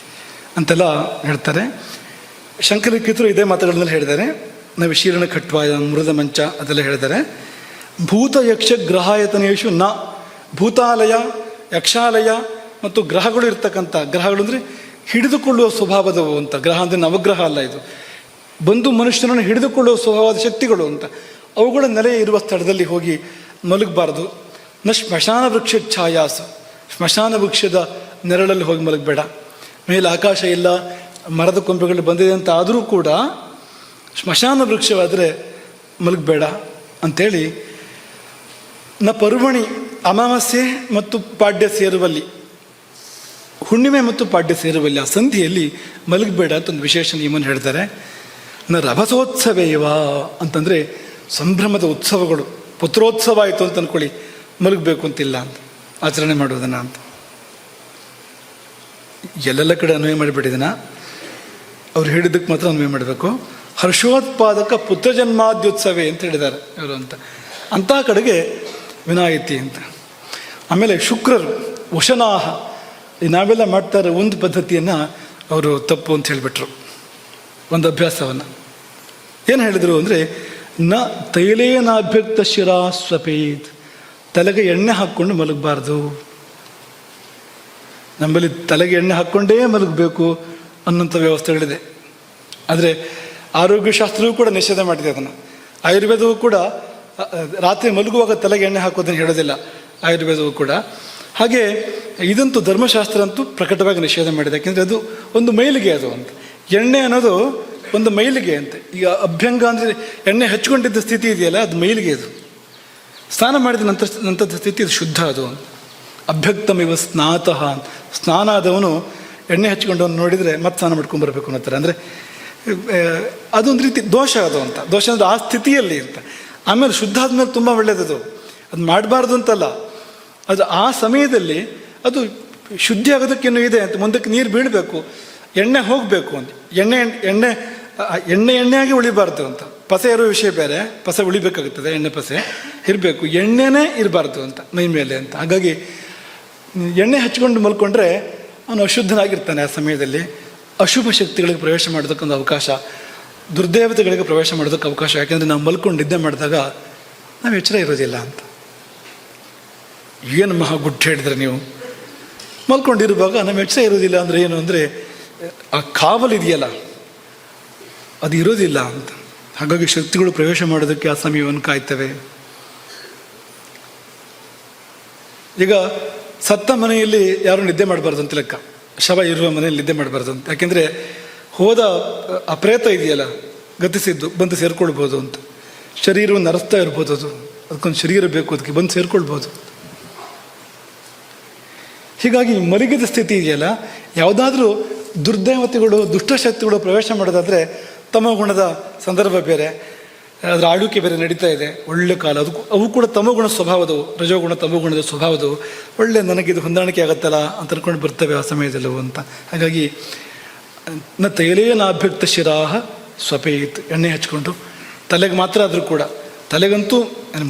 ಅಂತೆಲ್ಲ ಹೇಳ್ತಾರೆ. ಶಂಕರಲಿಖಿತರು ಇದೇ ಮಾತುಗಳನ್ನೆಲ್ಲ ಹೇಳಿದ್ದಾರೆ. ನಾವು ಶೀರ್ಣ ಖಟ್ವಾಯ, ಮೃದ ಮಂಚ ಅದೆಲ್ಲ ಹೇಳಿದ್ದಾರೆ. ಭೂತ ಯಕ್ಷ ಗ್ರಹಾಯತನೇಶು ನ, ಭೂತಾಲಯ, ಯಕ್ಷಾಲಯ ಮತ್ತು ಗ್ರಹಗಳು ಇರ್ತಕ್ಕಂಥ, ಗ್ರಹಗಳು ಅಂದರೆ ಹಿಡಿದುಕೊಳ್ಳುವ ಸ್ವಭಾವದವು ಅಂತ. ಗ್ರಹ ಅಂದರೆ ನವಗ್ರಹ ಅಲ್ಲ, ಇದು ಬಂದು ಮನುಷ್ಯನನ್ನು ಹಿಡಿದುಕೊಳ್ಳುವ ಸ್ವಭಾವದ ಶಕ್ತಿಗಳು ಅಂತ. ಅವುಗಳ ನೆಲೆ ಇರುವ ಸ್ಥಳದಲ್ಲಿ ಹೋಗಿ ಮಲಗಬಾರ್ದು. ನ ಸ್ಮಶಾನ ವೃಕ್ಷ ಛಾಯಾಸು, ಸ್ಮಶಾನ ವೃಕ್ಷದ ನೆರಳಲ್ಲಿ ಹೋಗಿ ಮಲಗಬೇಡ. ಮೇಲೆ ಆಕಾಶ ಇಲ್ಲ, ಮರದ ಕೊಂಬೆಗಳು ಬಂದಿದೆ ಅಂತ ಆದರೂ ಕೂಡ ಸ್ಮಶಾನ ವೃಕ್ಷವಾದರೆ ಮಲಗಬೇಡ ಅಂಥೇಳಿ. ನ ಪರ್ವಣಿ, ಅಮಾವಾಸ್ಯೆ ಮತ್ತು ಪಾಡ್ಯ ಸೇರುವಲ್ಲಿ, ಹುಣ್ಣಿಮೆ ಮತ್ತು ಪಾಡ್ಯ ಸೇರುವಲ್ಲಿ, ಆ ಸಂಧಿಯಲ್ಲಿ ಮಲಗಬೇಡ ಅಂತ ಒಂದು ವಿಶೇಷ ನಿಯಮವನ್ನು ಹೇಳ್ತಾರೆ. ನ ರಭಸೋತ್ಸವೇವ ಅಂತಂದರೆ ಸಂಭ್ರಮದ ಉತ್ಸವಗಳು, ಪುತ್ರೋತ್ಸವ ಆಯಿತು ಅಂತ ಅಂದ್ಕೊಳ್ಳಿ, ಮಲಗಬೇಕು ಅಂತಿಲ್ಲ ಅಂತ, ಆಚರಣೆ ಮಾಡೋದನ್ನು ಅಂತ. ಎಲ್ಲೆಲ್ಲ ಕಡೆ ಅನ್ವಯ ಮಾಡಿಬಿಟ್ಟಿದನ, ಅವ್ರು ಹೇಳಿದ್ದಕ್ಕೆ ಮಾತ್ರ ಅನ್ವಯ ಮಾಡಬೇಕು. ಹರ್ಷೋತ್ಪಾದಕ ಪುತ್ರಜನ್ಮಾದ್ಯೋತ್ಸವೇ ಅಂತ ಹೇಳಿದ್ದಾರೆ ಇವರು ಅಂತ. ಅಂತಹ ಕಡೆಗೆ ವಿನಾಯಿತಿ ಅಂತ. ಆಮೇಲೆ ಶುಕ್ರರು ವಶನಾಹ, ನಾವೆಲ್ಲ ಮಾಡ್ತಾರೆ ಒಂದು ಪದ್ಧತಿಯನ್ನು ಅವರು ತಪ್ಪು ಅಂತ ಹೇಳಿಬಿಟ್ರು, ಒಂದು ಅಭ್ಯಾಸವನ್ನು. ಏನು ಹೇಳಿದರು ಅಂದರೆ, ನ ತೈಲೇನಾಭ್ಯಕ್ತ ಶಿರಾ ಸ್ವಪೇತ್, ತಲೆಗೆ ಎಣ್ಣೆ ಹಾಕ್ಕೊಂಡು ಮಲಗಬಾರ್ದು. ನಮ್ಮಲ್ಲಿ ತಲೆಗೆ ಎಣ್ಣೆ ಹಾಕ್ಕೊಂಡೇ ಮಲಗಬೇಕು ಅನ್ನೋಂಥ ವ್ಯವಸ್ಥೆಗಳಿದೆ. ಆದರೆ ಆರೋಗ್ಯಶಾಸ್ತ್ರವೂ ಕೂಡ ನಿಷೇಧ ಮಾಡಿದೆ ಅದನ್ನು. ಆಯುರ್ವೇದವೂ ಕೂಡ ರಾತ್ರಿ ಮಲಗುವಾಗ ತಲೆಗೆ ಎಣ್ಣೆ ಹಾಕೋದನ್ನು ಹೇಳೋದಿಲ್ಲ, ಆಯುರ್ವೇದವೂ ಕೂಡ. ಹಾಗೆ ಇದಂತೂ ಧರ್ಮಶಾಸ್ತ್ರ ಅಂತೂ ಪ್ರಕಟವಾಗಿ ನಿಷೇಧ ಮಾಡಿದೆ. ಯಾಕೆಂದರೆ ಅದು ಒಂದು ಮೈಲಿಗೆ, ಅದು ಅಂತ. ಎಣ್ಣೆ ಅನ್ನೋದು ಒಂದು ಮೈಲಿಗೆ ಅಂತ. ಈಗ ಅಭ್ಯಂಗ ಅಂದರೆ ಎಣ್ಣೆ ಹಚ್ಕೊಂಡಿದ್ದ ಸ್ಥಿತಿ ಇದೆಯಲ್ಲ, ಅದು ಮೈಲಿಗೆ. ಅದು ಸ್ನಾನ ಮಾಡಿದ ನಂತರದ ಸ್ಥಿತಿ ಅದು ಶುದ್ಧ. ಅದು ಅಭ್ಯಕ್ತಮಿವ ಸ್ನಾತಃ ಅಂತ. ಸ್ನಾನ ಆದವನು ಎಣ್ಣೆ ಹಚ್ಕೊಂಡವನು ನೋಡಿದರೆ ಮತ್ತೆ ಸ್ನಾನ ಮಾಡ್ಕೊಂಡ್ಬರ್ಬೇಕು ಅನ್ನೋತಾರೆ. ಅಂದರೆ ಅದೊಂದು ರೀತಿ ದೋಷ ಅದು ಅಂತ. ದೋಷ ಅಂದರೆ ಆ ಸ್ಥಿತಿಯಲ್ಲಿ ಅಂತ. ಆಮೇಲೆ ಶುದ್ಧ ಆದಮೇಲೆ ತುಂಬ ಒಳ್ಳೆಯದದು, ಅದು ಮಾಡಬಾರ್ದು ಅಂತಲ್ಲ, ಅದು ಆ ಸಮಯದಲ್ಲಿ ಅದು ಶುದ್ಧಿ ಆಗೋದಕ್ಕೇನು ಇದೆ ಅಂತ. ಮುಂದಕ್ಕೆ ನೀರು ಬೀಳಬೇಕು, ಎಣ್ಣೆ ಹೋಗಬೇಕು ಅಂತ. ಎಣ್ಣೆಯಾಗಿ ಉಳಿಬಾರ್ದು ಅಂತ. ಪಸೆ ಇರೋ ವಿಷಯ ಬೇರೆ, ಪಸೆ ಉಳಿಬೇಕಾಗುತ್ತದೆ, ಎಣ್ಣೆ ಪಸೆ ಇರಬೇಕು, ಎಣ್ಣೆನೇ ಇರಬಾರ್ದು ಅಂತ ಮೈ ಮೇಲೆ ಅಂತ. ಹಾಗಾಗಿ ಎಣ್ಣೆ ಹಚ್ಕೊಂಡು ಮಲ್ಕೊಂಡ್ರೆ ಅವನು ಅಶುದ್ಧನಾಗಿರ್ತಾನೆ. ಆ ಸಮಯದಲ್ಲಿ ಅಶುಭ ಶಕ್ತಿಗಳಿಗೆ ಪ್ರವೇಶ ಮಾಡೋದಕ್ಕೊಂದು ಅವಕಾಶ, ದುರ್ದೇವತೆಗಳಿಗೆ ಪ್ರವೇಶ ಮಾಡೋದಕ್ಕೆ ಅವಕಾಶ. ಯಾಕೆಂದರೆ ನಾವು ಮಲ್ಕೊಂಡು ನಿದ್ದೆ ಮಾಡಿದಾಗ ನಾವು ಎಚ್ಚರ ಇರೋದಿಲ್ಲ ಅಂತ. ಏನು ಮಹಾ ಗುಟ್ಟು ಹೇಳಿದ್ರೆ ನೀವು. ಮಲ್ಕೊಂಡಿರುವಾಗ ನಮ್ಮ ಎಚ್ಚರ ಇರೋದಿಲ್ಲ ಅಂದರೆ ಏನು ಅಂದರೆ ಆ ಕಾವಲಿದೆಯಲ್ಲ ಅದು ಇರೋದಿಲ್ಲ ಅಂತ. ಹಾಗಾಗಿ ಶಕ್ತಿಗಳು ಪ್ರವೇಶ ಮಾಡೋದಕ್ಕೆ ಆ ಸಮಯವನ್ನು ಕಾಯ್ತವೆ. ಈಗ ಸತ್ತ ಮನೆಯಲ್ಲಿ ಯಾರು ನಿದ್ದೆ ಮಾಡಬಾರ್ದು ಅಂತ ಲೆಕ್ಕ. ಶವ ಇರುವ ಮನೆಯಲ್ಲಿ ನಿದ್ದೆ ಮಾಡಬಾರ್ದು ಅಂತ. ಯಾಕೆಂದರೆ ಹೋದ ಅಪ್ರೇತ ಇದೆಯಲ್ಲ ಗತಿಸಿದ್ದು ಬಂದು ಸೇರ್ಕೊಳ್ಬೋದು ಅಂತ. ಶರೀರವನ್ನು ಅರಸ್ತಾ ಇರ್ಬೋದು, ಅದಕ್ಕೊಂದು ಶರೀರ ಬೇಕು, ಅದಕ್ಕೆ ಬಂದು ಸೇರ್ಕೊಳ್ಬೋದು. ಹೀಗಾಗಿ ಮಲಗಿದ ಸ್ಥಿತಿ ಇದೆಯಲ್ಲ, ಯಾವುದಾದ್ರೂ ದುರ್ದೇವತೆಗಳು ದುಷ್ಟಶಕ್ತಿಗಳು ಪ್ರವೇಶ ಮಾಡೋದಾದರೆ ತಮಗುಣದ ಸಂದರ್ಭ ಬೇರೆ, ಅದರ ಆಳ್ವಿಕೆ ಬೇರೆ ನಡೀತಾ ಇದೆ. ಒಳ್ಳೆ ಕಾಲ ಅವು ಕೂಡ ತಮಗುಣ ಸ್ವಭಾವದವು, ರಜೋಗುಣ ತಮಗುಣದ ಸ್ವಭಾವದವು. ಒಳ್ಳೆ ನನಗಿದು ಹೊಂದಾಣಿಕೆ ಆಗತ್ತಲ್ಲ ಅಂತ ಅನ್ಕೊಂಡು ಬರ್ತವೆ ಆ ಸಮಯದಲ್ಲವು ಅಂತ. ಹಾಗಾಗಿ ನ ತೈಲೇನಾಭ್ಯಕ್ತ ಶಿರಾಹ ಸ್ವಪೇತ್, ಎಣ್ಣೆ ಹಚ್ಕೊಂಡು ತಲೆಗೆ ಮಾತ್ರ ಆದರೂ ಕೂಡ, ತಲೆಗಂತೂ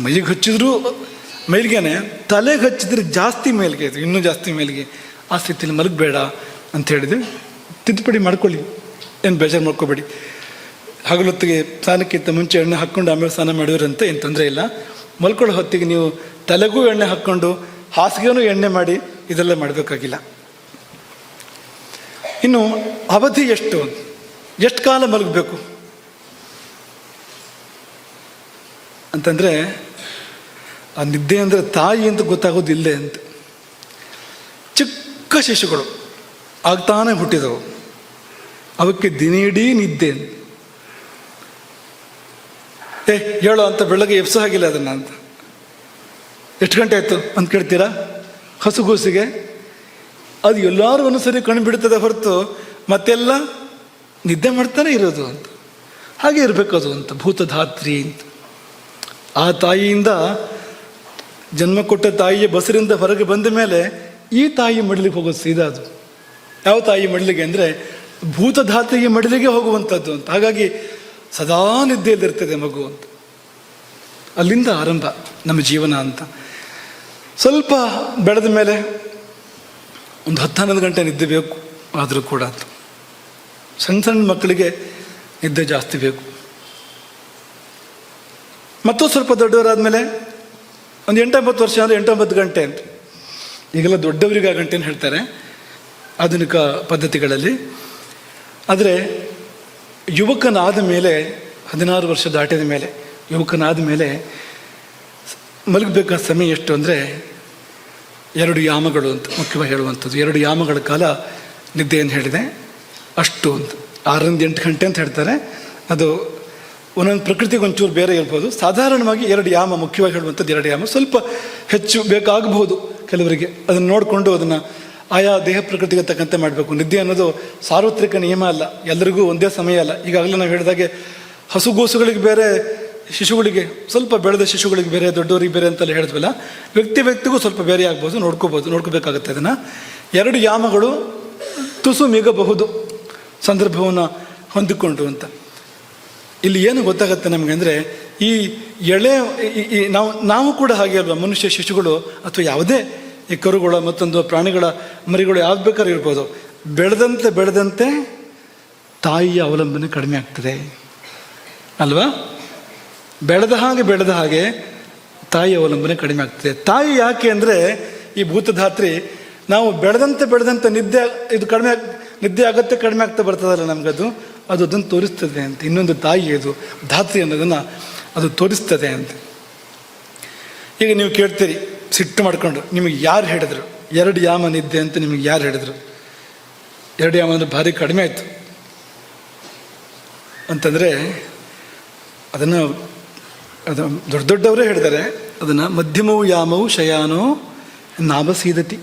ಮೈಗೆ ಹಚ್ಚಿದ್ರೂ ಮೈಲಿಗೆನೆ, ತಲೆಗೆ ಹಚ್ಚಿದ್ರೆ ಜಾಸ್ತಿ ಮೇಲ್ಗೆ ಇದು, ಇನ್ನೂ ಜಾಸ್ತಿ ಮೇಲ್ಗೆ, ಆ ಸ್ಥಿತಿಯಲ್ಲಿ ಮಲಗಬೇಡ ಅಂತ ಹೇಳಿದ್ವಿ. ತಿದ್ದುಪಡಿ ಮಾಡ್ಕೊಳ್ಳಿ, ಏನು ಬೇಜಾರು ಮಾಡ್ಕೋಬೇಡಿ. ಹಗಲೊತ್ತಿಗೆ ಸ್ನಾನಕ್ಕಿಂತ ಮುಂಚೆ ಎಣ್ಣೆ ಹಾಕ್ಕೊಂಡು ಆಮೇಲೆ ಸ್ನಾನ ಮಾಡಿದ್ರಂತೆ ಏನು ತೊಂದರೆ ಇಲ್ಲ. ಮಲ್ಕೊಳ್ಳೋ ಹೊತ್ತಿಗೆ ನೀವು ತಲೆಗೂ ಎಣ್ಣೆ ಹಾಕ್ಕೊಂಡು ಹಾಸಿಗೆನೂ ಎಣ್ಣೆ ಮಾಡಿ ಇದೆಲ್ಲ ಮಾಡಬೇಕಾಗಿಲ್ಲ. ಇನ್ನು ಅವಧಿ ಎಷ್ಟು ಕಾಲ ಮಲಗಬೇಕು ಅಂತಂದರೆ, ಆ ನಿದ್ದೆ ಅಂದರೆ ತಾಯಿ ಅಂತ ಗೊತ್ತಾಗೋದಿಲ್ಲೇ ಅಂತ. ಚಿಕ್ಕ ಶಿಶುಗಳು ಆಗ್ತಾನೆ ಹುಟ್ಟಿದವು, ಅವಕ್ಕೆ ದಿನೀಡೀ ನಿದ್ದೆ ಅಂತ. ಹೇಳೋ ಅಂತ ಬೆಳಗ್ಗೆ ಎಬ್ಸೋ ಹಾಗಿಲ್ಲ ಅದನ್ನು ಅಂತ. ಎಷ್ಟು ಗಂಟೆ ಆಯಿತು ಅಂತ ಕೇಳ್ತೀರಾ ಹಸುಗೂಸಿಗೆ? ಅದು ಎಲ್ಲರೂ ಒಂದ್ಸರಿ ಕಣ್ಣು ಬಿಡ್ತದೆ ಹೊರತು ಮತ್ತೆಲ್ಲ ನಿದ್ದೆ ಮಾಡ್ತಾನೆ ಇರೋದು ಅಂತ. ಹಾಗೆ ಇರಬೇಕು ಅದು ಅಂತ. ಭೂತಧಾತ್ರಿ ಅಂತ. ಆ ತಾಯಿಯಿಂದ ಜನ್ಮ ಕೊಟ್ಟ ತಾಯಿಯ ಬಸರಿಂದ ಹೊರಗೆ ಬಂದ ಮೇಲೆ ಈ ತಾಯಿ ಮಡಿಲಿಗೆ ಹೋಗೋದು ಸೀದಾ. ಅದು ಯಾವ ತಾಯಿ ಮಡಿಲಿಗೆ ಅಂದರೆ ಭೂತಧಾತ್ರಿಗೆ ಮಡಿಲಿಗೆ ಹೋಗುವಂಥದ್ದು ಅಂತ. ಹಾಗಾಗಿ ಸದಾ ನಿದ್ದೆಯಲ್ಲಿರ್ತದೆ ಮಗು ಅಂತ. ಅಲ್ಲಿಂದ ಆರಂಭ ನಮ್ಮ ಜೀವನ ಅಂತ. ಸ್ವಲ್ಪ ಬೆಳೆದ ಮೇಲೆ ಒಂದು 10-11 ಗಂಟೆ ನಿದ್ದೆ ಬೇಕು ಆದರೂ ಕೂಡ ಅಂತ. ಸಣ್ಣ ಮಕ್ಕಳಿಗೆ ನಿದ್ದೆ ಜಾಸ್ತಿ ಬೇಕು. ಮತ್ತೂ ಸ್ವಲ್ಪ ದೊಡ್ಡವರಾದಮೇಲೆ ಒಂದು 8-9 ವರ್ಷ ಅಂದರೆ 8-9 ಗಂಟೆ ಅಂತ. ಈಗೆಲ್ಲ ದೊಡ್ಡವರಿಗೆ ಆ ಗಂಟೆನ ಹೇಳ್ತಾರೆ ಆಧುನಿಕ ಪದ್ಧತಿಗಳಲ್ಲಿ. ಆದರೆ ಯುವಕನಾದ ಮೇಲೆ, 16 ವರ್ಷ ದಾಟಿದ ಮೇಲೆ, ಯುವಕನಾದ ಮೇಲೆ ಮಲಗಬೇಕಾದ ಸಮಯ ಎಷ್ಟು ಅಂದರೆ 2 ಯಾಮಗಳು ಅಂತ ಮುಖ್ಯವಾಗಿ ಹೇಳುವಂಥದ್ದು. 2 ಯಾಮಗಳ ಕಾಲ ನಿದ್ದೆಯನ್ನು ಹೇಳಿದೆ ಅಷ್ಟು ಅಂತ. 6-8 ಗಂಟೆ ಅಂತ ಹೇಳ್ತಾರೆ. ಅದು ಒಂದೊಂದು ಪ್ರಕೃತಿಗೆ ಒಂಚೂರು ಬೇರೆ ಇರ್ಬೋದು. ಸಾಧಾರಣವಾಗಿ 2 ಯಾಮ ಮುಖ್ಯವಾಗಿ ಹೇಳುವಂಥದ್ದು. 2 ಯಾಮ ಸ್ವಲ್ಪ ಹೆಚ್ಚು ಬೇಕಾಗಬಹುದು ಕೆಲವರಿಗೆ. ಅದನ್ನು ನೋಡಿಕೊಂಡು ಅದನ್ನು ಆಯಾ ದೇಹ ಪ್ರಕೃತಿಗೆ ತಕ್ಕಂತೆ ಮಾಡಬೇಕು. ನಿದ್ದೆ ಅನ್ನೋದು ಸಾರ್ವತ್ರಿಕ ನಿಯಮ ಅಲ್ಲ, ಎಲ್ಲರಿಗೂ ಒಂದೇ ಸಮಯ ಅಲ್ಲ. ಈಗಾಗಲೇ ನಾವು ಹೇಳಿದಾಗೆ ಹಸುಗೂಸುಗಳಿಗೆ ಬೇರೆ, ಶಿಶುಗಳಿಗೆ ಸ್ವಲ್ಪ ಬೆಳೆದ ಶಿಶುಗಳಿಗೆ ಬೇರೆ, ದೊಡ್ಡವರಿಗೆ ಬೇರೆ ಅಂತೆಲ್ಲ ಹೇಳಿದ್ವಲ್ಲ. ವ್ಯಕ್ತಿಗೂ ಸ್ವಲ್ಪ ಬೇರೆ ಆಗ್ಬೋದು, ನೋಡ್ಕೋಬೇಕಾಗುತ್ತೆ ಅದನ್ನು. 2 ಯಾಮಗಳು ತುಸು ಮಿಗಬಹುದು ಸಂದರ್ಭವನ್ನು ಹೊಂದಿಕೊಂಡು ಅಂತ. ಇಲ್ಲಿ ಏನು ಗೊತ್ತಾಗುತ್ತೆ ನಮಗೆ ಅಂದರೆ, ಈ ಎಳೆ ನಾವು ಕೂಡ ಹಾಗೆ ಅಲ್ವಾ, ಮನುಷ್ಯ ಶಿಶುಗಳು ಅಥವಾ ಯಾವುದೇ ಈ ಕರುಗಳ ಮತ್ತೊಂದು ಪ್ರಾಣಿಗಳ ಮರಿಗಳು ಯಾವ್ದು ಬೇಕಾದ್ರೂ ಇರ್ಬೋದು, ಬೆಳೆದಂತೆ ತಾಯಿಯ ಅವಲಂಬನೆ ಕಡಿಮೆ ಆಗ್ತದೆ ಅಲ್ವಾ? ಬೆಳೆದ ಹಾಗೆ ತಾಯಿಯ ಅವಲಂಬನೆ ಕಡಿಮೆ ಆಗ್ತದೆ. ತಾಯಿ ಯಾಕೆ ಅಂದರೆ, ಈ ಭೂತಧಾತ್ರಿ ನಾವು ಬೆಳೆದಂತೆ ನಿದ್ದೆ ಅಗತ್ಯ ಕಡಿಮೆ ಆಗ್ತಾ ಬರ್ತದಲ್ಲ ನಮಗದು, ಅದನ್ನು ತೋರಿಸ್ತದೆ ಅಂತ. ಇನ್ನೊಂದು ತಾಯಿ ಅದು ಧಾತ್ರಿ ಅನ್ನೋದನ್ನು ಅದು ತೋರಿಸ್ತದೆ ಅಂತ. ಈಗ ನೀವು ಕೇಳ್ತೀರಿ ಸಿಟ್ಟು ಮಾಡ್ಕೊಂಡು, ನಿಮಗೆ ಯಾರು ಹೇಳಿದ್ರು 2 ಯಾಮ ನಿದ್ದೆ ಅಂತ? ನಿಮಗೆ ಯಾರು ಹೇಳಿದ್ರು? 2 ಯಾಮ ಅಂದರೆ ಭಾರಿ ಕಡಿಮೆ ಆಯಿತು ಅಂತಂದರೆ, ಅದನ್ನು ದೊಡ್ಡವರೇ ಹೇಳಿದ್ದಾರೆ. ಅದನ್ನು ಮಧ್ಯಮವು ಯಾಮವು ಶಯಾನೋ ನಾಭಸೀದತಿ.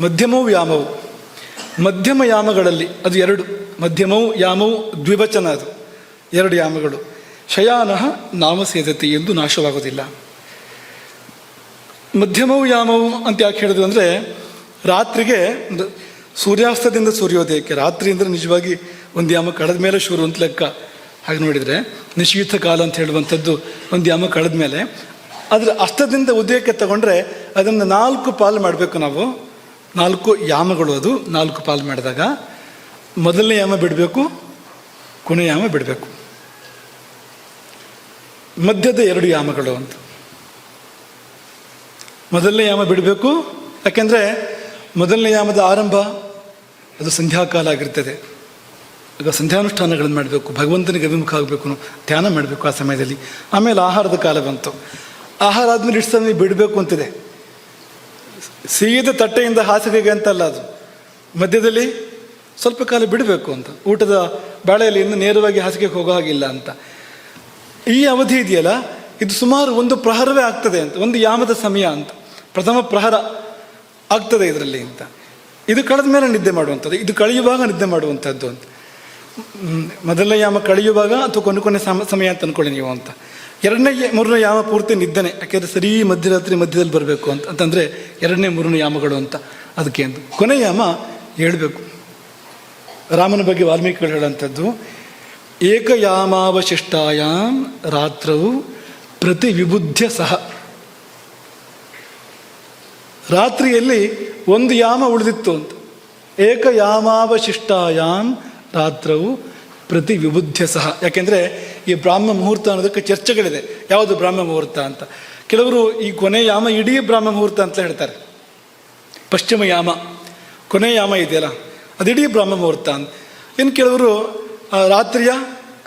ಮಧ್ಯಮವು ಯಾಮವು, ಮಧ್ಯಮ ಯಾಮಗಳಲ್ಲಿ ಅದು 2. ಮಧ್ಯಮವು ಯಾಮವು ದ್ವಿವಚನ, ಅದು 2 ಯಾಮಗಳು. ಶಯಾನಃ ನಾಮಸೇದತಿ ಎಂದು ನಾಶವಾಗೋದಿಲ್ಲ. ಮಧ್ಯಮವು ಯಾಮವು ಅಂತ ಯಾಕೆ ಹೇಳಿದ್ರು ಅಂದರೆ, ರಾತ್ರಿಗೆ ಸೂರ್ಯಾಸ್ತದಿಂದ ಸೂರ್ಯೋದಯಕ್ಕೆ, ರಾತ್ರಿ ಅಂದರೆ ನಿಜವಾಗಿ ಒಂದು ಯಾಮ ಕಳೆದ ಮೇಲೆ ಶುರು ಅಂತ ಲೆಕ್ಕ. ಹಾಗೆ ನೋಡಿದರೆ ನಿಶೀಥ ಕಾಲ ಅಂತ ಹೇಳುವಂಥದ್ದು ಒಂದು ಯಾಮ ಕಳೆದ ಮೇಲೆ. ಅದರ ಅಸ್ತದಿಂದ ಉದಯಕ್ಕೆ ತಗೊಂಡ್ರೆ ಅದನ್ನು 4 ಪಾಲು ಮಾಡಬೇಕು ನಾವು. 4 ಯಾಮಗಳು, ಅದು 4 ಪಾಲು ಮಾಡಿದಾಗ ಮೊದಲನೇ ಯಾಮ ಬಿಡಬೇಕು, ಕೊನೆಯ ಯಾಮ ಬಿಡಬೇಕು. ಮಧ್ಯದ 2 ಯಾಮಗಳು ಅಂತ. ಮೊದಲನೇ ಯಾಮ ಬಿಡಬೇಕು, ಯಾಕೆಂದರೆ ಮೊದಲನೇ ಯಾಮದ ಆರಂಭ ಅದು ಸಂಧ್ಯಾಕಾಲ ಆಗಿರ್ತದೆ. ಈಗ ಸಂಧ್ಯಾನುಷ್ಠಾನಗಳನ್ನು ಮಾಡಬೇಕು, ಭಗವಂತನಿಗೆ ಅಭಿಮುಖ ಆಗಬೇಕು, ಧ್ಯಾನ ಮಾಡಬೇಕು ಆ ಸಮಯದಲ್ಲಿ. ಆಮೇಲೆ ಆಹಾರದ ಕಾಲ ಬಂತು. ಆಹಾರ ಆದಮೇಲೆ ಇಷ್ಟು ಸಮಯ ಬಿಡಬೇಕು ಅಂತಿದೆ. ಸೀದ ತಟ್ಟೆಯಿಂದ ಹಾಸಿಗೆಗೆ ಅಂತಲ್ಲ, ಅದು ಮಧ್ಯದಲ್ಲಿ ಸ್ವಲ್ಪ ಕಾಲ ಬಿಡಬೇಕು ಅಂತ, ಊಟದ ಬಾಳೆಯಲ್ಲಿ ಇನ್ನು ನೇರವಾಗಿ ಹಾಸಿಗೆಗೆ ಹೋಗೋ ಹಾಗಿಲ್ಲ ಅಂತ. ಈ ಅವಧಿ ಇದೆಯಲ್ಲ, ಇದು ಸುಮಾರು ಒಂದು ಪ್ರಹರವೇ ಆಗ್ತದೆ ಅಂತ, ಒಂದು ಯಾಮದ ಸಮಯ ಅಂತ, ಪ್ರಥಮ ಪ್ರಹರ ಆಗ್ತದೆ ಇದರಲ್ಲಿ ಅಂತ. ಇದು ಕಳೆದ ಮೇಲೆ ನಿದ್ದೆ ಮಾಡುವಂಥದ್ದು, ಇದು ಕಳೆಯುವಾಗ ನಿದ್ದೆ ಮಾಡುವಂಥದ್ದು ಅಂತ. ಮೊದಲನೇ ಯಾಮ ಕಳೆಯುವಾಗ ಅಥವಾ ಕೊನೆ ಸಮಯ ಅಂತ ಅಂದ್ಕೊಳ್ಳಿ ನೀವು ಅಂತ. ಎರಡನೇ ಮೂರನೇ ಯಾಮ ಪೂರ್ತಿ ನಿದ್ದೆನೆ, ಯಾಕೆಂದರೆ ಸರಿ ಮಧ್ಯರಾತ್ರಿ ಮಧ್ಯದಲ್ಲಿ ಬರಬೇಕು ಅಂತಂದರೆ ಎರಡನೇ ಮೂರನೇ ಯಾಮಗಳು ಅಂತ. ಅದಕ್ಕೆ ಅಂತ ಕೊನೆ ಯಾಮ ಹೇಳಬೇಕು. ರಾಮನ ಬಗ್ಗೆ ವಾಲ್ಮೀಕಿಗಳು ಹೇಳುವಂಥದ್ದು, ಏಕಯಾಮಾವಶಿಷ್ಟಾಯಾಮ್ ರಾತ್ರವು ಪ್ರತಿ ವಿಬುದ್ಧ ಸಹ. ರಾತ್ರಿಯಲ್ಲಿ ಒಂದು ಯಾಮ ಉಳಿದಿತ್ತು ಅಂತ. ಏಕಯಾಮಾವಶಿಷ್ಟಾಯಾಮ್ ರಾತ್ರವು ಪ್ರತಿ ವಿಬುದ್ಧ ಸಹ. ಯಾಕೆಂದರೆ ಈ ಬ್ರಾಹ್ಮ ಮುಹೂರ್ತ ಅನ್ನೋದಕ್ಕೆ ಚರ್ಚೆಗಳಿದೆ, ಯಾವುದು ಬ್ರಾಹ್ಮ ಮುಹೂರ್ತ ಅಂತ. ಕೆಲವರು ಈ ಕೊನೆ ಯಾಮ ಇಡೀ ಬ್ರಾಹ್ಮ ಮುಹೂರ್ತ ಅಂತ ಹೇಳ್ತಾರೆ. ಪಶ್ಚಿಮ ಯಾಮ ಕೊನೆ ಯಾಮ ಇದೆಯಲ್ಲ, ಅದಿಡೀ ಬ್ರಾಹ್ಮ ಮುಹೂರ್ತ ಅಂತ. ಇನ್ನು ಕೆಲವರು ರಾತ್ರಿಯ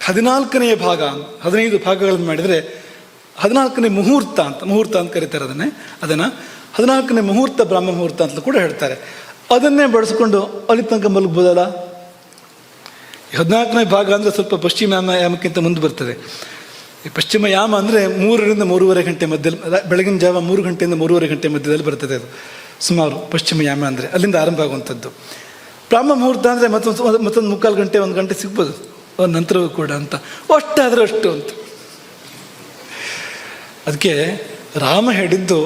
14ನೇ ಭಾಗ, 15 ಭಾಗಗಳನ್ನು ಮಾಡಿದರೆ 14ನೇ ಮುಹೂರ್ತ ಅಂತ ಕರೀತಾರೆ ಅದನ್ನು 14ನೇ ಮುಹೂರ್ತ ಬ್ರಾಹ್ಮ ಮುಹೂರ್ತ ಅಂತಲೂ ಕೂಡ ಹೇಳ್ತಾರೆ. ಅದನ್ನೇ ಬಳಸ್ಕೊಂಡು ಅಲ್ಲಿ ತನಕ ಮಲಗ್ಬೋದಲ್ಲ. 14ನೇ ಭಾಗ ಅಂದರೆ ಸ್ವಲ್ಪ ಪಶ್ಚಿಮ ಯಾಮಕ್ಕಿಂತ ಮುಂದೆ ಬರ್ತದೆ. ಈ ಪಶ್ಚಿಮ ಯಾಮ ಅಂದರೆ 3ರಿಂದ 3:30 ಗಂಟೆ ಮಧ್ಯದಲ್ಲಿ, ಬೆಳಗಿನ ಜಾವ 3 ಗಂಟೆಯಿಂದ 3:30 ಗಂಟೆ ಮಧ್ಯದಲ್ಲಿ ಬರ್ತದೆ ಅದು ಸುಮಾರು ಪಶ್ಚಿಮ ಯಾಮ ಅಂದರೆ, ಅಲ್ಲಿಂದ ಆರಂಭ ಆಗುವಂಥದ್ದು. ಬ್ರಾಹ್ಮ ಮುಹೂರ್ತ ಅಂದರೆ ಮತ್ತೊಂದು 3/4 ಗಂಟೆ 1 ಗಂಟೆ ಸಿಗ್ಬೋದು ನಂತರವೂ ಕೂಡ ಅಂತ, ಅಷ್ಟಾದರೆ ಅಷ್ಟು ಅಂತ. ಅದಕ್ಕೆ ರಾಮ ಹೇಳಿದ್ದು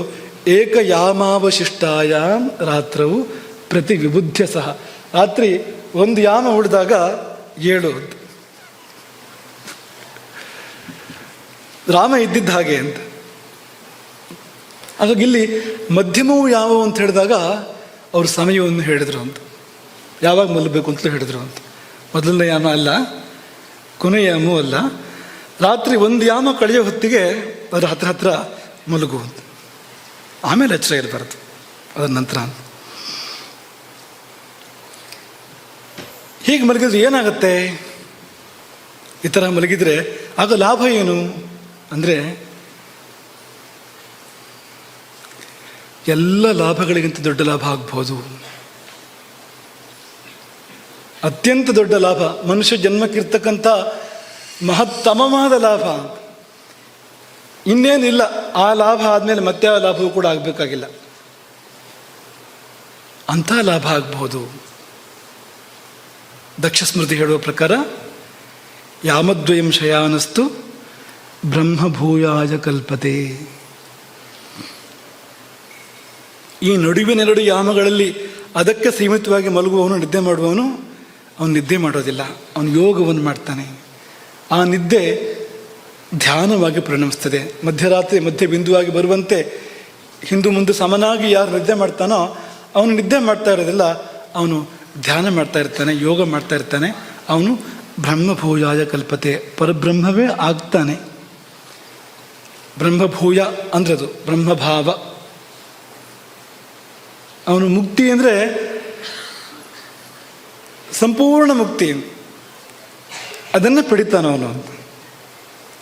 ಏಕಯಾಮಾವಶಿಷ್ಟಾಯಾಮ್ ರಾತ್ರವು ಪ್ರತಿ ವಿಬುದ್ಧ ಸಹ. ರಾತ್ರಿ ಒಂದು ಯಾಮ ಉಳಿದಾಗ 7 ಅಂತ. ರಾಮ ಇದ್ದಿದ್ದ ಹಾಗೆ ಅಂತ. ಹಾಗಾಗಿ ಇಲ್ಲಿ ಮಧ್ಯಮವು ಯಾವುವು ಅಂತ ಹೇಳಿದಾಗ ಅವರು ಸಮಯವನ್ನು ಹೇಳಿದರು ಅಂತ, ಯಾವಾಗ ಮಲಗಬೇಕು ಅಂತಲೂ ಹೇಳಿದರು ಅಂತ. ಮೊದಲನೇ ಯಾಮ ಅಲ್ಲ, ಕೊನೆ ಯಾಮವೂ ಅಲ್ಲ, ರಾತ್ರಿ ಒಂದು ಯಾಮ ಕಳೆಯೋ ಹೊತ್ತಿಗೆ ಅದರ ಹತ್ರ ಮಲಗು ಅಂತ. ಆಮೇಲೆ ಎಚ್ಚರ ಇರಬಾರ್ದು ಅದರ ನಂತರ. ಹೀಗೆ ಮಲಗಿದ್ರೆ ಏನಾಗುತ್ತೆ? ಈ ಥರ ಮಲಗಿದ್ರೆ ಆಗ ಲಾಭ ಏನು ಅಂದರೆ, ಎಲ್ಲ ಲಾಭಗಳಿಗಿಂತ ದೊಡ್ಡ ಲಾಭ ಆಗ್ಬೋದು. ಅತ್ಯಂತ ದೊಡ್ಡ ಲಾಭ, ಮನುಷ್ಯ ಜನ್ಮಕ್ಕಿರ್ತಕ್ಕಂಥ ಮಹತ್ತಮವಾದ ಲಾಭ. ಇನ್ನೇನಿಲ್ಲ, ಆ ಲಾಭ ಆದಮೇಲೆ ಮತ್ತೆ ಆ ಲಾಭವೂ ಕೂಡ ಆಗಬೇಕಾಗಿಲ್ಲ, ಅಂಥ ಲಾಭ ಆಗ್ಬೋದು. ದಕ್ಷ ಸ್ಮೃತಿ ಹೇಳುವ ಪ್ರಕಾರ ಯಾಮದ್ವಯಂ ಶಯಾನಸ್ತು ಬ್ರಹ್ಮಭೂಯಾಯ ಕಲ್ಪತೆ. ಈ ನಡುವಿನೆರಡು ಯಾಮಗಳಲ್ಲಿ ಅದಕ್ಕೆ ಸೀಮಿತವಾಗಿ ಮಲಗುವವನು, ನಿದ್ದೆ ಮಾಡುವವನು, ಅವನು ನಿದ್ದೆ ಮಾಡೋದಿಲ್ಲ, ಅವನು ಯೋಗವನ್ನು ಮಾಡ್ತಾನೆ. ಆ ನಿದ್ದೆ ಧ್ಯಾನವಾಗಿ ಪರಿಣಮಿಸ್ತದೆ. ಮಧ್ಯರಾತ್ರಿ ಮಧ್ಯ ಬಿಂದುವಾಗಿ ಬರುವಂತೆ ಹಿಂದೂ ಮುಂದೆ ಸಮನಾಗಿ ಯಾರು ನಿದ್ದೆ ಮಾಡ್ತಾನೋ ಅವನು ನಿದ್ದೆ ಮಾಡ್ತಾ ಇರೋದಿಲ್ಲ, ಅವನು ಧ್ಯಾನ ಮಾಡ್ತಾ ಇರ್ತಾನೆ, ಯೋಗ ಮಾಡ್ತಾ ಇರ್ತಾನೆ. ಅವನು ಬ್ರಹ್ಮಭೂಯಾಯ ಕಲ್ಪತೆ, ಪರಬ್ರಹ್ಮವೇ ಆಗ್ತಾನೆ. ಬ್ರಹ್ಮಭೂಯ ಅಂದ್ರೆ ಅದು ಬ್ರಹ್ಮಭಾವ. ಅವನು ಮುಕ್ತಿ ಅಂದರೆ ಸಂಪೂರ್ಣ ಮುಕ್ತಿ, ಅದನ್ನು ಪಡಿತಾನವನು.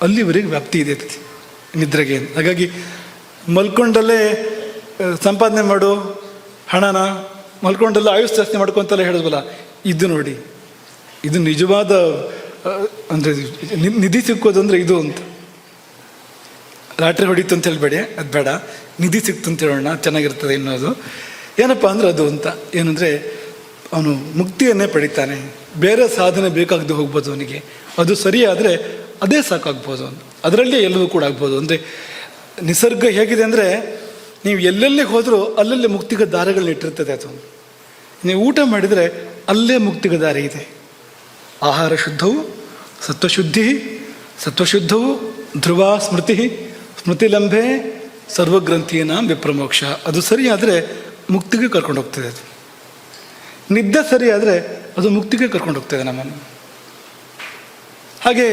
ಅಲ್ಲಿವರೆಗೆ ವ್ಯಾಪ್ತಿ ಇದೆ ನಿದ್ರೆಗೆ. ಹಾಗಾಗಿ ಮಲ್ಕೊಂಡಲ್ಲೇ ಸಂಪಾದನೆ ಮಾಡು ಹಣನ, ಮಲ್ಕೊಂಡಲ್ಲೇ ಆಯುಷ್ ಜಾಸ್ತಿ ಮಾಡ್ಕೊಂತಲ್ಲ ಹೇಳಿದ್ವಲ್ಲ, ಇದು ನೋಡಿ, ಇದು ನಿಜವಾದ ಅಂದರೆ ನಿಧಿ ಸಿಕ್ಕೋದು ಅಂದರೆ ಇದು ಅಂತ. ಲಾಟ್ರಿ ಹೊಡಿತು ಅಂತ ಹೇಳಬೇಡಿ, ಅದು ಬೇಡ, ನಿಧಿ ಸಿಕ್ತು ಅಂತ ಹೇಳೋಣ, ಚೆನ್ನಾಗಿರ್ತದೆ ಇನ್ನೋದು. ಏನಪ್ಪ ಅಂದರೆ ಅದು ಅಂತ ಏನಂದರೆ ಅವನು ಮುಕ್ತಿಯನ್ನೇ ಪಡಿತಾನೆ. ಬೇರೆ ಸಾಧನೆ ಬೇಕಾಗದೆ ಹೋಗ್ಬೋದು ಅವನಿಗೆ, ಅದು ಸರಿಯಾದರೆ ಅದೇ ಸಾಕಾಗ್ಬೋದು ಅಂತ. ಅದರಲ್ಲೇ ಎಲ್ಲವೂ ಕೂಡ ಆಗ್ಬೋದು. ಅಂದರೆ ನಿಸರ್ಗ ಹೇಗಿದೆ ಅಂದರೆ ನೀವು ಎಲ್ಲೆಲ್ಲಿ ಹೋದರೂ ಅಲ್ಲಲ್ಲೇ ಮುಕ್ತಿಗೆ ದಾರಿಗಳನ್ನ ಇಟ್ಟಿರ್ತದೆ. ಅದು ನೀವು ಊಟ ಮಾಡಿದರೆ ಅಲ್ಲೇ ಮುಕ್ತಿಗೆ ದಾರಿ ಇದೆ. ಆಹಾರ ಶುದ್ಧವು ಸತ್ವಶುದ್ಧವು ಧ್ರುವ ಸ್ಮೃತಿ ಸ್ಮೃತಿಲಂಬೆ ಸರ್ವಗ್ರಂಥೀನಾಂ ವಿಪ್ರಮೋಕ್ಷ. ಅದು ಸರಿಯಾದರೆ ಮುಕ್ತಿಗೆ ಕರ್ಕೊಂಡು ಹೋಗ್ತದೆ. ಅದು ನಿದ್ದೆ ಸರಿಯಾದರೆ ಅದು ಮುಕ್ತಿಗೆ ಕರ್ಕೊಂಡು ಹೋಗ್ತದೆ ನಮ್ಮನ್ನು. ಹಾಗೆ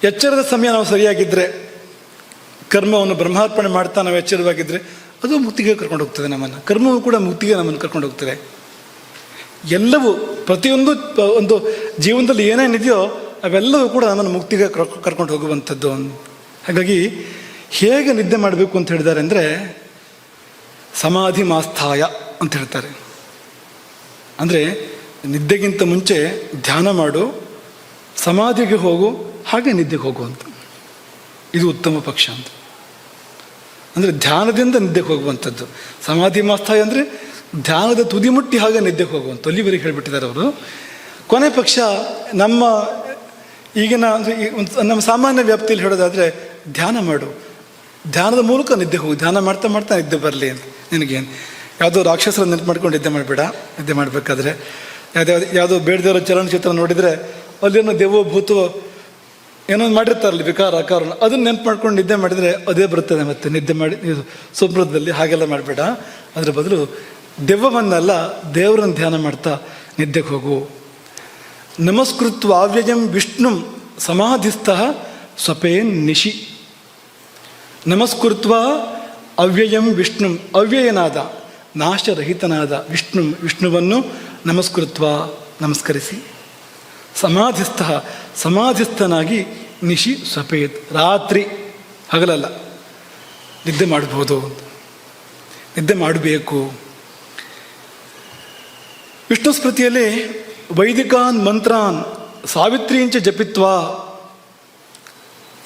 ಎಚ್ಚರದ ಸಮಯ ನಾವು ಸರಿಯಾಗಿದ್ದರೆ, ಕರ್ಮವನ್ನು ಬ್ರಹ್ಮಾರ್ಪಣೆ ಮಾಡ್ತಾ ನಾವು ಎಚ್ಚರವಾಗಿದ್ದರೆ ಅದು ಮುಕ್ತಿಗೆ ಕರ್ಕೊಂಡು ಹೋಗ್ತದೆ ನಮ್ಮನ್ನು. ಕರ್ಮವು ಕೂಡ ಮುಕ್ತಿಗೆ ನಮ್ಮನ್ನು ಕರ್ಕೊಂಡು ಹೋಗ್ತದೆ. ಎಲ್ಲವೂ ಪ್ರತಿಯೊಂದು ಒಂದು ಜೀವನದಲ್ಲಿ ಏನೇನಿದೆಯೋ ಅವೆಲ್ಲವೂ ಕೂಡ ನಮ್ಮನ್ನು ಮುಕ್ತಿಗೆ ಕರ್ಕೊಂಡು ಹೋಗುವಂಥದ್ದು. ಹಾಗಾಗಿ ಹೇಗೆ ನಿದ್ದೆ ಮಾಡಬೇಕು ಅಂತ ಹೇಳಿದ್ದಾರೆ ಅಂದರೆ, ಸಮಾಧಿ ಮಾಸ್ಥಾಯ ಅಂತ ಹೇಳ್ತಾರೆ. ಅಂದರೆ ನಿದ್ದೆಗಿಂತ ಮುಂಚೆ ಧ್ಯಾನ ಮಾಡು, ಸಮಾಧಿಗೆ ಹೋಗು, ಹಾಗೆ ನಿದ್ದೆಗೆ ಹೋಗು ಅಂತ. ಇದು ಉತ್ತಮ ಪಕ್ಷ ಅಂತ. ಅಂದರೆ ಧ್ಯಾನದಿಂದ ನಿದ್ದೆಗೆ ಹೋಗುವಂಥದ್ದು. ಸಮಾಧಿ ಮಾಸ್ಥಾಯ ಅಂದರೆ ಧ್ಯಾನದ ತುದಿ ಮುಟ್ಟಿ ಹಾಗೆ ನಿದ್ದೆಗೆ ಹೋಗುವಂಥ ಅಲ್ಲಿವರೆಗೆ ಹೇಳಿಬಿಟ್ಟಿದ್ದಾರೆ ಅವರು. ಕೊನೆ ಪಕ್ಷ ನಮ್ಮ ಈಗಿನ ನಮ್ಮ ಸಾಮಾನ್ಯ ವ್ಯಾಪ್ತಿಯಲ್ಲಿ ಹೇಳೋದಾದರೆ ಧ್ಯಾನ ಮಾಡು, ಧ್ಯಾನದ ಮೂಲಕ ನಿದ್ದೆ ಹೋಗು, ಧ್ಯಾನ ಮಾಡ್ತಾ ಮಾಡ್ತಾ ನಿದ್ದೆ ಬರಲಿ ಅಂತ. ನಿನಗೇನು ಯಾವುದೋ ರಾಕ್ಷಸರ ನೆನಪು ಮಾಡ್ಕೊಂಡು ನಿದ್ದೆ ಮಾಡಬೇಡ. ನಿದ್ದೆ ಮಾಡಬೇಕಾದ್ರೆ ಯಾವುದೋ ಬೇಡದವರ ಚಲನಚಿತ್ರ ನೋಡಿದರೆ ಅಲ್ಲೇನೋ ದೇವೋ ಭೂತವೋ ಏನೋ ಮಾಡಿರ್ತಾರಲ್ಲಿ ವಿಕಾರ ಆಕಾರ, ಅದನ್ನು ನೆನಪು ಮಾಡ್ಕೊಂಡು ನಿದ್ದೆ ಮಾಡಿದರೆ ಅದೇ ಬರ್ತದೆ. ಮತ್ತೆ ನಿದ್ದೆ ಮಾಡಿ ಇದು ಸ್ವಪ್ನದಲ್ಲಿ ಹಾಗೆಲ್ಲ ಮಾಡಬೇಡ. ಅದರ ಬದಲು ದೆವ್ವವನ್ನೆಲ್ಲ ದೇವರನ್ನು ಧ್ಯಾನ ಮಾಡ್ತಾ ನಿದ್ದೆಗೆ ಹೋಗು. ನಮಸ್ಕೃತ್ವ ಅವ್ಯಯಂ ವಿಷ್ಣುಂ ಸಮಾಧಿಸ್ಥಃ ಸ್ವಪೇನ್ ನಿಶಿ. ನಮಸ್ಕೃತ್ವ ಅವ್ಯಯಂ ವಿಷ್ಣುಂ, ಅವ್ಯಯನಾದ ನಾಶರಹಿತನಾದ ವಿಷ್ಣುವನ್ನು ನಮಸ್ಕೃತ್ವ ನಮಸ್ಕರಿಸಿ, ಸಮಾಧಿಸ್ಥಃ ಸಮಾಧಿಸ್ಥನಾಗಿ ನಿಶಿ ಸ್ವಪೇತ್, ರಾತ್ರಿ ಹಗಲಲ್ಲ ನಿದ್ದೆ ಮಾಡ್ಬೋದು, ನಿದ್ದೆ ಮಾಡಬೇಕು. ವಿಷ್ಣು ಸ್ಮೃತಿಯಲ್ಲಿ ವೈದಿಕಾನ್ ಮಂತ್ರಾನ್ ಸಾವಿತ್ರೀಂಚ ಜಪಿತ್ವಾ,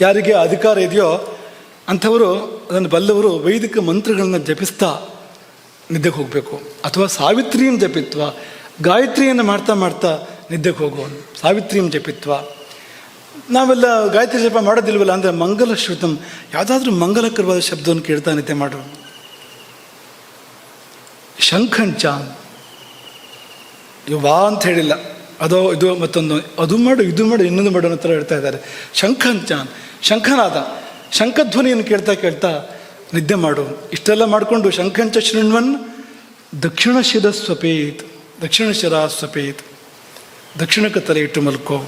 ಯಾರಿಗೆ ಅಧಿಕಾರ ಇದೆಯೋ ಅಂಥವರು ಅದನ್ನು ಬಲ್ಲವರು ವೈದಿಕ ಮಂತ್ರಗಳನ್ನು ಜಪಿಸ್ತಾ ನಿದ್ದೆಗೆ ಹೋಗಬೇಕು. ಅಥವಾ ಸಾವಿತ್ರೀಂ ಜಪಿತ್ವ, ಗಾಯತ್ರಿಯನ್ನು ಮಾಡ್ತಾ ಮಾಡ್ತಾ ನಿದ್ದೆಗೆ ಹೋಗುವ. ಸಾವಿತ್ರೀಂ ಜಪಿತ್ವ. ನಾವೆಲ್ಲ ಗಾಯತ್ರಿ ಜಪ ಮಾಡೋದಿಲ್ವಲ್ಲ, ಅಂದರೆ ಮಂಗಲ ಶ್ರುತಂ, ಯಾವುದಾದ್ರೂ ಮಂಗಲಕರವಾದ ಶಬ್ದವನ್ನು ಕೇಳ್ತಾ ನಿದ್ದೆ ಮಾಡು. ಶಂಖಂಚ, ವಾ ಅಂತ ಹೇಳಿಲ್ಲ, ಅದೋ ಇದು ಮತ್ತೊಂದು, ಅದು ಮಾಡು ಇದು ಮಾಡು ಇನ್ನೊಂದು ಮಾಡು ಅನ್ನೋ ಥರ ಹೇಳ್ತಾ ಇದ್ದಾರೆ. ಶಂಖಂಚಾನ್, ಶಂಖನಾದ, ಶಂಖಧ್ವನಿಯನ್ನು ಕೇಳ್ತಾ ಕೇಳ್ತಾ ನಿದ್ದೆ ಮಾಡು. ಇಷ್ಟೆಲ್ಲ ಮಾಡಿಕೊಂಡು ಶಂಖಂಚ ಶೃಣ್ವನ್ ದಕ್ಷಿಣ ಶಿರಸ್ವಪೇತ್, ದಕ್ಷಿಣ ಶಿರಾಸ್ವಪೇತ್, ದಕ್ಷಿಣಕ್ಕೆ ತಲೆ ಇಟ್ಟು ಮಲ್ಕೋ.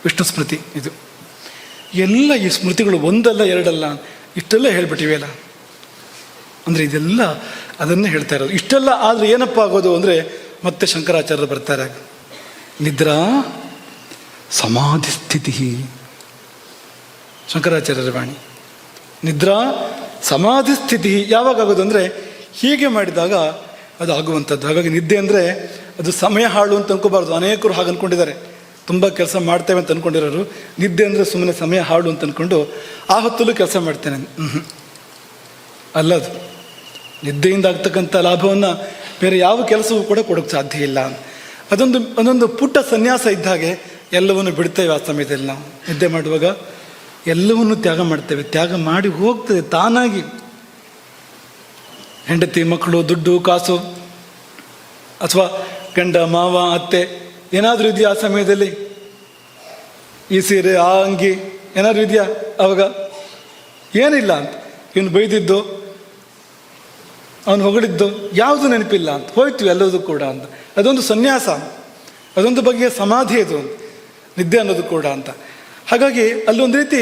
ವಿಷ್ಣು ಸ್ಮೃತಿ ಇದು. ಎಲ್ಲ ಈ ಸ್ಮೃತಿಗಳು ಒಂದಲ್ಲ ಎರಡಲ್ಲ, ಇಷ್ಟೆಲ್ಲ ಹೇಳ್ಬಿಟ್ಟಿವೆಯಲ್ಲ. ಅಂದರೆ ಇದೆಲ್ಲ ಅದನ್ನೇ ಹೇಳ್ತಾ ಇರೋದು. ಇಷ್ಟೆಲ್ಲ ಆದರೆ ಏನಪ್ಪ ಆಗೋದು ಅಂದರೆ ಮತ್ತೆ ಶಂಕರಾಚಾರ್ಯರು ಬರ್ತಾರೆ. ನಿದ್ರಾ ಸಮಾಧಿ ಸ್ಥಿತಿ, ಶಂಕರಾಚಾರ್ಯರ ವಾಣಿ. ನಿದ್ರಾ ಸಮಾಧಿ ಸ್ಥಿತಿ ಯಾವಾಗ ಆಗೋದು ಅಂದರೆ ಹೀಗೆ ಮಾಡಿದಾಗ ಅದು ಆಗುವಂಥದ್ದು. ಹಾಗಾಗಿ ನಿದ್ದೆ ಅಂದರೆ ಅದು ಸಮಯ ಹಾಳು ಅಂತ ಅನ್ಕೋಬಾರ್ದು. ಅನೇಕರು ಹಾಗೆ ಅಂದ್ಕೊಂಡಿದ್ದಾರೆ, ತುಂಬ ಕೆಲಸ ಮಾಡ್ತೇವೆ ಅಂತ ಅಂದ್ಕೊಂಡಿರೋರು. ನಿದ್ದೆ ಅಂದರೆ ಸುಮ್ಮನೆ ಸಮಯ ಹಾಳು ಅಂತ ಅಂದ್ಕೊಂಡು ಆ ಹೊತ್ತಲ್ಲೂ ಕೆಲಸ ಮಾಡ್ತೇನೆ ಅಲ್ಲದು. ನಿದ್ದೆಯಿಂದ ಆಗ್ತಕ್ಕಂಥ ಲಾಭವನ್ನು ಬೇರೆ ಯಾವ ಕೆಲಸವೂ ಕೂಡ ಕೊಡೋಕ್ಕೆ ಸಾಧ್ಯ ಇಲ್ಲ. ಅದೊಂದು ಪುಟ್ಟ ಸನ್ಯಾಸ ಇದ್ದ ಹಾಗೆ ಎಲ್ಲವನ್ನು ಬಿಡ್ತೇವೆ. ಆ ಸಮಯದಲ್ಲಿ ನಾವು ನಿದ್ದೆ ಮಾಡುವಾಗ ಎಲ್ಲವನ್ನು ತ್ಯಾಗ ಮಾಡ್ತೇವೆ. ತ್ಯಾಗ ಮಾಡಿ ಹೋಗ್ತದೆ ತಾನಾಗಿ. ಹೆಂಡತಿ, ಮಕ್ಕಳು, ದುಡ್ಡು, ಕಾಸು, ಅಥವಾ ಗಂಡ, ಮಾವ, ಅತ್ತೆ ಏನಾದರೂ ಇದೆಯಾ ಆ ಸಮಯದಲ್ಲಿ? ಈ ಸೀರೆ, ಆ ಅಂಗಿ ಏನಾದರೂ ಇದೆಯಾ ಅವಾಗ? ಏನಿಲ್ಲ ಅಂತ. ಇವನು ಬೈದಿದ್ದು, ಅವನು ಹೊಗಳಿದ್ದು ಯಾವುದು ನೆನಪಿಲ್ಲ ಅಂತ, ಹೋಯ್ತು ಎಲ್ಲದೂ ಕೂಡ ಅಂತ. ಅದೊಂದು ಸನ್ಯಾಸ, ಅದೊಂದು ಬಗೆಯ ಸಮಾಧಿ ಅದು ನಿದ್ದೆ ಅನ್ನೋದು ಕೂಡ ಅಂತ. ಹಾಗಾಗಿ ಅಲ್ಲೊಂದು ರೀತಿ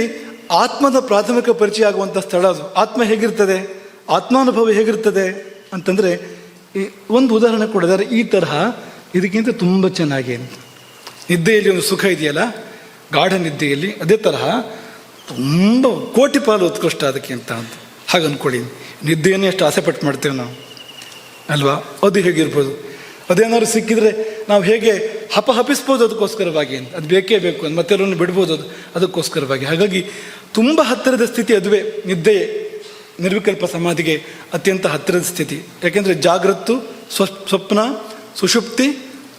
ಆತ್ಮದ ಪ್ರಾಥಮಿಕ ಪರಿಚಯ ಆಗುವಂಥ ಸ್ಥಳ ಅದು. ಆತ್ಮ ಹೇಗಿರ್ತದೆ, ಆತ್ಮಾನುಭವ ಹೇಗಿರ್ತದೆ ಅಂತಂದರೆ ಈ ಒಂದು ಉದಾಹರಣೆ ಕೊಡಿದ್ದಾರೆ. ಈ ತರಹ ಇದಕ್ಕಿಂತ ತುಂಬ ಚೆನ್ನಾಗಿ ಅಂತ. ನಿದ್ದೆಯಲ್ಲಿ ಒಂದು ಸುಖ ಇದೆಯಲ್ಲ, ಗಾಢ ನಿದ್ದೆಯಲ್ಲಿ, ಅದೇ ತರಹ ತುಂಬ ಕೋಟಿ ಪಾಲು ಉತ್ಕೃಷ್ಟ ಅದಕ್ಕಿಂತ ಅಂತ. ಹಾಗೆ ಅಂದ್ಕೊಳ್ಳಿ. ನಿದ್ದೆಯನ್ನೇ ಎಷ್ಟು ಆಸೆ ಪಟ್ಟು ಮಾಡ್ತೇವೆ ನಾವು ಅಲ್ವಾ? ಅದು ಹೇಗಿರ್ಬೋದು? ಅದೇನಾದ್ರು ಸಿಕ್ಕಿದರೆ ನಾವು ಹೇಗೆ ಹಪಿಸ್ಬೋದು ಅದಕ್ಕೋಸ್ಕರವಾಗಿ ಅಂತ. ಅದು ಬೇಕೇ ಬೇಕು ಅಂತ ಮತ್ತೆಲ್ಲವನ್ನು ಬಿಡ್ಬೋದು ಅದಕ್ಕೋಸ್ಕರವಾಗಿ. ಹಾಗಾಗಿ ತುಂಬ ಹತ್ತಿರದ ಸ್ಥಿತಿ ಅದುವೇ ನಿದ್ದೆಯೇ. ನಿರ್ವಿಕಲ್ಪ ಸಮಾಧಿಗೆ ಅತ್ಯಂತ ಹತ್ತಿರದ ಸ್ಥಿತಿ. ಯಾಕೆಂದರೆ ಜಾಗೃತ್ತು, ಸ್ವಪ್ನ, ಸುಷುಪ್ತಿ,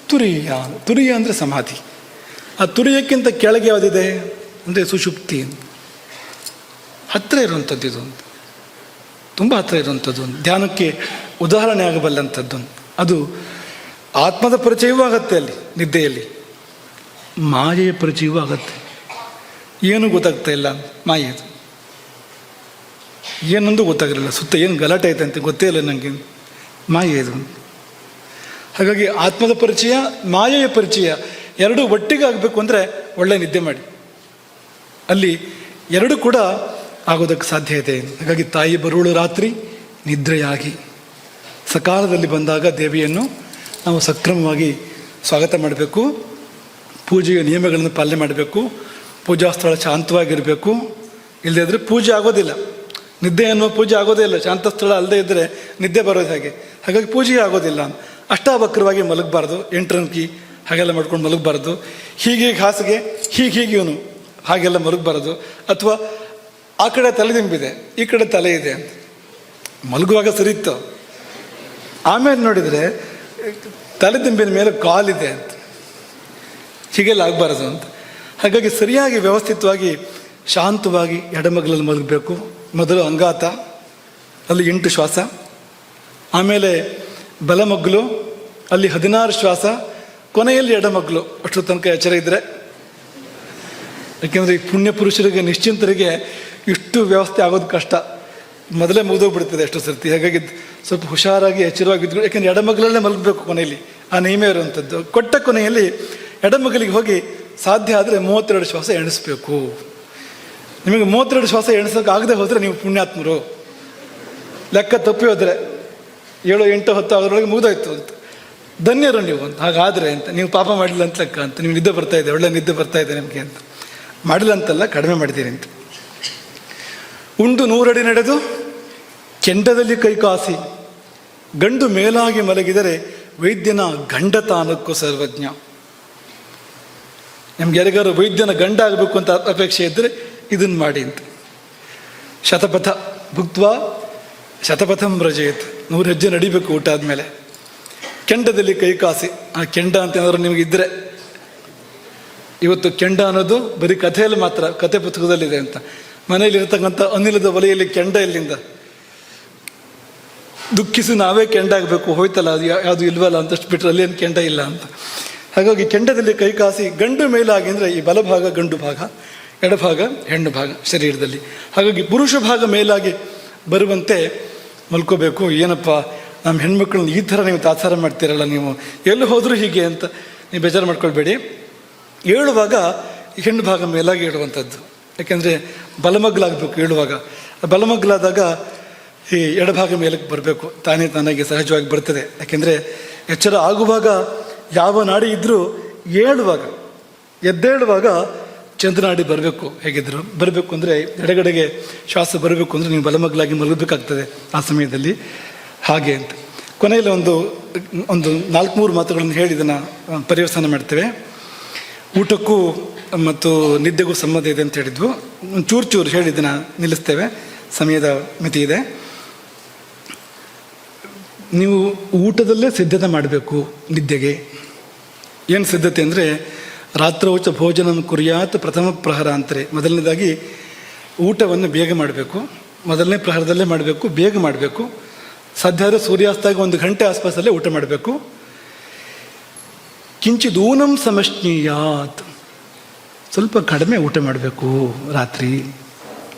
ತುರಿಯ. ತುರಿಯ ಅಂದರೆ ಸಮಾಧಿ. ಆ ತುರಿಯಕ್ಕಿಂತ ಕೆಳಗೆ ಯಾವುದಿದೆ ಅಂದರೆ ಸುಷುಪ್ತಿ. ಹತ್ತಿರ ಇರುವಂಥದ್ದು ಇದು, ತುಂಬ ಹತ್ತಿರ ಇರುವಂಥದ್ದು, ಧ್ಯಾನಕ್ಕೆ ಉದಾಹರಣೆ ಆಗಬಲ್ಲಂಥದ್ದು. ಅದು ಆತ್ಮದ ಪರಿಚಯವೂ ಆಗತ್ತೆ ಅಲ್ಲಿ ನಿದ್ದೆಯಲ್ಲಿ, ಮಾಯೆಯ ಪರಿಚಯವೂ ಆಗತ್ತೆ. ಏನೂ ಗೊತ್ತಾಗ್ತಾ ಇಲ್ಲ, ಮಾಯೆದು ಏನೊಂದು ಗೊತ್ತಾಗಿರಲಿಲ್ಲ. ಸುತ್ತ ಏನು ಗಲಾಟೆ ಐತೆ ಅಂತ ಗೊತ್ತೇ ಇಲ್ಲ ನನಗೆ, ಮಾಯೆದು. ಹಾಗಾಗಿ ಆತ್ಮದ ಪರಿಚಯ, ಮಾಯೆಯ ಪರಿಚಯ ಎರಡೂ ಒಟ್ಟಿಗೆ ಆಗಬೇಕು ಅಂದರೆ ಒಳ್ಳೆ ನಿದ್ದೆ ಮಾಡಿ. ಅಲ್ಲಿ ಎರಡೂ ಕೂಡ ಆಗೋದಕ್ಕೆ ಸಾಧ್ಯ ಇದೆ. ಹಾಗಾಗಿ ತಾಯಿ ಬರುವಳು ರಾತ್ರಿ ನಿದ್ರೆಯಾಗಿ, ಸಕಾಲದಲ್ಲಿ ಬಂದಾಗ ದೇವಿಯನ್ನು ನಾವು ಸಕ್ರಮವಾಗಿ ಸ್ವಾಗತ ಮಾಡಬೇಕು. ಪೂಜೆಯ ನಿಯಮಗಳನ್ನು ಪಾಲನೆ ಮಾಡಬೇಕು. ಪೂಜಾ ಸ್ಥಳ ಶಾಂತವಾಗಿರಬೇಕು. ಇಲ್ಲದೇ ಇದ್ದರೆ ಪೂಜೆ ಆಗೋದಿಲ್ಲ. ನಿದ್ದೆ ಅನ್ನೋ ಪೂಜೆ ಆಗೋದೇ ಇಲ್ಲ. ಶಾಂತ ಸ್ಥಳ ಅಲ್ಲದೆ ಇದ್ದರೆ ನಿದ್ದೆ ಬರೋದು ಹಾಗೆ. ಹಾಗಾಗಿ ಪೂಜೆ ಆಗೋದಿಲ್ಲ. ಅಷ್ಟಾವಕ್ರವಾಗಿ ಮಲಗಬಾರ್ದು, ಎಂಟ್ರಂಕಿ ಹಾಗೆಲ್ಲ ಮಾಡ್ಕೊಂಡು ಮಲಗಬಾರ್ದು. ಹೀಗೆ ಹಾಸಿಗೆ ಹೀಗೆ ಇವನು ಹಾಗೆಲ್ಲ ಮಲಗಬಾರ್ದು. ಅಥವಾ ಆ ಕಡೆ ತಲೆ ದಿಂಬಿದೆ, ಈ ಕಡೆ ತಲೆ ಇದೆ ಅಂತ ಮಲಗುವಾಗ ಸರಿ ಇತ್ತು. ಆಮೇಲೆ ನೋಡಿದರೆ ತಲೆ ದಿಂಬಿನ ಮೇಲೆ ಕಾಲಿದೆ ಅಂತ, ಹೀಗೆಲ್ಲ ಆಗಬಾರ್ದು ಅಂತ. ಹಾಗಾಗಿ ಸರಿಯಾಗಿ ವ್ಯವಸ್ಥಿತವಾಗಿ ಶಾಂತವಾಗಿ ಎಡಮಗ್ಲಲ್ಲಿ ಮಲಗಬೇಕು. ಮೊದಲು ಅಂಗಾತ, ಅಲ್ಲಿ 8 ಶ್ವಾಸ, ಆಮೇಲೆ ಬಲಮಗ್ಲು, ಅಲ್ಲಿ 16 ಶ್ವಾಸ, ಕೊನೆಯಲ್ಲಿ ಎಡಮಗ್ಲು. ಅಷ್ಟರ ತನಕ ಎಚ್ಚರ ಇದ್ದರೆ, ಯಾಕೆಂದರೆ ಈ ಪುಣ್ಯ ಪುರುಷರಿಗೆ ನಿಶ್ಚಿಂತರಿಗೆ ಇಷ್ಟು ವ್ಯವಸ್ಥೆ ಆಗೋದು ಕಷ್ಟ, ಮೊದಲೇ ಮುಗಿದೋಗ್ಬಿಡ್ತದೆ ಎಷ್ಟೋ ಸರ್ತಿ. ಹಾಗಾಗಿ ಸ್ವಲ್ಪ ಹುಷಾರಾಗಿ ಎಚ್ಚರವಾಗಿದ್ರು. ಯಾಕೆಂದರೆ ಎಡಮಗ್ಲಲ್ಲೇ ಮಲಗಬೇಕು ಕೊನೆಯಲ್ಲಿ, ಆ ನಿಯಮ ಇರುವಂಥದ್ದು. ಕೊಟ್ಟ ಕೊನೆಯಲ್ಲಿ ಎಡಮಗಲಿಗೆ ಹೋಗಿ ಸಾಧ್ಯ ಆದರೆ 32 ಶ್ವಾಸ ಎಣಿಸ್ಬೇಕು. ನಿಮಗೆ 32 ಶ್ವಾಸ ಎಣಿಸೋಕೆ ಆಗದೆ ಹೋದರೆ ನೀವು ಪುಣ್ಯಾತ್ಮರು. ಲೆಕ್ಕ ತಪ್ಪಿ ಹೋದರೆ 7, 8, 10 ಅದರೊಳಗೆ ಮುಗಿದೋಯ್ತು ಅಂತ, ಧನ್ಯರು ನೀವು ಅಂತ. ಹಾಗಾದರೆ ಅಂತ ನೀವು ಪಾಪ ಮಾಡಿಲ್ಲ ಅಂತ ಲೆಕ್ಕ ಅಂತ. ನೀವು ನಿದ್ದೆ ಬರ್ತಾ ಇದೆ, ಒಳ್ಳೆ ನಿದ್ದೆ ಬರ್ತಾ ಇದೆ ನಿಮಗೆ ಅಂತ. ಮಾಡಿಲ್ಲ ಅಂತಲ್ಲ, ಕಡಿಮೆ ಮಾಡಿದ್ದೀರಿ ಅಂತ. ಉಂಡು 100 ಅಡಿ ನಡೆದು ಕೆಂಡದಲ್ಲಿ ಕೈ ಕಾಸಿ, ಗಂಡು ಮೇಲಾಗಿ ಮಲಗಿದರೆ ವೈದ್ಯನ ಗಂಡ ತಾನಕ್ಕೂ ಸರ್ವಜ್ಞ. ನಮ್ಗೆ ಯಾರಿಗಾರು ವೈದ್ಯನ ಗಂಡ ಆಗಬೇಕು ಅಂತ ಅಪೇಕ್ಷೆ ಇದ್ದರೆ ಇದನ್ನು ಮಾಡಿ ಅಂತ. ಶತಪಥ ಭುಕ್ತ್ವ ಶತಪಥಂ ವ್ರಜೇತ್, 100 ಹೆಜ್ಜೆ ನಡಿಬೇಕು ಊಟ ಆದಮೇಲೆ. ಕೆಂಡದಲ್ಲಿ ಕೈ ಕಾಸಿ, ಆ ಕೆಂಡ ಅಂತ ಏನಾದ್ರು ನಿಮಗೆ ಇದ್ದರೆ, ಇವತ್ತು ಕೆಂಡ ಅನ್ನೋದು ಬರೀ ಕಥೆಯಲ್ಲಿ ಮಾತ್ರ, ಕಥೆ ಪುಸ್ತಕದಲ್ಲಿದೆ ಅಂತ. ಮನೆಯಲ್ಲಿರ್ತಕ್ಕಂಥ ಅನಿಲದ ಒಲೆಯಲ್ಲಿ ಕೆಂಡ ಎಲ್ಲಿಂದ? ದುಃಖಿಸಿ ನಾವೇ ಕೆಂಡ ಆಗಬೇಕು, ಹೋಯ್ತಲ್ಲ ಅದು ಯಾವುದು ಇಲ್ವಲ್ಲ ಅಂತಷ್ಟು ಬಿಟ್ಟರೆ ಅಲ್ಲೇನು ಕೆಂಡ ಇಲ್ಲ ಅಂತ. ಹಾಗಾಗಿ ಕೆಂಡದಲ್ಲಿ ಕೈ ಕಾಸಿ, ಗಂಡು ಮೇಲಾಗಿ ಅಂದರೆ ಈ ಬಲಭಾಗ ಗಂಡು ಭಾಗ, ಎಡಭಾಗ ಹೆಣ್ಣು ಭಾಗ ಶರೀರದಲ್ಲಿ. ಹಾಗಾಗಿ ಪುರುಷ ಭಾಗ ಮೇಲಾಗಿ ಬರುವಂತೆ ಮಲ್ಕೋಬೇಕು. ಏನಪ್ಪ ನಮ್ಮ ಹೆಣ್ಮಕ್ಳನ್ನ ಈ ಥರ ನೀವು ತಾತ್ಸಾರ ಮಾಡ್ತೀರಲ್ಲ, ನೀವು ಎಲ್ಲಿ ಹೋದರೂ ಹೀಗೆ ಅಂತ ನೀವು ಬೇಜಾರು ಮಾಡ್ಕೊಳ್ಬೇಡಿ. ಏಳುವಾಗ ಹೆಣ್ಣು ಭಾಗ ಮೇಲಾಗಿ ಹೇಳುವಂಥದ್ದು. ಯಾಕೆಂದರೆ ಬಲಮಗ್ಲಾಗಬೇಕು ಏಳುವಾಗ. ಬಲಮಗ್ಲಾದಾಗ ಈ ಎಡಭಾಗ ಮೇಲಕ್ಕೆ ಬರಬೇಕು, ತಾನೇ ತಾನಾಗಿ ಸಹಜವಾಗಿ ಬರ್ತದೆ. ಯಾಕೆಂದರೆ ಎಚ್ಚರ ಆಗುವಾಗ ಯಾವ ನಾಡಿ ಇದ್ದರೂ ಏಳುವಾಗ, ಎದ್ದೇಳುವಾಗ ಚಂದ್ರನಾಡಿ ಬರಬೇಕು. ಹೇಗಿದ್ರು ಬರಬೇಕು ಅಂದರೆ ಎಡಗಡೆಗೆ ಶ್ವಾಸ ಬರಬೇಕು ಅಂದರೆ ನೀವು ಬಲಮಗ್ಲಾಗಿ ಮಲಗಬೇಕಾಗ್ತದೆ ಆ ಸಮಯದಲ್ಲಿ. ಹಾಗೆ ಅಂತ ಕೊನೆಯಲ್ಲಿ ಒಂದು 4-3 ಮಾತುಗಳನ್ನು ಹೇಳಿ ಇದನ್ನು ಪರ್ಯವಸಾನ ಮಾಡ್ತೇವೆ. ಊಟಕ್ಕೂ ಮತ್ತು ನಿದ್ದೆಗೂ ಸಂಬಂಧ ಇದೆ ಅಂತ ಹೇಳಿದ್ವು. ಚೂರು ಹೇಳಿ ಇದನ್ನು ನಿಲ್ಲಿಸ್ತೇವೆ, ಸಮಯದ ಮಿತಿ ಇದೆ. ನೀವು ಊಟದಲ್ಲೇ ಸಿದ್ಧತೆ ಮಾಡಬೇಕು ನಿದ್ದೆಗೆ. ಏನು ಸಿದ್ಧತೆ ಅಂದರೆ, ರಾತ್ರೋಚ ಭೋಜನ ಕುರಿಯಾತ್ ಪ್ರಥಮ ಪ್ರಹರ ಅಂತಾರೆ. ಮೊದಲನೇದಾಗಿ ಊಟವನ್ನು ಬೇಗ ಮಾಡಬೇಕು, ಮೊದಲನೇ ಪ್ರಹರದಲ್ಲೇ ಮಾಡಬೇಕು, ಬೇಗ ಮಾಡಬೇಕು. ಸಾಧ್ಯ ಆದರೆ ಸೂರ್ಯಾಸ್ತಾಗ 1 ಗಂಟೆ ಆಸ್ಪಾಸಲ್ಲೇ ಊಟ ಮಾಡಬೇಕು. ಕಿಂಚಿದೂನಂ ಸಮಶ್ನೀಯಾತ್, ಸ್ವಲ್ಪ ಕಡಿಮೆ ಊಟ ಮಾಡಬೇಕು ರಾತ್ರಿ.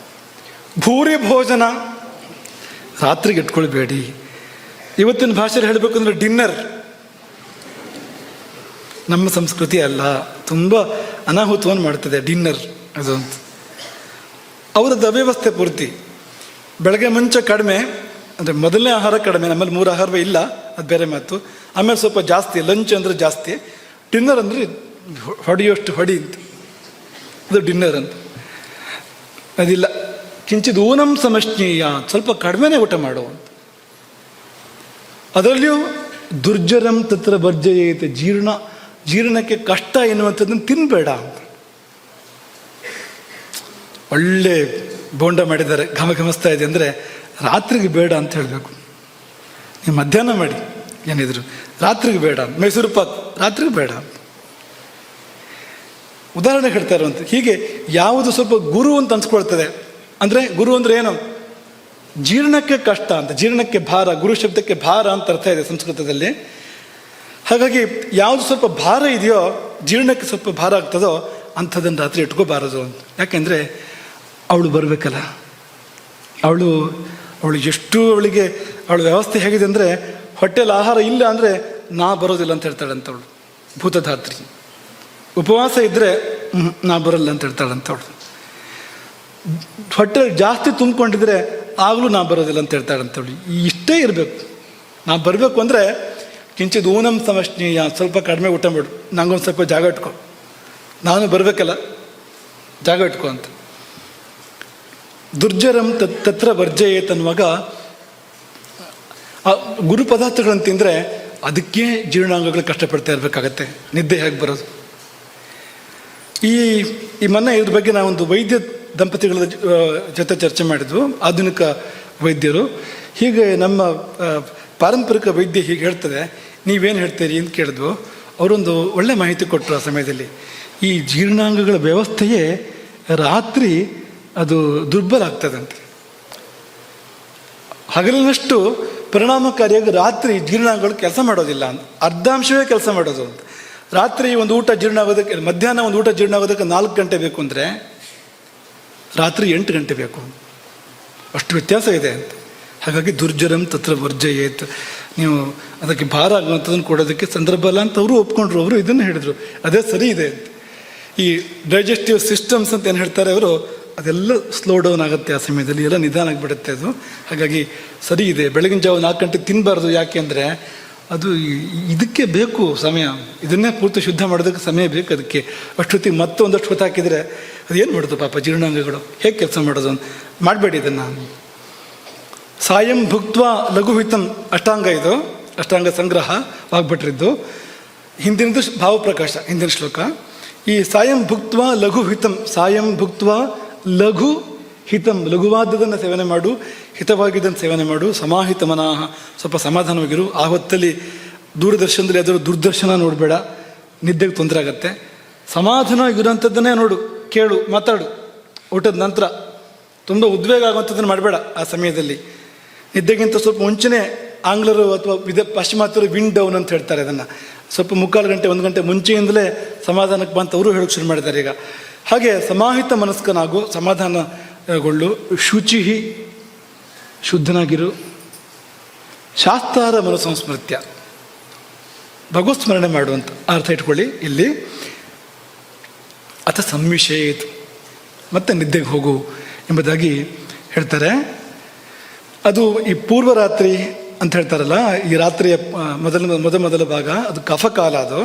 ಭೂರಿ ಭೋಜನ, ರಾತ್ರಿಗೆ ಇಟ್ಕೊಳ್ಬೇಡಿ. ಇವತ್ತಿನ ಭಾಷೆಯಲ್ಲಿ ಹೇಳಬೇಕು ಅಂದರೆ ಡಿನ್ನರ್. ನಮ್ಮ ಸಂಸ್ಕೃತಿ ಅಲ್ಲ, ತುಂಬ ಅನಾಹುತವನ್ನು ಮಾಡ್ತದೆ ಡಿನ್ನರ್ ಅದು ಅಂತ. ಅವರದ್ದು ಅವ್ಯವಸ್ಥೆ ಪೂರ್ತಿ. ಬೆಳಗ್ಗೆ ಮುಂಚೆ ಕಡಿಮೆ ಅಂದರೆ ಮೊದಲನೇ ಆಹಾರ ಕಡಿಮೆ, ನಮ್ಮಲ್ಲಿ 3 ಆಹಾರವೇ ಇಲ್ಲ, ಅದು ಬೇರೆ ಮಾತು. ಆಮೇಲೆ ಸ್ವಲ್ಪ ಜಾಸ್ತಿ, ಲಂಚ್ ಅಂದರೆ ಜಾಸ್ತಿ, ಡಿನ್ನರ್ ಅಂದರೆ ಹೊಡೆಯೋಷ್ಟು ಹೊಡಿ ಅಂತ, ಅದು ಡಿನ್ನರ್ ಅಂತ. ಅದಿಲ್ಲ. ಕಿಂಚಿತ್ ಊನಂ ಸಮಶ್ನೀಯ, ಸ್ವಲ್ಪ ಕಡಿಮೆನೇ ಊಟ ಮಾಡುವಂತ. ಅದರಲ್ಲಿಯೂ ದುರ್ಜರಂ ತತ್ರ ಬರ್ಜಯೇತೆ, ಜೀರ್ಣಕ್ಕೆ ಕಷ್ಟ ಎನ್ನುವಂಥದ್ದನ್ನು ತಿನ್ನಬೇಡ ಅಂತ. ಒಳ್ಳೆ ಬೋಂಡ ಮಾಡಿದ್ದಾರೆ, ಘಮಿಸ್ತಾ ಇದೆ ಅಂದರೆ ರಾತ್ರಿಗೆ ಬೇಡ ಅಂತ ಹೇಳಬೇಕು. ನೀವು ಮಧ್ಯಾಹ್ನ ಮಾಡಿ ಏನಿದ್ರು, ರಾತ್ರಿಗೆ ಬೇಡ. ಮೈಸೂರು ಪಾಕ್ ರಾತ್ರಿಗೆ ಬೇಡ ಅಂತ ಉದಾಹರಣೆ ಹೇಳ್ತಾ ಇರುವಂಥ. ಹೀಗೆ ಯಾವುದು ಸ್ವಲ್ಪ ಗುರು ಅಂತ ಅನ್ಸ್ಕೊಳ್ತದೆ, ಅಂದರೆ ಗುರು ಅಂದರೆ ಏನು? ಜೀರ್ಣಕ್ಕೆ ಕಷ್ಟ ಅಂತ, ಜೀರ್ಣಕ್ಕೆ ಭಾರ, ಗುರು ಶಬ್ದಕ್ಕೆ ಭಾರ ಅಂತ ಅರ್ಥ ಇದೆ ಸಂಸ್ಕೃತದಲ್ಲಿ. ಹಾಗಾಗಿ ಯಾವುದು ಸ್ವಲ್ಪ ಭಾರ ಇದೆಯೋ, ಜೀರ್ಣಕ್ಕೆ ಸ್ವಲ್ಪ ಭಾರ ಆಗ್ತದೋ ಅಂಥದ್ದನ್ನು ರಾತ್ರಿ ಇಟ್ಕೋಬಾರದು ಅಂತ. ಯಾಕೆಂದರೆ ಅವಳು ಬರಬೇಕಲ್ಲ, ಅವಳು ಎಷ್ಟು ಅವಳ ವ್ಯವಸ್ಥೆ ಹೇಗಿದೆ ಅಂದರೆ, ಹೊಟ್ಟೆಯಲ್ಲಿ ಆಹಾರ ಇಲ್ಲ ಅಂದರೆ ನಾ ಬರೋದಿಲ್ಲ ಅಂತ ಹೇಳ್ತಾಳಂತವಳು, ಭೂತಧಾತ್ರಿ. ಉಪವಾಸ ಇದ್ದರೆ ನಾ ಬರಲ್ಲ ಅಂತ ಹೇಳ್ತಾಳಂತವಳು. ಹೊಟ್ಟೆ ಜಾಸ್ತಿ ತುಂಬಿಕೊಂಡಿದ್ರೆ ಆಗಲೂ ನಾ ಬರೋದಿಲ್ಲ ಅಂತ ಹೇಳ್ತಾಳಂತವಳು. ಇಷ್ಟೇ ಇರಬೇಕು. ನಾ ಬರಬೇಕು ಅಂದರೆ ಕಿಂಚಿತ್ ಊನಂ ಸಮಶ್ನೀಯ, ಸ್ವಲ್ಪ ಕಡಿಮೆ ಊಟ ಮಾಡು, ನಂಗೊಂದು ಸ್ವಲ್ಪ ಜಾಗ ಇಟ್ಕೊ, ನಾನು ಬರಬೇಕಲ್ಲ ಜಾಗ ಇಟ್ಕೊ ಅಂತ. ದುರ್ಜರಂ ತತ್ರ ವರ್ಜಯೇತ್ ಅನ್ನುವಾಗ ಆ ಗುರು ಪದಾರ್ಥಗಳನ್ನು ತಿಂದರೆ ಅದಕ್ಕೆ ಜೀರ್ಣಾಂಗಗಳು ಕಷ್ಟಪಡ್ತಾ ಇರಬೇಕಾಗತ್ತೆ. ನಿದ್ದೆ ಹೇಗೆ ಬರೋದು? ಈ ಮೊನ್ನೆ ಇದ್ರ ಬಗ್ಗೆ ನಾವೊಂದು ವೈದ್ಯ ದಂಪತಿಗಳ ಜೊತೆ ಚರ್ಚೆ ಮಾಡಿದ್ವು, ಆಧುನಿಕ ವೈದ್ಯರು. ಹೀಗೆ ನಮ್ಮ ಪಾರಂಪರಿಕ ವೈದ್ಯ ಹೀಗೆ ಹೇಳ್ತದೆ, ನೀವೇನು ಹೇಳ್ತೀರಿ ಅಂತ ಕೇಳಿದ್ವು. ಅವರೊಂದು ಒಳ್ಳೆ ಮಾಹಿತಿ ಕೊಟ್ಟರು. ಆ ಸಮಯದಲ್ಲಿ ಈ ಜೀರ್ಣಾಂಗಗಳ ವ್ಯವಸ್ಥೆಯೇ ರಾತ್ರಿ ಅದು ದುರ್ಬಲ ಆಗ್ತದಂತೆ. ಹಗಲಿನಷ್ಟು ಪರಿಣಾಮಕಾರಿಯಾಗಿ ರಾತ್ರಿ ಜೀರ್ಣಾಂಗಗಳು ಕೆಲಸ ಮಾಡೋದಿಲ್ಲ ಅಂತ, ಅರ್ಧಾಂಶವೇ ಕೆಲಸ ಮಾಡೋದು ಅಂತ. ರಾತ್ರಿ ಒಂದು ಊಟ ಜೀರ್ಣ ಆಗೋದಕ್ಕೆ, ಮಧ್ಯಾಹ್ನ ಒಂದು ಊಟ ಜೀರ್ಣ ಆಗೋದಕ್ಕೆ 4 ಗಂಟೆ ಬೇಕು ಅಂದರೆ ರಾತ್ರಿ 8 ಗಂಟೆ ಬೇಕು, ಅಷ್ಟು ವ್ಯತ್ಯಾಸ ಇದೆ ಅಂತ. ಹಾಗಾಗಿ ದುರ್ಜರಂ ತತ್ರ ವರ್ಜಯೇತ್, ನೀವು ಅದಕ್ಕೆ ಭಾರ ಆಗುವಂಥದ್ದನ್ನು ಕೊಡೋದಕ್ಕೆ ಸಂದರ್ಭ ಅಲ್ಲ ಅಂತ ಅವರು ಒಪ್ಕೊಂಡ್ರು. ಅವರು ಇದನ್ನು ಹೇಳಿದರು, ಅದೇ ಸರಿ ಇದೆ ಅಂತ. ಈ ಡೈಜೆಸ್ಟಿವ್ ಸಿಸ್ಟಮ್ಸ್ ಅಂತ ಏನು ಹೇಳ್ತಾರೆ ಅವರು, ಅದೆಲ್ಲ ಸ್ಲೋ ಡೌನ್ ಆಗುತ್ತೆ ಆ ಸಮಯದಲ್ಲಿ, ಎಲ್ಲ ನಿಧಾನ ಆಗಿಬಿಡುತ್ತೆ ಅದು. ಹಾಗಾಗಿ ಸರಿ ಇದೆ. ಬೆಳಗಿನ ಜಾವ 4 ಗಂಟೆಗೆ ತಿನ್ನಬಾರ್ದು. ಯಾಕೆ ಅಂದರೆ ಅದು ಇದಕ್ಕೆ ಬೇಕು ಸಮಯ, ಇದನ್ನೇ ಪೂರ್ತಿ ಶುದ್ಧ ಮಾಡೋದಕ್ಕೆ ಸಮಯ ಬೇಕು ಅದಕ್ಕೆ. ಅಷ್ಟೊತ್ತಿಗೆ ಮತ್ತೆ ಒಂದಷ್ಟು ಹೊತ್ತು ಹಾಕಿದರೆ ಅದೇನು ಮಾಡೋದು ಪಾಪ ಜೀರ್ಣಾಂಗಗಳು, ಹೇಗೆ ಕೆಲಸ ಮಾಡೋದು ಅಂತ ಮಾಡಬೇಡಿ ಇದನ್ನು. ಸಾಯಂ ಭುಕ್ತ್ವಾ ಲಘುಹಿತಂ ಅಷ್ಟಾಂಗ, ಇದು ಅಷ್ಟಾಂಗ ಸಂಗ್ರಹ ವಾಗ್ಭಟ್ರಿದ್ದು. ಹಿಂದಿನದು ಭಾವಪ್ರಕಾಶ, ಹಿಂದಿನ ಶ್ಲೋಕ. ಈ ಸಾಯಂ ಭುಕ್ತ್ವಾ ಲಘುಹಿತಂ, ಸಾಯಂ ಭುಕ್ತ್ವಾ ಲಘು ಹಿತಂ, ಲಘುವಾದದನ್ನು ಸೇವನೆ ಮಾಡು, ಹಿತವಾಗಿದ್ದನ್ನು ಸೇವನೆ ಮಾಡು. ಸಮಾಹಿತ ಮನಃ, ಸ್ವಲ್ಪ ಸಮಾಧಾನವಾಗಿರು. ಆ ಹೊತ್ತಲ್ಲಿ ದೂರದರ್ಶನದಲ್ಲಿ ಅದರ ದುರ್ದರ್ಶನ ನೋಡಬೇಡ, ನಿದ್ದೆಗೆ ತೊಂದರೆ ಆಗತ್ತೆ. ಸಮಾಧಾನವಾಗಿರೋಂಥದ್ದನ್ನೇ ನೋಡು, ಕೇಳು, ಮಾತಾಡು. ಊಟದ ನಂತರ ತುಂಬ ಉದ್ವೇಗ ಆಗುವಂಥದ್ದನ್ನು ಮಾಡಬೇಡ ಆ ಸಮಯದಲ್ಲಿ. ನಿದ್ದೆಗಿಂತ ಸ್ವಲ್ಪ ಮುಂಚೆನೇ ಆಂಗ್ಲರು ಅಥವಾ ಪಾಶ್ಚಿಮಾತ್ಯರು ವಿಂಡ್ ಡೌನ್ ಅಂತ ಹೇಳ್ತಾರೆ ಅದನ್ನು. ಸ್ವಲ್ಪ 3/4 ಗಂಟೆ 1 ಗಂಟೆ ಮುಂಚೆಯಿಂದಲೇ ಸಮಾಧಾನಕ್ಕೆ ಬಂತ ಅವರು ಹೇಳೋಕ್ಕೆ ಶುರು ಮಾಡಿದ್ದಾರೆ ಈಗ. ಹಾಗೆ ಸಮಾಹಿತ ಮನಸ್ಕನಾಗು, ಸಮಾಧಾನಗೊಳ್ಳು. ಶುಚಿಹಿ, ಶುದ್ಧನಾಗಿರು. ಶಾಸ್ತಾರ ಮನಸ್ಸಂಸ್ಮೃತ್ಯ, ಭಗವತ್ ಸ್ಮರಣೆ ಮಾಡುವಂಥ ಅರ್ಥ ಇಟ್ಕೊಳ್ಳಿ ಇಲ್ಲಿ. ಅಥ ಸಂವಿಷೇತ್, ಮತ್ತೆ ನಿದ್ದೆಗೆ ಹೋಗು ಎಂಬುದಾಗಿ ಹೇಳ್ತಾರೆ. ಅದು ಈ ಪೂರ್ವರಾತ್ರಿ ಅಂತ ಹೇಳ್ತಾರಲ್ಲ, ಈ ರಾತ್ರಿಯ ಮೊದಲ ಭಾಗ ಅದು ಕಫಕಾಲ. ಅದು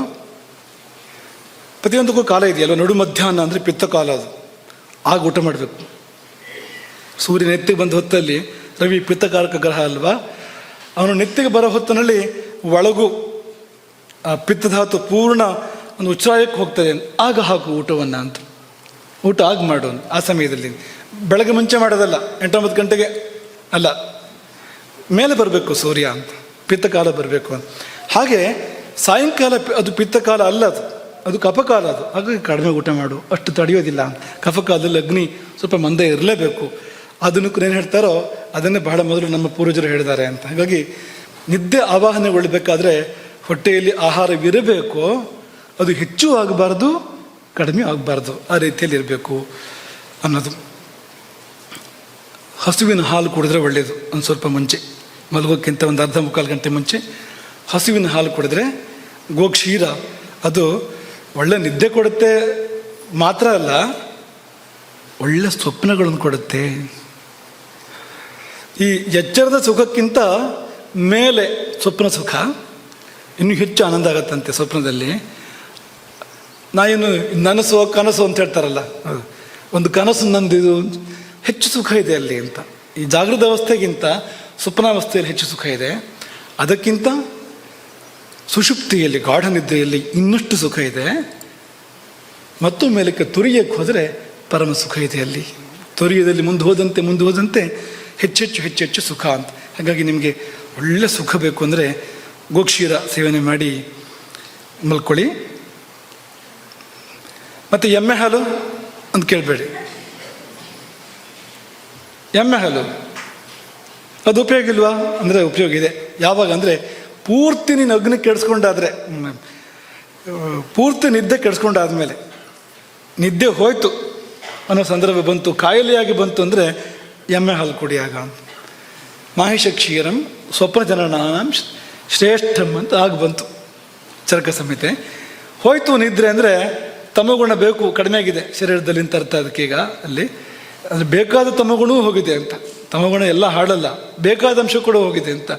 ಪ್ರತಿಯೊಂದಕ್ಕೂ ಕಾಲ ಇದೆಯಲ್ಲ. ನಡು ಮಧ್ಯಾಹ್ನ ಅಂದರೆ ಪಿತ್ತಕಾಲ, ಅದು ಆಗ ಊಟ ಮಾಡಬೇಕು. ಸೂರ್ಯ ನೆತ್ತಿಗೆ ಬಂದ ಹೊತ್ತಲ್ಲಿ, ರವಿ ಪಿತ್ತಕಾರಕ ಗ್ರಹ ಅಲ್ವಾ, ಅವನು ನೆತ್ತಿಗೆ ಬರೋ ಹೊತ್ತಿನಲ್ಲಿ ಒಳಗು ಪಿತ್ತಧಾತು ಪೂರ್ಣ ಒಂದು ಉಚ್ಛ್ರಾಯಕ್ಕೆ ಹೋಗ್ತದೆ. ಆಗ ಹಾಕು ಊಟವನ್ನು ಅಂತ, ಊಟ ಆಗ ಮಾಡು ಆ ಸಮಯದಲ್ಲಿ. ಬೆಳಗ್ಗೆ ಮುಂಚೆ ಮಾಡೋದಲ್ಲ, 8-9 ಗಂಟೆಗೆ ಅಲ್ಲ, ಮೇಲೆ ಬರಬೇಕು ಸೂರ್ಯ ಅಂತ, ಪಿತ್ತಕಾಲ ಬರಬೇಕು ಅಂತ. ಹಾಗೆ ಸಾಯಂಕಾಲ ಅದು ಪಿತ್ತಕಾಲ ಅಲ್ಲ, ಅದು ಕಫಕಾಲ. ಅದು ಹಾಗಾಗಿ ಕಡಿಮೆ ಊಟ ಮಾಡು, ಅಷ್ಟು ತಡೆಯೋದಿಲ್ಲ ಅಂತ. ಕಫಕಾಲದಲ್ಲಿ ಅಗ್ನಿ ಸ್ವಲ್ಪ ಮಂದ ಇರಲೇಬೇಕು. ಅದನ್ನು ಏನು ಹೇಳ್ತಾರೋ ಅದನ್ನೇ ಬಹಳ ಮೊದಲು ನಮ್ಮ ಪೂರ್ವಜರು ಹೇಳಿದ್ದಾರೆ ಅಂತ. ಹಾಗಾಗಿ ನಿದ್ದೆ ಆವಾಹನೆಗೊಳ್ಳಬೇಕಾದ್ರೆ ಹೊಟ್ಟೆಯಲ್ಲಿ ಆಹಾರವಿರಬೇಕು, ಅದು ಹೆಚ್ಚು ಆಗಬಾರ್ದು, ಕಡಿಮೆ ಆಗಬಾರ್ದು, ಆ ರೀತಿಯಲ್ಲಿ ಇರಬೇಕು ಅನ್ನೋದು. ಹಸುವಿನ ಹಾಲು ಕುಡಿದ್ರೆ ಒಳ್ಳೆಯದು. ಒಂದು ಸ್ವಲ್ಪ ಮುಂಚೆ ಮಲಗೋಕ್ಕಿಂತ ಒಂದು 1/2-3/4 ಗಂಟೆ ಮುಂಚೆ ಹಸುವಿನ ಹಾಲು ಕುಡಿದ್ರೆ, ಗೋಕ್ಷೀರ, ಅದು ಒಳ್ಳೆ ನಿದ್ದೆ ಕೊಡುತ್ತೆ ಮಾತ್ರ ಅಲ್ಲ, ಒಳ್ಳೆ ಸ್ವಪ್ನಗಳನ್ನು ಕೊಡುತ್ತೆ. ಈ ಎಚ್ಚರದ ಸುಖಕ್ಕಿಂತ ಮೇಲೆ ಸ್ವಪ್ನ ಸುಖ ಇನ್ನೂ ಹೆಚ್ಚು ಆನಂದ ಆಗತ್ತಂತೆ ಸ್ವಪ್ನದಲ್ಲಿ. ನನಸು ಕನಸು ಅಂತ ಹೇಳ್ತಾರಲ್ಲ, ಒಂದು ಕನಸು ನಂದಿದು ಹೆಚ್ಚು ಸುಖ ಇದೆ ಅಲ್ಲಿ ಅಂತ. ಈ ಜಾಗೃತ ಅವಸ್ಥೆಗಿಂತ ಸ್ವಪ್ನಾವಸ್ಥೆಯಲ್ಲಿ ಹೆಚ್ಚು ಸುಖ ಇದೆ. ಅದಕ್ಕಿಂತ ಸುಷುಪ್ತಿಯಲ್ಲಿ, ಗಾಢ ನಿದ್ರೆಯಲ್ಲಿ ಇನ್ನಷ್ಟು ಸುಖ ಇದೆ. ಮತ್ತು ಮೇಲಕ್ಕೆ ತುರಿಯಕ್ಕೆ ಹೋದರೆ ಪರಮ ಸುಖ ಇದೆ ಅಲ್ಲಿ. ತುರಿಯದಲ್ಲಿ ಮುಂದೆ ಹೋದಂತೆ ಹೆಚ್ಚೆಚ್ಚು ಸುಖ ಅಂತ. ಹಾಗಾಗಿ ನಿಮಗೆ ಒಳ್ಳೆ ಸುಖ ಬೇಕು ಅಂದರೆ ಗೋಕ್ಷೀರ ಸೇವನೆ ಮಾಡಿ ಮಲ್ಕೊಳ್ಳಿ. ಮತ್ತು ಎಮ್ಮೆ ಹಾಲು ಅಂತ ಕೇಳಬೇಡಿ. ಎಮ್ಮೆ ಹಾಲು ಅದು ಉಪಯೋಗ ಇಲ್ವಾ ಅಂದರೆ ಉಪಯೋಗ ಇದೆ. ಯಾವಾಗ ಅಂದರೆ ಪೂರ್ತಿ ನೀನು ಅಗ್ನಿ ಕೆಡಿಸ್ಕೊಂಡಾದರೆ, ಪೂರ್ತಿ ನಿದ್ದೆ ಕೆಡಿಸ್ಕೊಂಡಾದ್ಮೇಲೆ, ನಿದ್ದೆ ಹೋಯ್ತು ಅನ್ನೋ ಸಂದರ್ಭ ಬಂತು, ಕಾಯಿಲೆಯಾಗಿ ಬಂತು ಅಂದರೆ ಎಮ್ಮೆ ಹಾಲು ಕುಡಿಯಾಗ ಅಂತ. ಮಾಹಿಷ ಕ್ಷೀರಂ ಸ್ವಪ್ನ ಜನನಾಂ ಶ್ರೇಷ್ಠಂ ಅಂತ ಆಗ ಬಂತು ಚರಕ ಸಂಹಿತೆ. ಹೋಯ್ತು ನಿದ್ರೆ ಅಂದರೆ ತಮಗುಣ ಬೇಕು, ಕಡಿಮೆ ಆಗಿದೆ ಶರೀರದಲ್ಲಿ ಅಂತ ಅರ್ಥ. ಅದಕ್ಕೀಗ ಅಲ್ಲಿ ಅದು ಬೇಕಾದ ತಮಗುಣವೂ ಹೋಗಿದೆ ಅಂತ. ತಮಗುಣ ಎಲ್ಲ ಹಾಳಲ್ಲ, ಬೇಕಾದ ಅಂಶ ಕೂಡ ಹೋಗಿದೆ ಅಂತ.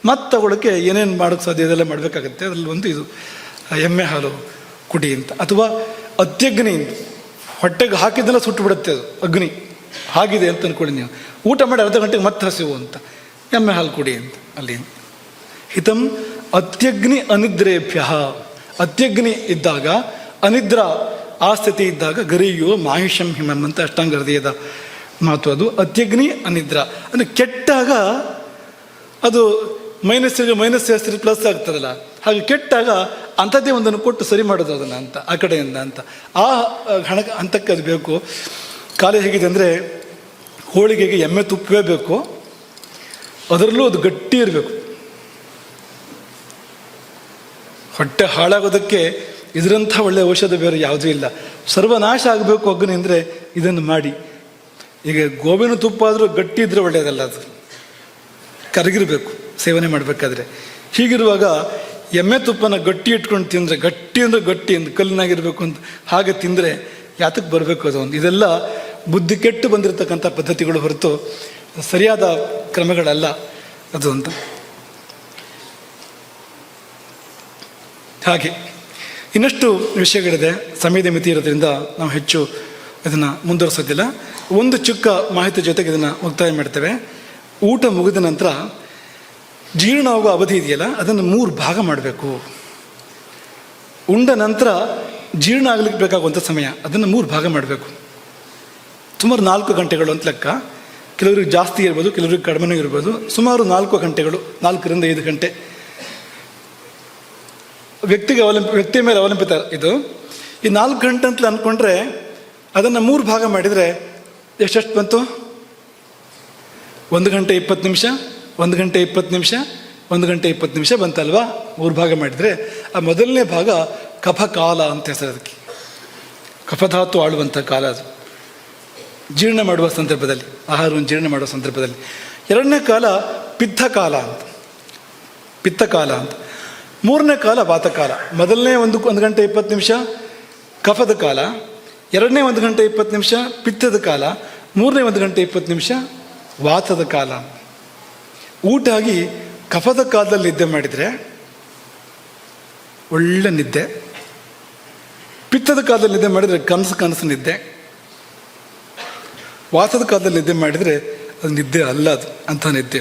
ಮತ್ತೆ ತಗೊಳ್ಳೋಕ್ಕೆ ಏನೇನು ಮಾಡೋಕ್ಕೆ ಸಾಧ್ಯ ಇದೆಲ್ಲ ಮಾಡಬೇಕಾಗತ್ತೆ. ಅದರಲ್ಲಿ ಒಂದು ಇದು ಎಮ್ಮೆ ಹಾಲು ಕುಡಿ ಅಂತ. ಅಥವಾ ಅತ್ಯಗ್ನಿ, ಹೊಟ್ಟೆಗೆ ಹಾಕಿದ್ದೆಲ್ಲ ಸುಟ್ಟು ಬಿಡುತ್ತೆ ಅದು ಅಗ್ನಿ. ಹಾಗಿದೆ ಅಂತ ಅಂದ್ಕೊಳ್ಳಿ ನೀವು. ಊಟ ಮಾಡಿ ಅರ್ಧ ಗಂಟೆಗೆ ಮತ್ತೆ ಹಸಿವು ಅಂತ, ಎಮ್ಮೆ ಹಾಲು ಕುಡಿ ಅಂತ. ಅಲ್ಲಿ ಹಿತಂ ಅತ್ಯಗ್ನಿ ಅನಿದ್ರೇಭ್ಯ, ಅತ್ಯಗ್ನಿ ಇದ್ದಾಗ ಅನಿದ್ರಾ ಆ ಸ್ಥಿತಿ ಇದ್ದಾಗ ಗರಿಯು ಮಾಹಿಷಂ ಹಿಮಂ ಅಂತ ಅಷ್ಟಾಂಗ ಹೃದಯದ ಮಾತು. ಅದು ಅತ್ಯಗ್ನಿ ಅನಿದ್ರಾ ಅಂದರೆ ಕೆಟ್ಟಾಗ ಅದು ಮೈನಸ್ ಜಾಸ್ತಿ ಪ್ಲಸ್ ಆಗ್ತದಲ್ಲ, ಹಾಗೆ ಕೆಟ್ಟಾಗ ಅಂಥದ್ದೇ ಒಂದನ್ನು ಕೊಟ್ಟು ಸರಿ ಮಾಡೋದು ಅದನ್ನು ಅಂತ ಆ ಕಡೆಯಿಂದ ಅಂತ. ಆ ಹಂತಕ್ಕೆ ಅದು ಬೇಕು. ಕಾಲ ಹೇಗಿದೆ ಅಂದರೆ ಹೋಳಿಗೆಗೆ ಎಮ್ಮೆ ತುಪ್ಪವೇ ಬೇಕು, ಅದರಲ್ಲೂ ಅದು ಗಟ್ಟಿ ಇರಬೇಕು. ಹೊಟ್ಟೆ ಹಾಳಾಗೋದಕ್ಕೆ ಇದರಂಥ ಒಳ್ಳೆಯ ಔಷಧ ಬೇರೆ ಯಾವುದೂ ಇಲ್ಲ. ಸರ್ವನಾಶ ಆಗಬೇಕು ಅಗ್ನಿ ಅಂದರೆ ಇದನ್ನು ಮಾಡಿ. ಈಗ ಗೋವಿನ ತುಪ್ಪ ಆದರೂ ಗಟ್ಟಿ ಇದ್ರೆ ಒಳ್ಳೆಯದಲ್ಲ, ಅದು ಕರಗಿರಬೇಕು ಸೇವನೆ ಮಾಡಬೇಕಾದ್ರೆ. ಹೀಗಿರುವಾಗ ಎಮ್ಮೆ ತುಪ್ಪನ ಗಟ್ಟಿ ಇಟ್ಕೊಂಡು ತಿಂದರೆ, ಗಟ್ಟಿ ಅಂದರೆ ಗಟ್ಟಿ ಅಂತ ಕಲ್ಲಿನಾಗಿರ್ಬೇಕು ಅಂತ ಹಾಗೆ ತಿಂದರೆ ಯಾತಕ್ಕೆ ಬರಬೇಕು ಅದು ಒಂದು. ಇದೆಲ್ಲ ಬುದ್ಧಿ ಕೆಟ್ಟು ಬಂದಿರತಕ್ಕಂಥ ಪದ್ಧತಿಗಳು ಹೊರತು ಸರಿಯಾದ ಕ್ರಮಗಳಲ್ಲ ಅದು ಅಂತ. ಹಾಗೆ ಇನ್ನಷ್ಟು ವಿಷಯಗಳಿದೆ, ಸಮಯದ ಮಿತಿ ಇರೋದ್ರಿಂದ ನಾವು ಹೆಚ್ಚು ಇದನ್ನು ಮುಂದುವರಿಸೋದಿಲ್ಲ. ಒಂದು ಚಿಕ್ಕ ಮಾಹಿತಿ ಜೊತೆಗೆ ಇದನ್ನು ಮುಕ್ತಾಯ ಮಾಡ್ತೇವೆ. ಊಟ ಮುಗಿದ ನಂತರ ಜೀರ್ಣ ಆಗುವ ಅವಧಿ ಇದೆಯಲ್ಲ, ಅದನ್ನು 3 ಭಾಗ ಮಾಡಬೇಕು. ಉಂಡ ನಂತರ ಜೀರ್ಣ ಆಗಲಿಕ್ಕೆ ಬೇಕಾಗುವಂಥ ಸಮಯ ಅದನ್ನು 3 ಭಾಗ ಮಾಡಬೇಕು. ಸುಮಾರು 4 ಗಂಟೆಗಳು ಅಂತ ಲೆಕ್ಕ. ಕೆಲವರಿಗೆ ಜಾಸ್ತಿ ಇರ್ಬೋದು, ಕೆಲವರಿಗೆ ಕಡಿಮೆನೂ ಇರ್ಬೋದು. ಸುಮಾರು 4 ಗಂಟೆಗಳು, 4 ರಿಂದ 5 ಗಂಟೆ ವ್ಯಕ್ತಿಯ ಮೇಲೆ ಅವಲಂಬಿತ ಇದು. ಈ 4 ಗಂಟೆ ಅಂತ ಅಂದ್ಕೊಂಡ್ರೆ ಅದನ್ನು 3 ಭಾಗ ಮಾಡಿದರೆ ಎಷ್ಟೆಷ್ಟು ಬಂತು? 1 ಗಂಟೆ 20 ನಿಮಿಷ, 1 ಗಂಟೆ 20 ನಿಮಿಷ, 1 ಗಂಟೆ 20 ನಿಮಿಷ ಬಂತಲ್ವಾ? 3 ಭಾಗ ಮಾಡಿದರೆ ಆ ಮೊದಲನೇ ಭಾಗ ಕಫಕಾಲ ಅಂತ ಹೆಸರು ಅದಕ್ಕೆ. ಕಫಧಾತು ಆಳುವಂಥ ಕಾಲ ಅದು, ಜೀರ್ಣ ಮಾಡುವ ಸಂದರ್ಭದಲ್ಲಿ, ಆಹಾರವನ್ನು ಜೀರ್ಣ ಮಾಡುವ ಸಂದರ್ಭದಲ್ಲಿ. ಎರಡನೇ ಕಾಲ ಪಿತ್ತಕಾಲ ಅಂತ, ಪಿತ್ತಕಾಲ ಅಂತ. ಮೂರನೇ ಕಾಲ ವಾತಕಾಲ. ಮೊದಲನೇ 1 ಗಂಟೆ 20 ನಿಮಿಷ ಕಫದ ಕಾಲ, ಎರಡನೇ 1 ಗಂಟೆ 20 ನಿಮಿಷ ಪಿತ್ತದ ಕಾಲ, ಮೂರನೇ 1 ಗಂಟೆ 20 ನಿಮಿಷ ವಾತದ ಕಾಲ. ಊಟ ಆಗಿ ಕಫದ ಕಾಲದಲ್ಲಿ ನಿದ್ದೆ ಮಾಡಿದರೆ ಒಳ್ಳೆ ನಿದ್ದೆ, ಪಿತ್ತದ ಕಾಲದಲ್ಲಿ ನಿದ್ದೆ ಮಾಡಿದರೆ ಕನಸು ನಿದ್ದೆ, ವಾತದ ಕಾಲದಲ್ಲಿ ನಿದ್ದೆ ಮಾಡಿದರೆ ಅದು ನಿದ್ದೆ ಅಲ್ಲ, ಅದು ಅಂಥ ನಿದ್ದೆ,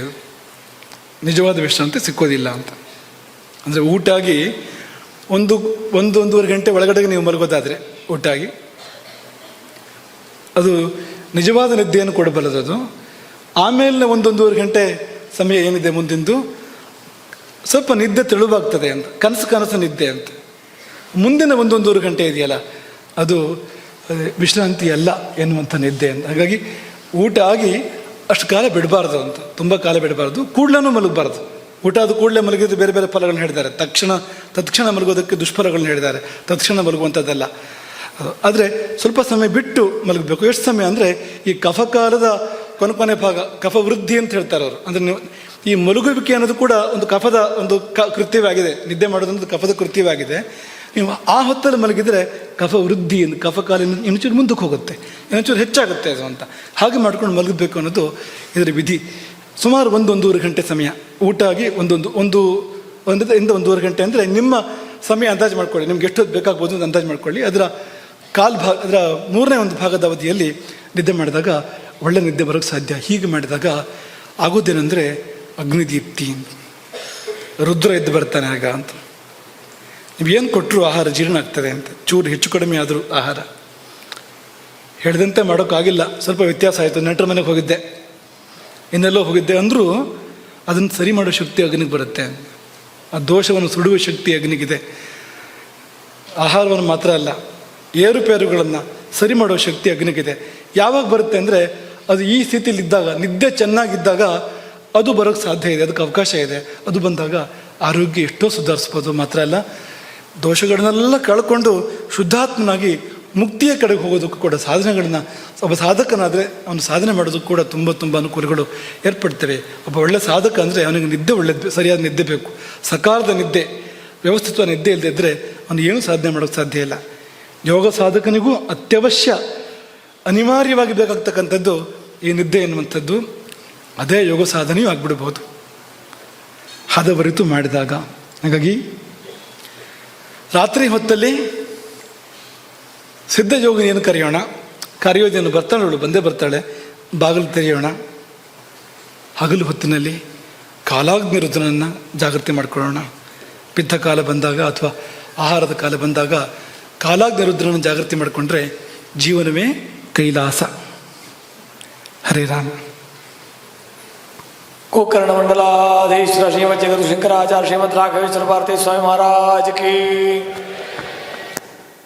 ನಿಜವಾದ ವಿಶ್ರಾಂತಿ ಸಿಕ್ಕೋದಿಲ್ಲ ಅಂತ. ಅಂದರೆ ಊಟ ಆಗಿ 1-1.5 ಗಂಟೆ ಒಳಗಡೆಗೆ ನೀವು ಮಲಗೋದಾದರೆ ಊಟ ಆಗಿ ಅದು ನಿಜವಾದ ನಿದ್ದೆಯನ್ನು ಕೊಡಬಲ್ಲದು ಅದು. ಆಮೇಲೆ 1-1.5 ಗಂಟೆ ಸಮಯ ಏನಿದೆ ಮುಂದಿಂದು ಸ್ವಲ್ಪ ನಿದ್ದೆ ತೆಳುವಾಗ್ತದೆ ಅಂತ, ಕನಸು ನಿದ್ದೆ ಅಂತ. ಮುಂದಿನ 1-1.5 ಗಂಟೆ ಇದೆಯಲ್ಲ ಅದು ವಿಶ್ರಾಂತಿ ಅಲ್ಲ ಎನ್ನುವಂಥ ನಿದ್ದೆ ಅಂತ. ಹಾಗಾಗಿ ಊಟ ಆಗಿ ಅಷ್ಟು ಕಾಲ ಬಿಡಬಾರ್ದು ಅಂತ, ತುಂಬ ಕಾಲ ಬಿಡಬಾರ್ದು. ಕೂಡಲೂ ಮಲಗಬಾರ್ದು. ಊಟ ಆದ ಕೂಡಲೇ ಮಲಗಿದ್ರೆ ಬೇರೆ ಬೇರೆ ಫಲಗಳನ್ನ ಹೇಳಿದ್ದಾರೆ. ತತ್ಕ್ಷಣ ಮಲಗೋದಕ್ಕೆ ದುಷ್ಫಲಗಳನ್ನ ಹೇಳಿದ್ದಾರೆ, ತತ್ಕ್ಷಣ ಮಲಗುವಂಥದ್ದಲ್ಲ. ಆದರೆ ಸ್ವಲ್ಪ ಸಮಯ ಬಿಟ್ಟು ಮಲಗಬೇಕು. ಎಷ್ಟು ಸಮಯ ಅಂದರೆ ಈ ಕಫಕಾಲದ ಕೊನೆ ಭಾಗ ಕಫ ವೃದ್ಧಿ ಅಂತ ಹೇಳ್ತಾರೆ ಅವರು. ಅಂದರೆ ನೀವು ಈ ಮಲಗುವಿಕೆ ಅನ್ನೋದು ಕೂಡ ಒಂದು ಕಫದ ಒಂದು ಕೃತ್ಯವಾಗಿದೆ. ನಿದ್ದೆ ಮಾಡೋದೊಂದು ಕಫದ ಕೃತ್ಯವಾಗಿದೆ. ನೀವು ಆ ಹೊತ್ತಲ್ಲಿ ಮಲಗಿದರೆ ಕಫ ವೃದ್ಧಿ, ಕಫಕಾಲಿನ ಇನ್ನೊಂಚೂರು ಮುಂದಕ್ಕೆ ಹೋಗುತ್ತೆ, ಇನ್ನೊಂಚೂರು ಹೆಚ್ಚಾಗುತ್ತೆ ಅದು ಅಂತ. ಹಾಗೆ ಮಾಡ್ಕೊಂಡು ಮಲಗಬೇಕು ಅನ್ನೋದು ಇದರ ವಿಧಿ. ಸುಮಾರು 1-1.5 ಗಂಟೆ ಸಮಯ ಊಟ ಆಗಿ 1-1.5 ಗಂಟೆ ಅಂದರೆ ನಿಮ್ಮ ಸಮಯ ಅಂದಾಜು ಮಾಡ್ಕೊಳ್ಳಿ, ನಿಮ್ಗೆ ಎಷ್ಟು ಬೇಕಾಗ್ಬೋದು ಅಂತ ಅಂದಾಜು ಮಾಡ್ಕೊಳ್ಳಿ. ಅದರ ಅದರ 3ನೇ ಒಂದು ಭಾಗದ ಅವಧಿಯಲ್ಲಿ ನಿದ್ದೆ ಮಾಡಿದಾಗ ಒಳ್ಳೆ ನಿದ್ದೆ ಬರೋಕ್ಕೆ ಸಾಧ್ಯ. ಹೀಗೆ ಮಾಡಿದಾಗ ಆಗೋದೇನೆಂದರೆ ಅಗ್ನಿದೀಪ್ತಿ, ರುದ್ರ ಎದ್ದು ಬರ್ತಾನೆ ಆಗ ಅಂತ. ನೀವೇನು ಕೊಟ್ಟರು ಆಹಾರ ಜೀರ್ಣ ಆಗ್ತದೆ ಅಂತ. ಚೂರು ಹೆಚ್ಚು ಕಡಿಮೆ ಆದರೂ ಆಹಾರ ಹೇಳಿದಂತೆ ಮಾಡೋಕ್ಕಾಗಿಲ್ಲ, ಸ್ವಲ್ಪ ವ್ಯತ್ಯಾಸ ಆಯಿತು. ನೆಂಟರ ಮನೆಗೆ ಹೋಗಿದ್ದೆ, ಇನ್ನೆಲ್ಲೋ ಹೋಗಿದ್ದೆ ಅಂದರೂ ಅದನ್ನು ಸರಿ ಮಾಡೋ ಶಕ್ತಿ ಅಗ್ನಿಗೆ ಬರುತ್ತೆ. ಆ ದೋಷವನ್ನು ಸುಡುವ ಶಕ್ತಿ ಅಗ್ನಿಗಿದೆ. ಆಹಾರವನ್ನು ಮಾತ್ರ ಅಲ್ಲ, ಏರುಪೇರುಗಳನ್ನು ಸರಿ ಮಾಡೋ ಶಕ್ತಿ ಅಗ್ನಿಗಿದೆ. ಯಾವಾಗ ಬರುತ್ತೆ ಅಂದರೆ ಅದು ಈ ಸ್ಥಿತಿಯಲ್ಲಿದ್ದಾಗ, ನಿದ್ದೆ ಚೆನ್ನಾಗಿದ್ದಾಗ ಅದು ಬರೋಕ್ಕೆ ಸಾಧ್ಯ ಇದೆ, ಅದಕ್ಕೆ ಅವಕಾಶ ಇದೆ. ಅದು ಬಂದಾಗ ಆರೋಗ್ಯ ಎಷ್ಟೋ ಸುಧಾರಿಸ್ಬೋದು. ಮಾತ್ರ ಅಲ್ಲ, ದೋಷಗಳನ್ನೆಲ್ಲ ಕಳ್ಕೊಂಡು ಶುದ್ಧಾತ್ಮನಾಗಿ ಮುಕ್ತಿಯ ಕಡೆಗೆ ಹೋಗೋದಕ್ಕೂ ಕೂಡ ಸಾಧನೆಗಳನ್ನ ಒಬ್ಬ ಸಾಧಕನಾದರೆ ಅವನು ಸಾಧನೆ ಮಾಡೋದಕ್ಕೂ ಕೂಡ ತುಂಬ ಅನುಕೂಲಗಳು ಏರ್ಪಡ್ತವೆ. ಒಬ್ಬ ಒಳ್ಳೆ ಸಾಧಕ ಅಂದರೆ ಅವನಿಗೆ ನಿದ್ದೆ ಒಳ್ಳೆದು, ಸರಿಯಾದ ನಿದ್ದೆ ಬೇಕು. ಸಕಾಲದ ನಿದ್ದೆ, ವ್ಯವಸ್ಥಿತ ನಿದ್ದೆ ಇಲ್ಲದೆ ಇದ್ದರೆ ಅವನು ಏನೂ ಸಾಧನೆ ಮಾಡೋಕ್ಕೆ ಸಾಧ್ಯ ಇಲ್ಲ. ಯೋಗ ಸಾಧಕನಿಗೂ ಅತ್ಯವಶ್ಯ ಅನಿವಾರ್ಯವಾಗಿ ಬೇಕಾಗ್ತಕ್ಕಂಥದ್ದು ಈ ನಿದ್ದೆ ಎನ್ನುವಂಥದ್ದು. ಅದೇ ಯೋಗ ಸಾಧನೆಯೂ ಆಗ್ಬಿಡ್ಬೋದು ಹದವರಿತು ಮಾಡಿದಾಗ. ಹಾಗಾಗಿ ರಾತ್ರಿ ಹೊತ್ತಲ್ಲಿ ಸಿದ್ಧ ಯೋಗಿನಿಯನ್ನು ಕರೆಯೋಣ. ಕರೆಯೋದೇನು ಬರ್ತಾಳೆ, ಅವಳು ಬಂದೇ ಬರ್ತಾಳೆ. ಬಾಗಿಲು ತೆರೆಯೋಣ. ಹಗಲು ಹೊತ್ತಿನಲ್ಲಿ ಕಾಲಾಗ್ನಿ ರುದ್ರನನ್ನು ಜಾಗೃತಿ ಮಾಡಿಕೊಳ್ಳೋಣ. ಪಿತ್ತ ಕಾಲ ಬಂದಾಗ ಅಥವಾ ಆಹಾರದ ಕಾಲ ಬಂದಾಗ ಕಾಲಾಗ್ನಿ ರುದ್ರನ ಜಾಗೃತಿ ಮಾಡಿಕೊಂಡ್ರೆ ಜೀವನವೇ ಕೈಲಾಸ. ಹರೇ ರಾಮ. गोकर्ण मंडलाधीश्वर श्रीमद जगत शंकराचार्य श्रीमद राघवेश्वर भारती स्वामी महाराज की